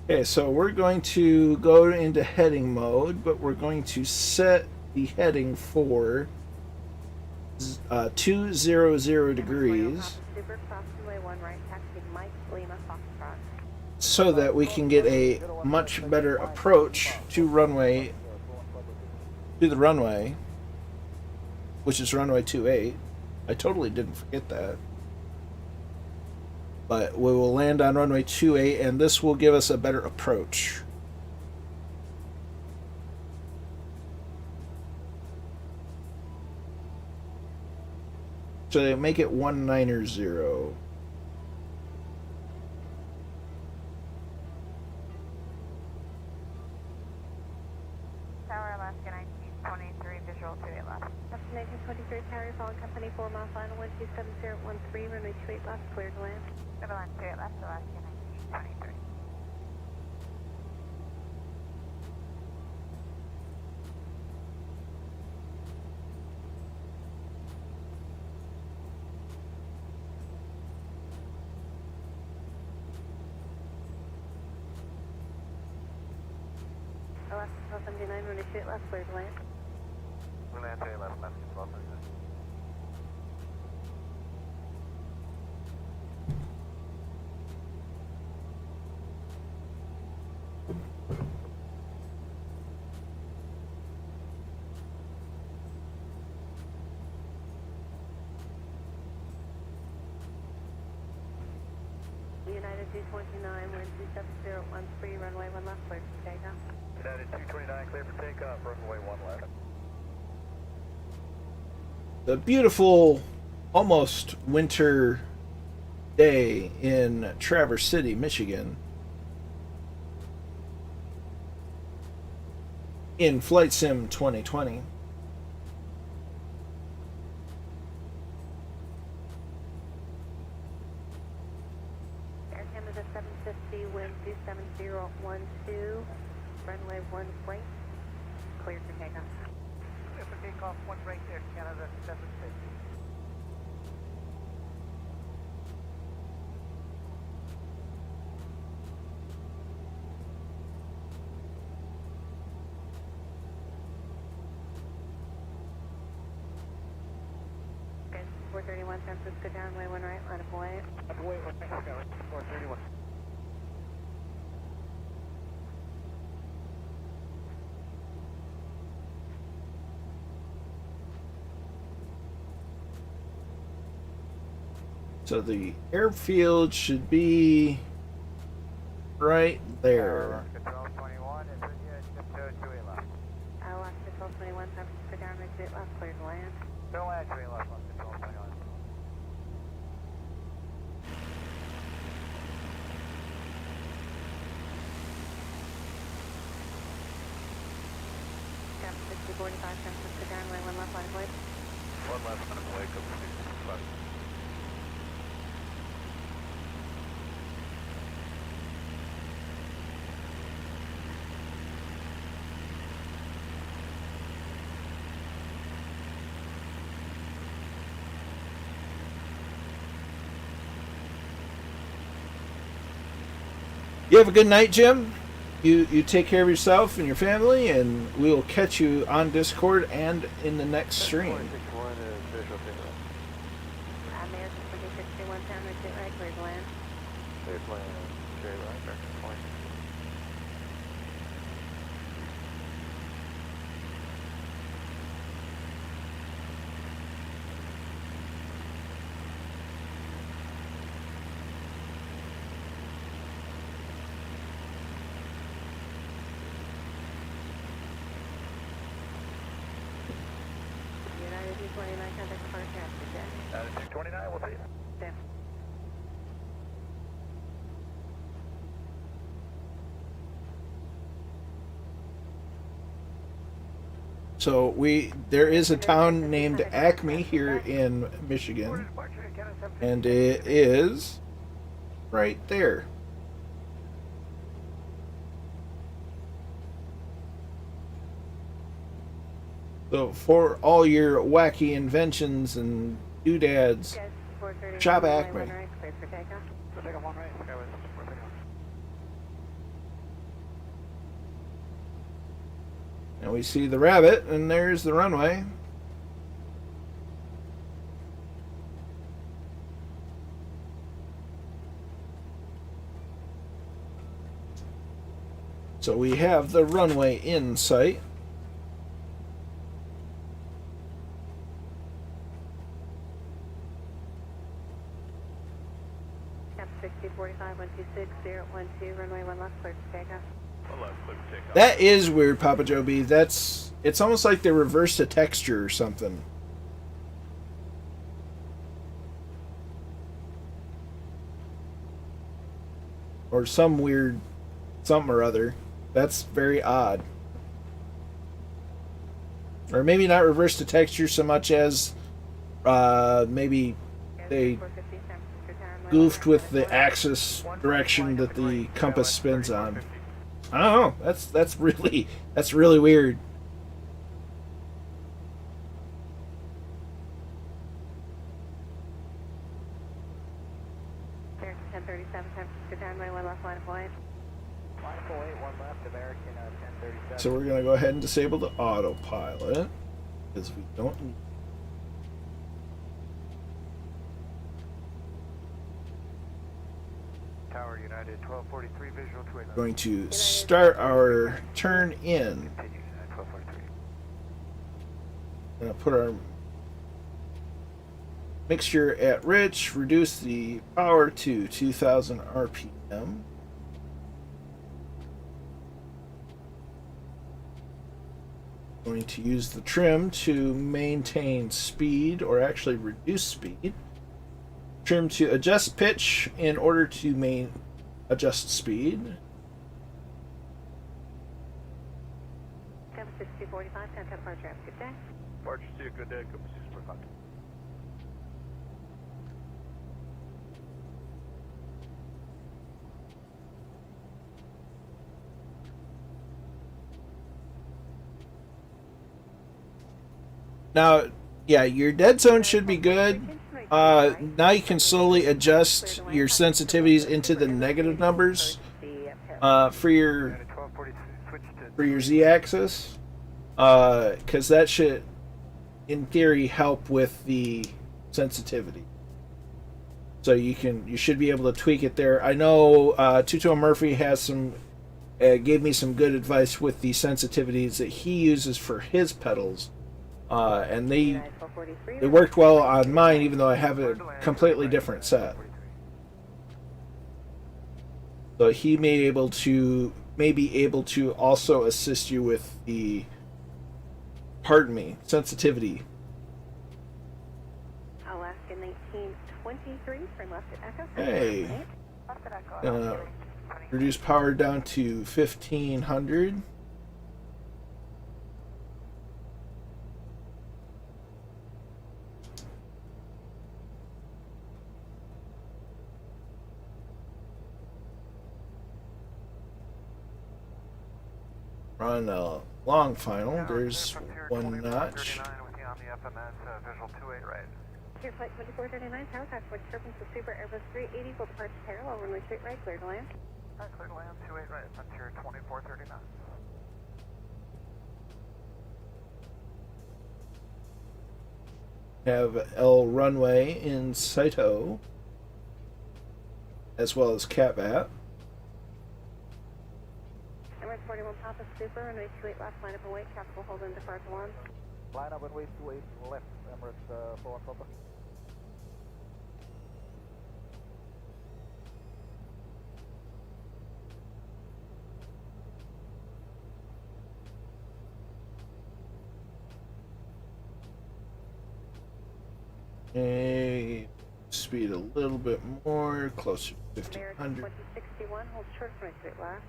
okay, so we're going to go into heading mode, but we're going to set the heading for 200 degrees so that we can get a much better approach to the runway, which is runway 28. I totally didn't forget that. But we will land on runway 28, and this will give us a better approach. So they make it 190. Tower Alaska 1923, visual 28 left. Destination 23, Tower, following company 4 mile final 127.013, runway 28 left, clear to land. Avalanche 28 left, Alaska 1923. Alaska 1279, runway 28 left, clear to land. We'll land 28 left, Alaska 1279. United 229, we're in 27013, runway 1 left, clear for takeoff. United 229, clear for takeoff, runway 1 left. The beautiful, almost winter day in Traverse City, Michigan. In Flight Sim 2020. Air Canada 750, wind 27012, runway 1 right, clear for takeoff. Clear for takeoff, 1 right there, Canada 750. Okay, 431, San Francisco, downway 1 right, line of way. Wait, 1 right, So the airfield should be right there. Control 21, is it you? Just 28 left. Alaska Control 21, San Francisco downwind 28 left, clear to land. Don't land 28 left on Control 21. Cap 6045, San Francisco downwind, 1 left line of way. One left on the way, couple 665. You have a good night, Jim. You take care of yourself and your family, and we will catch you on Discord and in the next stream. 61 is visual pickup. American 2631, downwind 28 right, clear to land. Clear to land, Cherry Line, direction point. United 229, contact departure after check. Attitude 29, we'll see you. Stand. So there is a town named Acme here in Michigan, and it is right there. So for all your wacky inventions and doodads, Guys, 430, Shop runway Acme. 1 right, clear for takeoff. We'll take off one right. Okay, we're taking off. and we see the rabbit, and there's the runway. So we have the runway in sight. Cap 6045, 126012, runway 1 left, clear for takeoff. One left, clear for takeoff. That is weird, Papa Joe B. It's almost like they reversed a texture or something. Or some weird something or other. That's very odd. Or maybe not reverse the texture so much as maybe they 450, San Francisco downwind, goofed one with right, the left. axis direction that the compass spins on. I don't know. That's really weird. American 1037, San Francisco downwind, 1 left line of flight. Line 48, one left, American 1037. So we're gonna go ahead and disable the autopilot because we don't need. Tower United 1243, visual to We're going to start our turn in. Continue, United 1243. Gonna put our mixture at rich, reduce the power to 2000 RPM. Going to use the trim to maintain speed, or actually reduce speed. Trim to adjust pitch in order to adjust speed. Cap 6045, contact departure after good day. Departure, see you, good day, couple 645. Now, yeah, your dead zone should be good. Now you can slowly adjust your sensitivities into the negative numbers for your United 1243, switch to for your z-axis, because that should, in theory, help with the sensitivity. So you should be able to tweak it there. I know Tuto Murphy has gave me some good advice with the sensitivities that he uses for his pedals. And they worked well on mine, even though I have a completely different set. So he may be able to also assist you with the, pardon me, sensitivity. Alaska 1923 from left at Echo. Hey, reduce power down to 1500. Run a long final. There's one notch. Here, flight 2439, tower tax, which disturbance of Super Airbus 380 will depart parallel, runway straight right, clear to land. Clear to land, 28 right, Frontier 2439. Have L runway in Saito, as well as CATVAT. Emirates 41 Papa Super, runway 28 left, line up and wait, capital hold and depart to one. Line up and wait, 28 left, Emirates 41 Papa. A speed a little bit more, closer to 1500. 2061, hold short, runway straight left.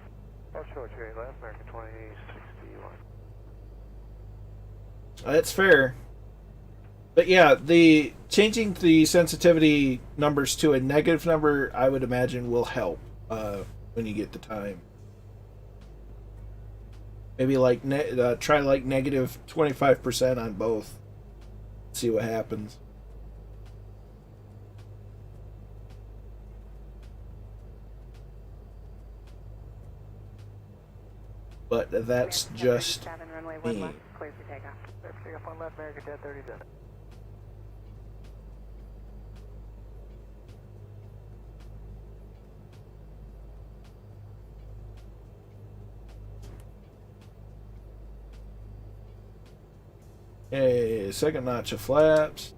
Hold short, straight left, American 2061. That's fair. But yeah, the changing the sensitivity numbers to a negative number, I would imagine, will help when you get the time. Maybe like try like negative 25% on both. See what happens. But that's just me. Clear for takeoff. Clear for takeoff on left, American 1037. Okay, second notch of flaps.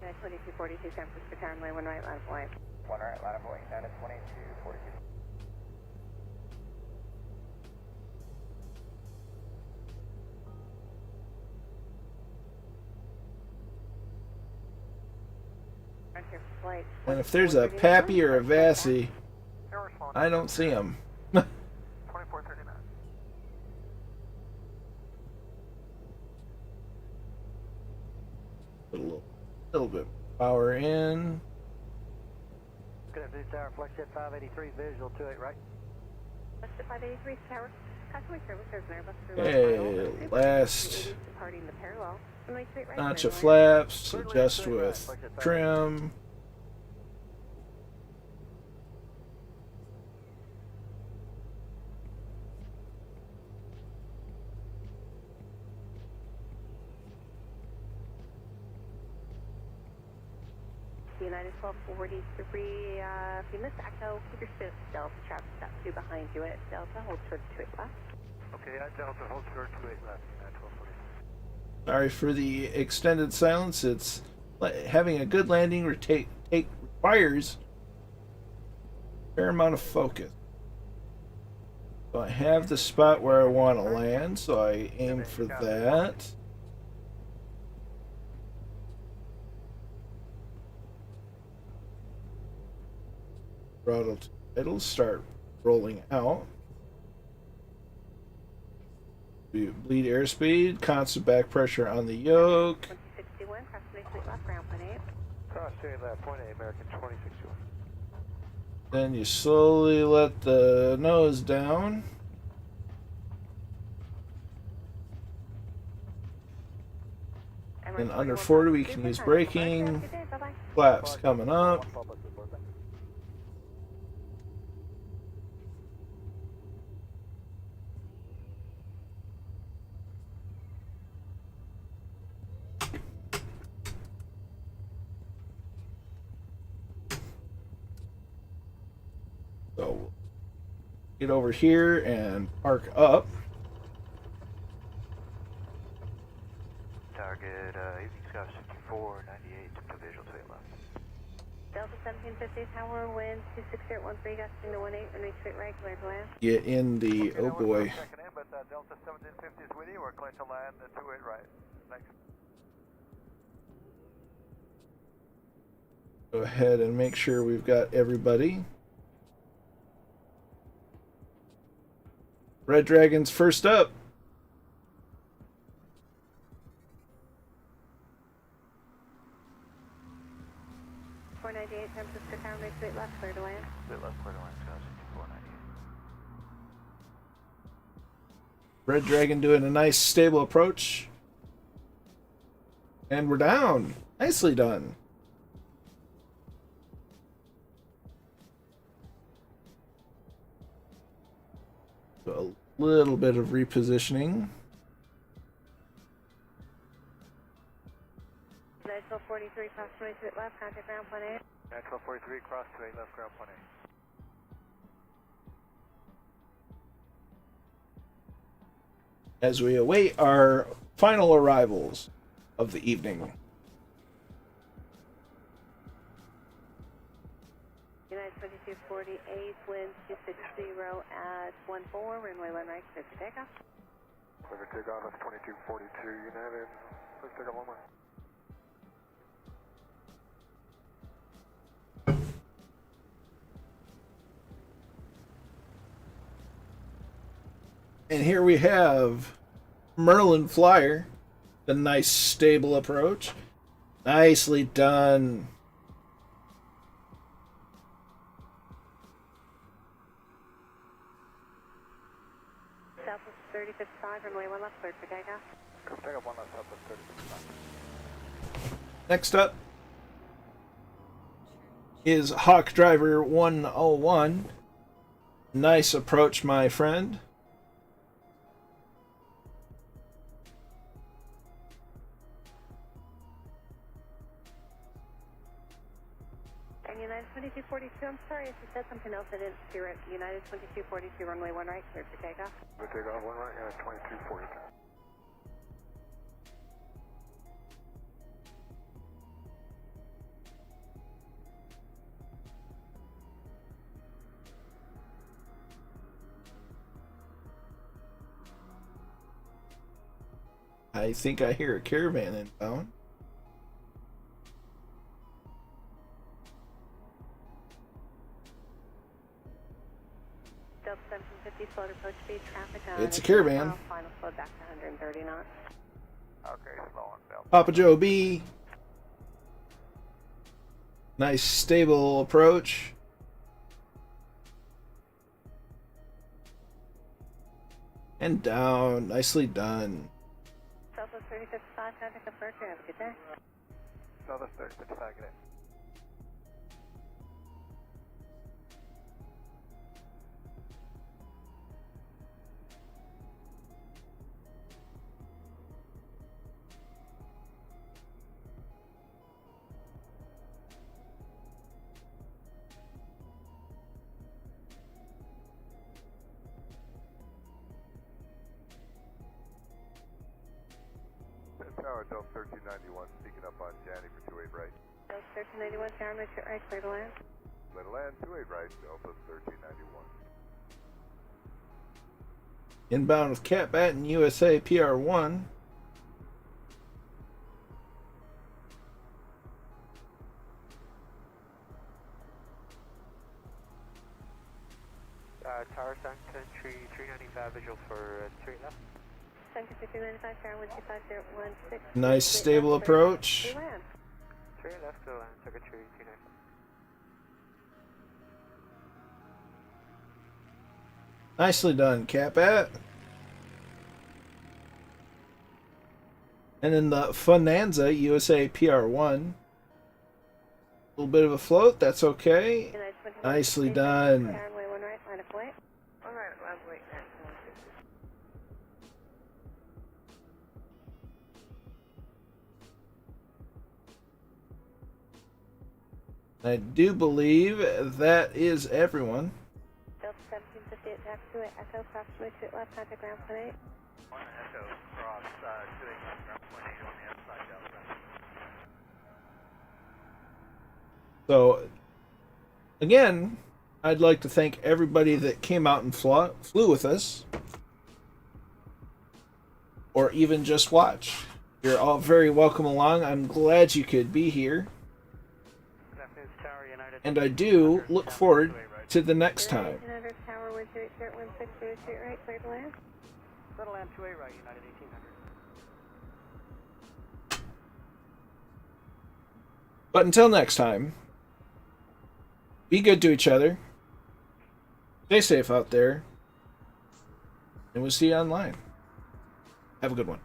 Yeah, 2242 San Francisco Tower, runway 1 right, line up white. 1 right, line up wait, down to 2242. Frontier flight. And if there's a Pappy or a Vassy, I don't see them. 2439. Put a little bit power in. Good afternoon, Tower, flex jet 583, visual 28 right. Flex jet 583 Tower. Customary service, there's an Airbus Okay, last departing the parallel. Runway straight right, notch clear of to land. flaps, adjust with trim. United 1243, if you miss Echo, keep your spin Delta, traffic stop 2 behind you at Delta, hold short 28 left. Okay, at Delta, hold short 28 left, at 1240. Sorry for the extended silence. It's having a good landing requires a fair amount of focus. So I have the spot where I want to land, so I aim for that. Throttle to middle, start rolling out. Bleed airspeed, constant back pressure on the yoke. 2061, cross 28 left, ground 0.8. Cross 28 left, 0.8, American 2061. Then you slowly let the nose down. And under 40 we can use braking. Flaps coming up. So Get over here and park up. Target Evening Sky 5498 to visual to the left. Delta 1750 Tower, wind 26013, gusting to 18, runway straight right, clear to land. Get in the, oh boy. Checking in, but Delta 1750 is with you. We're clear to land 28 right. Thanks. Go ahead and make sure we've got everybody. Red Dragon's first up. San Francisco Tower, runway straight left, clear to land. Straight left, clear to land, Sky 6498. Red Dragon doing a nice stable approach. And we're down. Nicely done. So a little bit of repositioning. United 1243, cross runway straight left, contact ground point A. 1243, cross to 8 left, ground point A. As we await our final arrivals of the evening. United 2248, wind 260 at 14, runway 1 right, clear for takeoff. Clear for takeoff, that's 2242 United. Let's take off one more. And here we have Merlin Flyer, the nice stable approach. Nicely done. Southwest 3055, runway 1 left, clear for takeoff. Clear for takeoff, one left, Southwest 3055. Next up is Hawk Driver 101. Nice approach, my friend. And United 2242, I'm sorry if you said something else I didn't hear it. United 2242, runway 1 right, clear for takeoff. Clear for takeoff, one right, United 2242. I think I hear a caravan inbound. Delta 750, float approach speed, traffic on. It's a caravan. Final flow back to 130 knots. Okay, slow on Delta. Papa Joe B. Nice stable approach. And down. Nicely done. Southwest 3055, contact departure, have a good day. Southwest 3055, good day. Tower, Delta 1391, speaking up on Janny for 28 right. Delta 1391, tower, make sure right, clear to land. Clear to land, 28 right, Delta 1391. Inbound with Cat Bat and USA PR1. Tower Sun Country 395, visual for straight left. Sunken 5395, tower 125016. Nice stable approach. Clear land. Straight left, clear land, Secretary 395. Nicely done, Cat Bat. And then the Funanza USA PR1. A little bit of a float, that's okay. United 21, Nicely done. tower, runway 1 right, line of flight. 1 right, line of flight. I do believe that is everyone. Delta 1758, contact 28 Echo, cross runway 28 left, contact ground point 8. 1 Echo, cross 28 left, ground point 8 on the outside, Delta. So, again, I'd like to thank everybody that came out and flew with us, or even just watch. You're all very welcome along. I'm glad you could be here, and I do look forward to the next time. 1800 Tower 128, 16, straight right, clear to land. Clear to land 28 right, United 1800. But until next time, be good to each other. Stay safe out there. And we'll see you online. Have a good one.